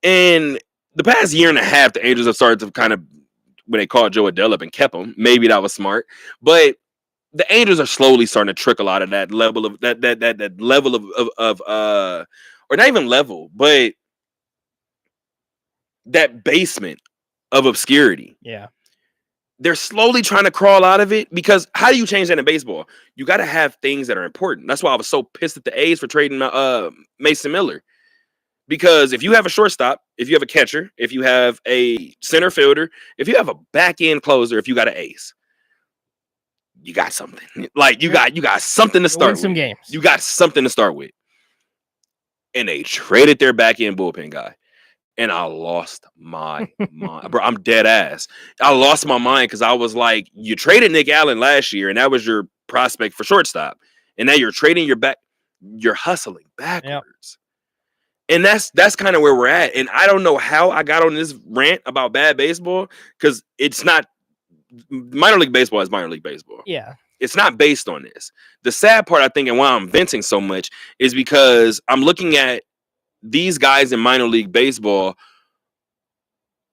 And the past year and a half, the Angels have started to kind of, when they called Joe Adele up and kept him, maybe that was smart. But the Angels are slowly starting to trickle out of that level of that level of or not even level, but that basement of obscurity. Yeah. They're slowly trying to crawl out of it, because how do you change that in baseball? You got to have things that are important. That's why I was so pissed at the A's for trading Mason Miller. Because if you have a shortstop, if you have a catcher, if you have a center fielder, if you have a back end closer, if you got an ace, you got something. Like, you got something to start Win some with. games. You got something to start with. And they traded their back end bullpen guy. And I lost my mind. Bro, I'm dead ass. I lost my mind because I was like, you traded Nick Allen last year, and that was your prospect for shortstop. And now you're trading your back. You're hustling backwards. And that's kind of where we're at. And I don't know how I got on this rant about bad baseball, because it's not, minor league baseball is minor league baseball. Yeah. It's not based on this. The sad part, I think, and why I'm venting so much is because I'm looking at these guys in minor league baseball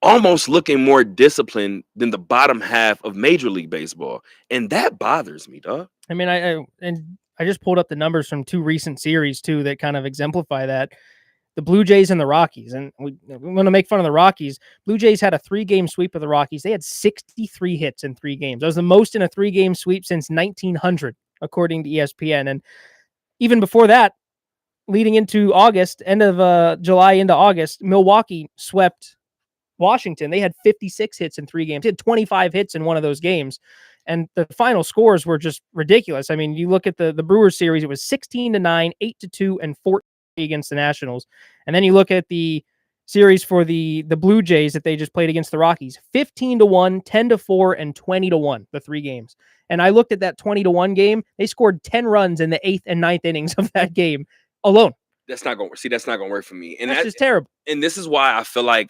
almost looking more disciplined than the bottom half of Major League Baseball. And that bothers me, dog. I mean, I just pulled up the numbers from 2 recent series too that kind of exemplify that. The Blue Jays and the Rockies. And we want to make fun of the Rockies. Blue Jays had a 3-game sweep of the Rockies. They had 63 hits in 3 games. That was the most in a 3-game sweep since 1900, according to ESPN. And even before that, leading into August, end of July into August, Milwaukee swept Washington. They had 56 hits in 3 games. They had 25 hits in one of those games. And the final scores were just ridiculous. I mean, you look at the Brewers series, it was 16-9, 8-2, and 14 against the Nationals. And then you look at the series for the Blue Jays that they just played against the Rockies, 15-1, 10-4, and 20-1, the 3 games. And I looked at that 20-1 game. They scored 10 runs in the 8th and 9th innings of that game alone. That's not going to work for me. And that's just terrible. And this is why I feel like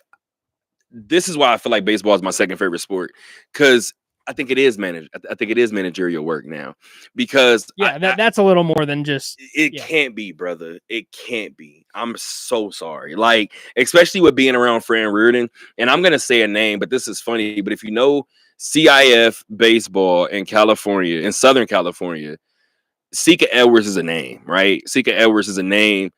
baseball is my second favorite sport, because I think it is managerial work now, because that's a little more than just can't be, brother. It can't be. I'm so sorry. Like, especially with being around Fran Riordan, and I'm gonna say a name, but this is funny. But if you know CIF baseball in California, in Southern California, Sika Edwards is a name, right? Sika Edwards is a name.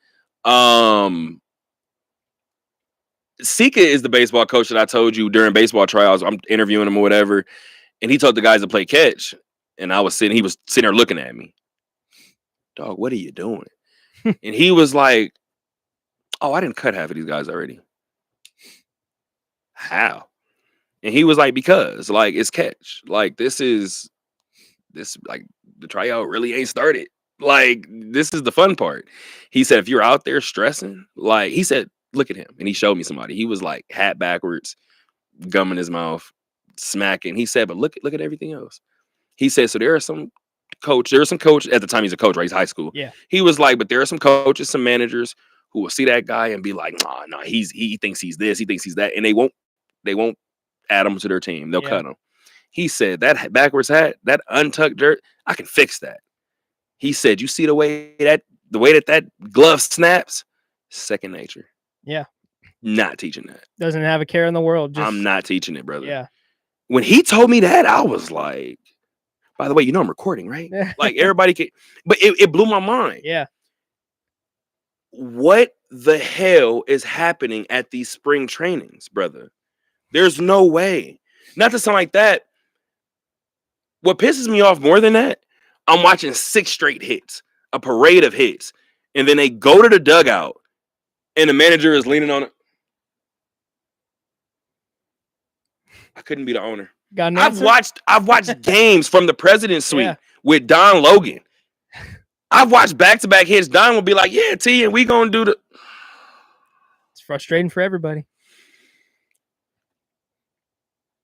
Sika is the baseball coach that I told you during baseball trials. I'm interviewing him or whatever. And he told the guys to play catch. And he was sitting there looking at me. Dog, what are you doing? And he was like, oh, I didn't cut half of these guys already. How? And he was like, because, like, it's catch. Like, this like, the tryout really ain't started. Like, this is the fun part. He said, if you're out there stressing, like, he said, look at him. And he showed me somebody. He was like hat backwards, gum in his mouth, smacking. He said, but look at everything else. He said, so there are some coach at the time, he's a coach, right? He's high school. Yeah. He was like, but there are some coaches, some managers who will see that guy and be like, nah, he thinks he's this, he thinks he's that. And they won't add him to their team. They'll cut him. He said, that backwards hat, that untucked dirt, I can fix that. He said, you see the way that glove snaps? Second nature. Yeah. Not teaching that. Doesn't have a care in the world. I'm not teaching it, brother. Yeah. When he told me that, I was like, By the way, you know I'm recording, right? Like everybody can, but it blew my mind. Yeah. What the hell is happening at these spring trainings, brother? There's no way. Not to sound like that. What pisses me off more than that, I'm watching 6 straight hits, a parade of hits, and then they go to the dugout, and the manager is leaning on it. I couldn't be the owner. Got an I've answer? watched games from the president's suite Yeah. with Don Logan. I've watched back-to-back hits. Don will be like, "Yeah, T, and we gonna do the." It's frustrating for everybody.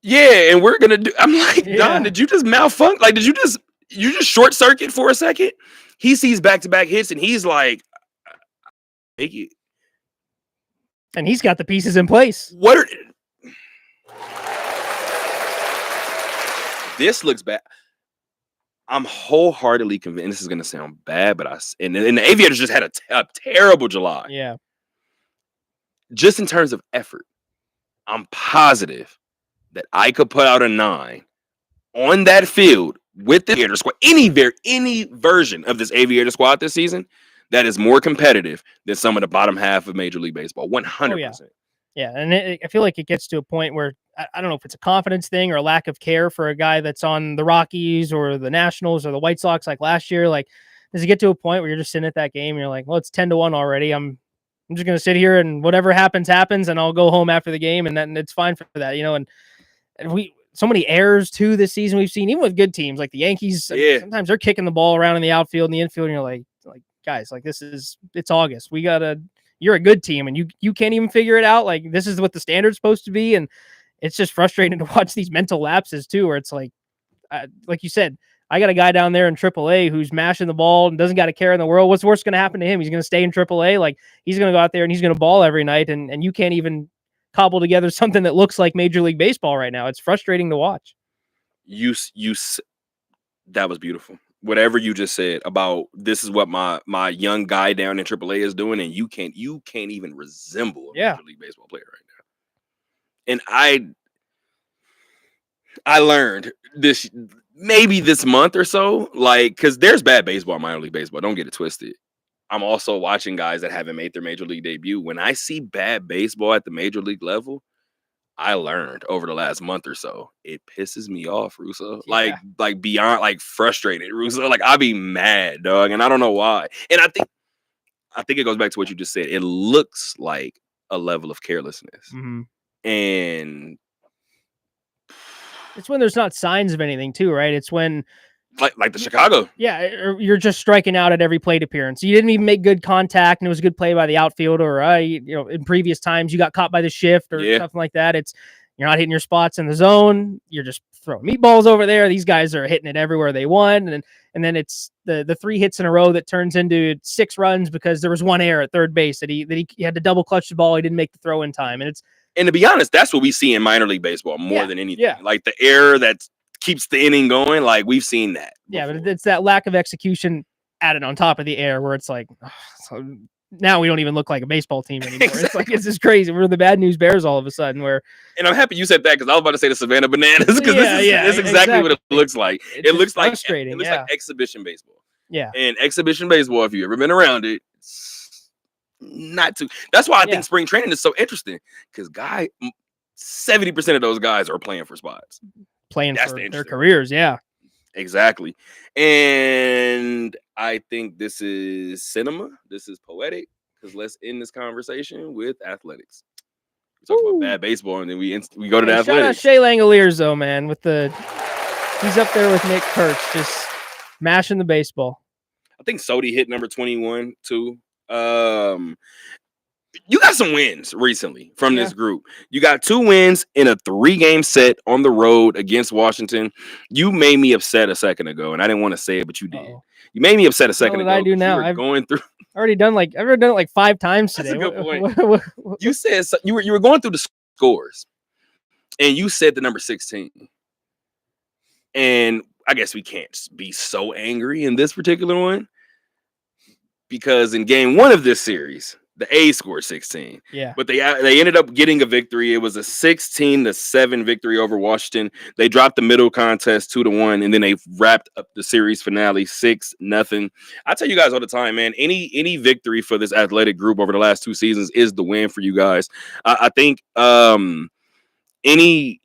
Yeah, and we're gonna do. I'm like, Yeah. Don, did you just malfunction? Like, did you just short circuit for a second? He sees back-to-back hits, and he's like, "Make it." And he's got the pieces in place. What are this looks bad. I'm wholeheartedly convinced. This is gonna sound bad, but and the Aviators just had a terrible July. Yeah. Just in terms of effort, I'm positive that I could put out a 9 on that field with the Aviator squad, any version of this Aviator squad this season that is more competitive than some of the bottom half of Major League Baseball. 100%. Yeah, and I feel like it gets to a point where I don't know if it's a confidence thing or a lack of care for a guy that's on the Rockies or the Nationals or the White Sox like last year. Like, does it get to a point where you're just sitting at that game and you're like, well, it's 10-1 already. I'm just gonna sit here and whatever happens, and I'll go home after the game, and it's fine for that, And we so many errors too this season we've seen, even with good teams like the Yankees. Yeah. Sometimes they're kicking the ball around in the outfield and the infield, and you're like guys, like it's August. You're a good team and you can't even figure it out. Like, this is what the standard's supposed to be. And it's just frustrating to watch these mental lapses too, where it's like you said, I got a guy down there in AAA who's mashing the ball and doesn't got a care in the world. What's worse going to happen to him? He's going to stay in AAA. Like, he's going to go out there and he's going to ball every night. And you can't even cobble together something that looks like Major League Baseball right now. It's frustrating to watch. That was beautiful. Whatever you just said about this is what my young guy down in AAA is doing, and you can't even resemble a Major League Baseball player right now. And I learned this maybe this month or so, like, because there's bad baseball in minor league baseball. Don't get it twisted. I'm also watching guys that haven't made their major league debut. When I see bad baseball at the major league level, I learned over the last month or so, it pisses me off, Russo. Yeah. Like beyond like frustrated, Russo. Like, I be mad, dog, and I don't know why. And I think it goes back to what you just said. It looks like a level of carelessness, and it's when there's not signs of anything too, right? It's when like the Chicago. Yeah, you're just striking out at every plate appearance. You didn't even make good contact, and it was a good play by the outfielder. Or in previous times you got caught by the shift or something like that. You're not hitting your spots in the zone. You're just throwing meatballs over there. These guys are hitting it everywhere they want, and then it's the 3 hits in a row that turns into 6 runs because there was one error at third base that he had to double clutch the ball. He didn't make the throw in time, and to be honest, that's what we see in minor league baseball more than anything. Yeah. Like the error that keeps the inning going. Like, we've seen that before. Yeah, but it's that lack of execution added on top of the error where it's like, so now we don't even look like a baseball team anymore. Exactly. It's like, it's just crazy. We're the bad news bears all of a sudden. And I'm happy you said that because I was about to say the Savannah Bananas because this is exactly what it looks like. It looks like frustrating. It looks like exhibition baseball. Yeah. And exhibition baseball, if you've ever been around it, it's not too. That's why I think spring training is so interesting because 70% of those guys are playing for spots. Playing for their careers, yeah. Exactly. And I think this is cinema. This is poetic because let's end this conversation with athletics. We talk about bad baseball and then we go to the athletics. Shout out Shea Langoliers, though, man. He's up there with Nick Kurtz, just mashing the baseball. I think Sodi hit number 21 too. You got some wins recently from this group. You got 2 wins in a 3-game set on the road against Washington. You made me upset a second ago, and I didn't want to say it, but you did. Uh-oh. You made me upset a second ago. What did I do now? I've already done it like 5 times today. That's a good point. You said you were going through the scores, and you said the number 16. And I guess we can't be so angry in this particular one because in game 1 of this series, The A's scored 16. Yeah. But they ended up getting a victory. It was a 16-7 victory over Washington. They dropped the middle contest 2-1, and then they wrapped up the series finale 6-0. I tell you guys all the time, man, any victory for this athletic group over the last 2 seasons is the win for you guys. I think any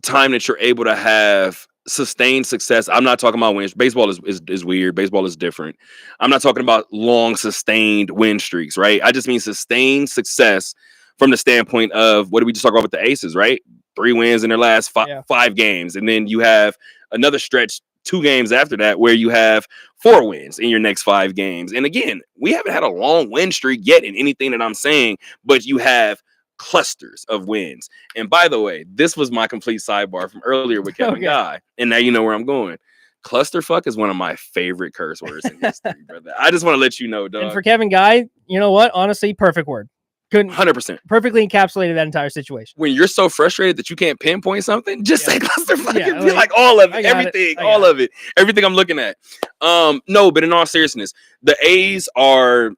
time that you're able to have sustained success, I'm not talking about wins. Baseball is weird. Baseball is different. I'm not talking about long sustained win streaks, right? I just mean sustained success from the standpoint of what did we just talk about with the Aces, right? 3 wins in their last five games, and then you have another stretch 2 games after that where you have 4 wins in your next 5 games. And again, we haven't had a long win streak yet in anything that I'm saying, but you have clusters of wins. And by the way, this was my complete sidebar from earlier with Kevin Guy, and now you know where I'm going. Clusterfuck is one of my favorite curse words in history, brother. I just want to let you know, dog. And for Kevin Guy, you know what? Honestly, perfect word. Couldn't 100%. perfectly encapsulated that entire situation. When you're so frustrated that you can't pinpoint something, just say clusterfuck. Yeah, Be like all of it, everything, all of it, everything I'm looking at. No, but in all seriousness, the A's are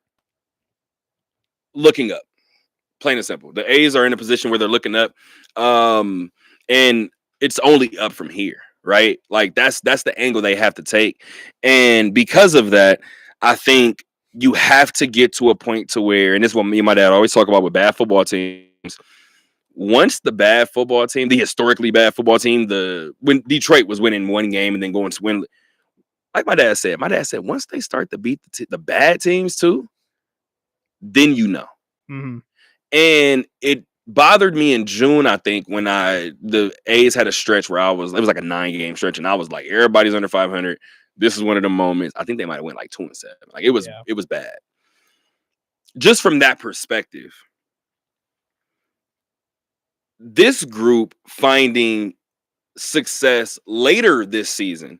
looking up. Plain and simple. The A's are in a position where they're looking up, and it's only up from here, right? Like that's the angle they have to take, and because of that, I think you have to get to a point to where, and this is what me and my dad always talk about with bad football teams. Once the bad football team, the historically bad football team, when Detroit was winning 1 game and then going to win, like my dad said, once they start to beat the bad teams too, then you know. Mm-hmm. And it bothered me in June, I think, when the A's had a stretch where it was like a 9-game stretch, and I was like, everybody's under 500. This is one of the moments. I think they might have went like 2-7. Like it was bad. Just from that perspective, this group finding success later this season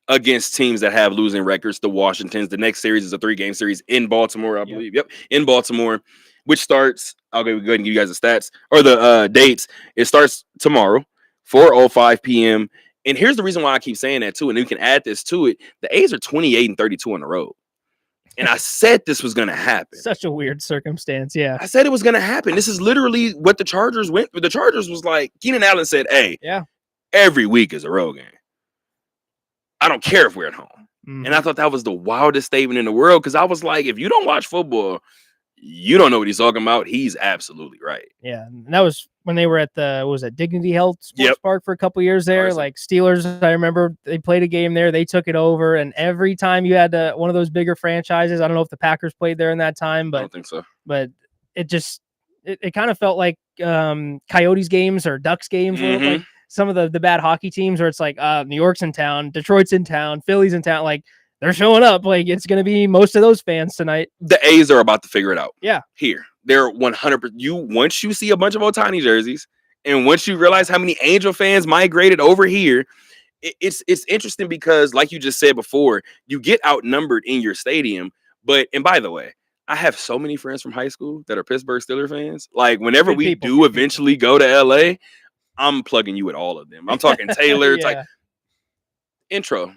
against teams that have losing records, the Washingtons. The next series is a 3-game series in Baltimore, I believe. Yep, in Baltimore, which starts, I'll go ahead and give you guys the stats or the dates. It starts tomorrow, 4:05 p.m. And here's the reason why I keep saying that too, and you can add this to it. The A's are 28-32 on the road. And I said this was going to happen. Such a weird circumstance, yeah. I said it was going to happen. This is literally what the Chargers went through. The Chargers was like, Keenan Allen said, hey, every week is a road game. I don't care if we're at home. And I thought that was the wildest statement in the world, because I was like, if you don't watch football, you don't know what he's talking about. He's absolutely right. Yeah, and that was when they were at Dignity Health Sports Park for a couple years there. Awesome. Like Steelers, I remember they played a game there. They took it over, and every time you had one of those bigger franchises, I don't know if the Packers played there in that time, but I don't think so. But it just it kind of felt like Coyotes games or Ducks games, like some of the bad hockey teams where it's like New York's in town, Detroit's in town, Philly's in town, like. They're showing up. Like it's going to be most of those fans tonight. The A's are about to figure it out. Yeah. Here. They're 100%. Once you see a bunch of Ohtani jerseys, and once you realize how many Angel fans migrated over here, it's interesting because, like you just said before, you get outnumbered in your stadium. And by the way, I have so many friends from high school that are Pittsburgh Steelers fans. Like whenever we do eventually go to LA, I'm plugging you with all of them. I'm talking Taylor, intro.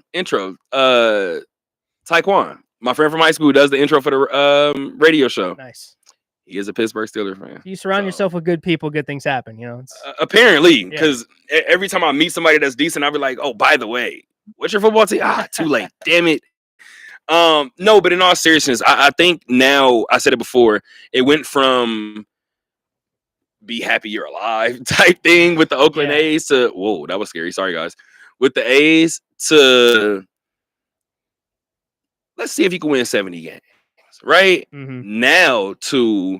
Taekwon, my friend from high school, does the intro for the radio show. Nice. He is a Pittsburgh Steelers fan. If you surround yourself with good people, good things happen. You know, apparently, because every time I meet somebody that's decent, I'll be like, "Oh, by the way, what's your football team?" Too late. Damn it. No, but in all seriousness, I think now, I said it before, it went from be happy you're alive type thing with the Oakland A's to, whoa, that was scary. Sorry, guys. With the A's to, let's see if you can win 70 games, right? Now to,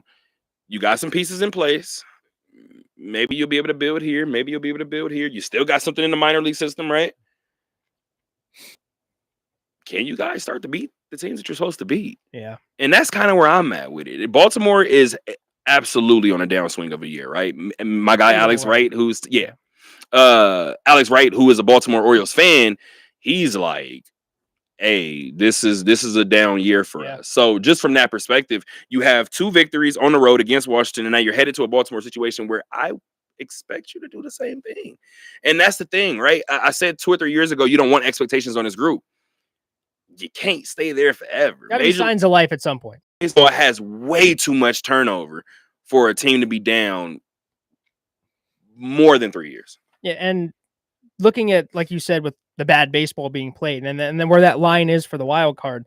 you got some pieces in place. Maybe you'll be able to build here. Maybe you'll be able to build here. You still got something in the minor league system, right? Can you guys start to beat the teams that you're supposed to beat? Yeah. And that's kind of where I'm at with it. Baltimore is absolutely on a downswing of a year, right? My guy, Alex Wright, Alex Wright, who is a Baltimore Orioles fan, he's like, hey, this is a down year for us. So just from that perspective, you have 2 victories on the road against Washington, and now you're headed to a Baltimore situation where I expect you to do the same thing. And that's the thing, right? I said 2 or 3 years ago, you don't want expectations on this group. you can't stay there forever. Gotta be signs of life at some point. Baseball has way too much turnover for a team to be down more than 3 years. Yeah, and looking at, like you said, with the bad baseball being played, and then where that line is for the wild card,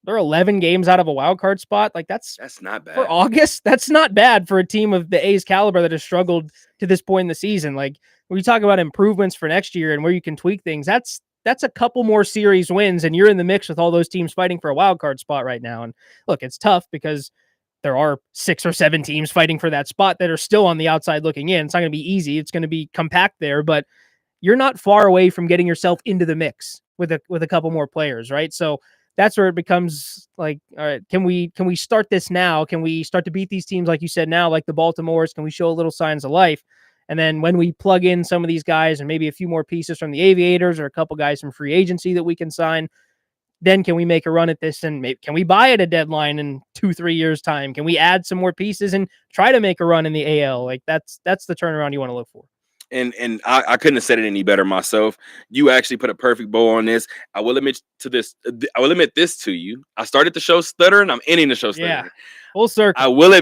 they're 11 games out of a wild card spot. Like that's not bad for August. That's not bad for a team of the A's caliber that has struggled to this point in the season. Like when you talk about improvements for next year and where you can tweak things, that's a couple more series wins, and you're in the mix with all those teams fighting for a wild card spot right now. And look, it's tough because there are 6 or 7 teams fighting for that spot that are still on the outside looking in. It's not going to be easy. It's going to be compact there, but you're not far away from getting yourself into the mix with a couple more players, right? So that's where it becomes like, all right, can we start this now? Can we start to beat these teams, like you said now, like the Baltimores? Can we show a little signs of life? And then when we plug in some of these guys and maybe a few more pieces from the Aviators or a couple guys from free agency that we can sign, then can we make a run at this? And maybe can we buy at a deadline in 2-3 years time? Can we add some more pieces and try to make a run in the AL? Like that's the turnaround you want to look for. And I couldn't have said it any better myself. You actually put a perfect bow on this. I will admit this to you. I started the show stuttering. I'm ending the show stuttering. Yeah, full circle. I will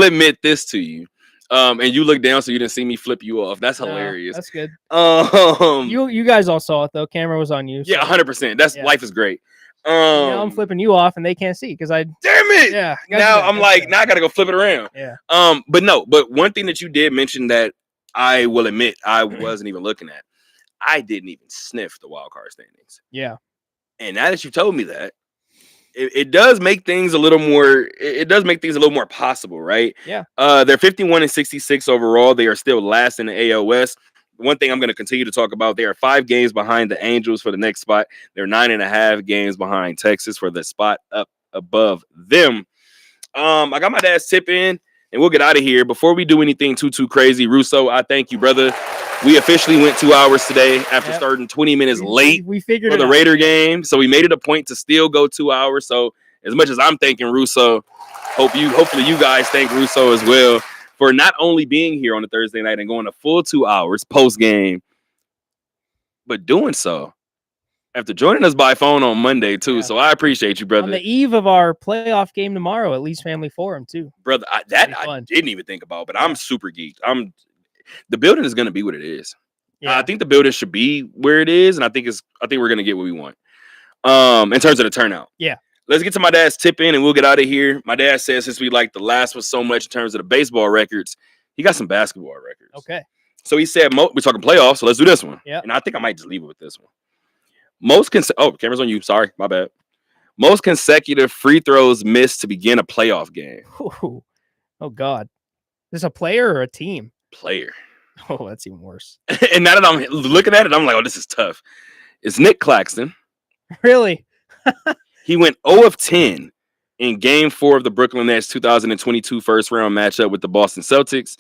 admit this to you. And you look down so you didn't see me flip you off. That's hilarious. That's good. You you guys all saw it though. Camera was on you. So. Yeah, 100%. Life is great. Now I'm flipping you off and they can't see because I damn it. Yeah. Now I'm like, now I gotta go flip it around. Yeah. But one thing that you did mention that I will admit I wasn't even looking at. I didn't even sniff the wild card standings. Yeah. And now that you told me that, it does make things a little more. It does make things a little more possible, right? Yeah. They're 51-66 overall. They are still last in the AL West. One thing I'm going to continue to talk about, they are 5 games behind the Angels for the next spot. They're 9.5 games behind Texas for the spot up above them. I got my dad's tip in, and we'll get out of here. Before we do anything too crazy, Russo, I thank you, brother. We officially went 2 hours today after starting 20 minutes late we figured for the Raider game. So we made it a point to still go 2 hours. So as much as I'm thanking Russo, hopefully you guys thank Russo as well for not only being here on a Thursday night and going a full 2 hours post game, but doing so after joining us by phone on Monday too. Yeah. So I appreciate you, brother. On the eve of our playoff game tomorrow at Lee's Family Forum too. Brother, I didn't even think about, but I'm super geeked. The building is going to be what it is. Yeah. I think the building should be where it is, and I think we're going to get what we want. In terms of the turnout. Yeah. Let's get to my dad's tip in and we'll get out of here. My dad says since we like the last one so much in terms of the baseball records, he got some basketball records. Okay. So he said, we're talking playoffs, so let's do this one. Yeah. And I think I might just leave it with this one. Camera's on you. Sorry, my bad. Most consecutive free throws missed to begin a playoff game. Ooh. Oh, God. Is this a player or a team? Player. Oh, that's even worse. And now that I'm looking at it, I'm like, oh, this is tough. It's Nick Claxton. Really? He went 0 of 10 in Game 4 of the Brooklyn Nets 2022 first-round matchup with the Boston Celtics.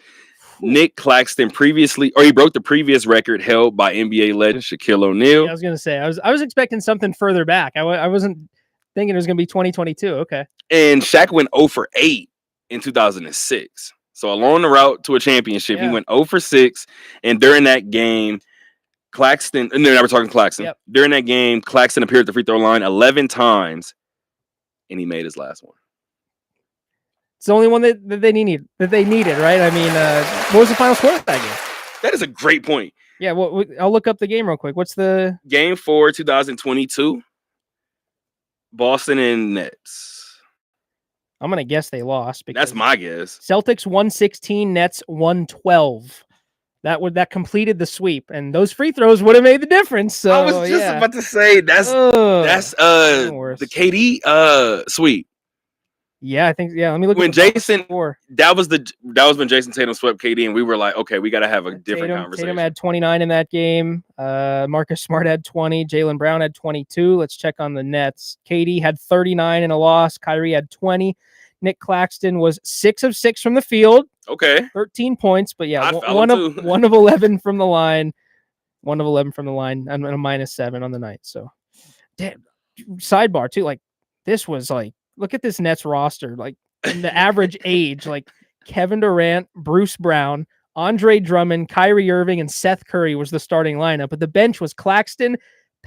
Nick Claxton he broke the previous record held by NBA legend Shaquille O'Neal. Yeah, I was going to say, I was expecting something further back. I wasn't thinking it was going to be 2022. Okay. And Shaq went 0 for 8 in 2006. So along the route to a championship, he went 0 for 6. And during that game, Claxton, and now we're talking Claxton. Yep. During that game, Claxton appeared at the free throw line 11 times, and he made his last one. It's the only one that they needed, right? I mean, what was the final score of that game? That is a great point. Yeah, well, I'll look up the game real quick. What's the Game 4, 2022, Boston and Nets. I'm gonna guess they lost. That's my guess. Celtics 116, Nets 112. That completed the sweep, and those free throws would have made the difference. So I was just about to say that's the KD sweep. Yeah, I think. Yeah, let me look. When Jason, that was when Jason Tatum swept KD, and we were like, okay, we got to have a different conversation. Tatum had 29 in that game. Marcus Smart had 20. Jaylen Brown had 22. Let's check on the Nets. KD had 39 in a loss. Kyrie had 20. Nick Claxton was 6 of 6 from the field. Okay. 13 points, but yeah, one of 11 from the line. 1 of 11 from the line, and a -7 on the night. So, damn. Sidebar too, like this was like, look at this Nets roster, like the average age, like Kevin Durant, Bruce Brown, Andre Drummond, Kyrie Irving, and Seth Curry was the starting lineup, but the bench was Claxton,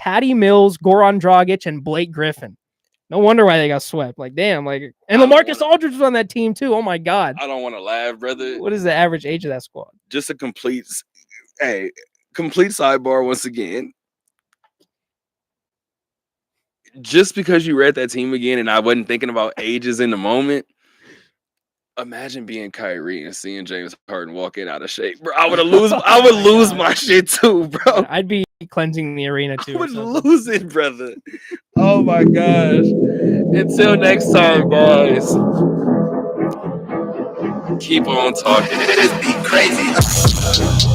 Patty Mills, Goran Dragic, and Blake Griffin. No wonder why they got swept. Like, damn, like, and LaMarcus Aldridge was on that team too. Oh my God. I don't want to laugh, brother. What is the average age of that squad? Just a complete sidebar once again. Just because you read that team again and I wasn't thinking about ages in the moment, imagine being Kyrie and seeing James Harden walking out of shape, bro. I would lose my shit too, bro. I'd be cleansing the arena too. I would lose it, brother. Oh my gosh. Until next time, guys. Keep on talking. It's the crazy.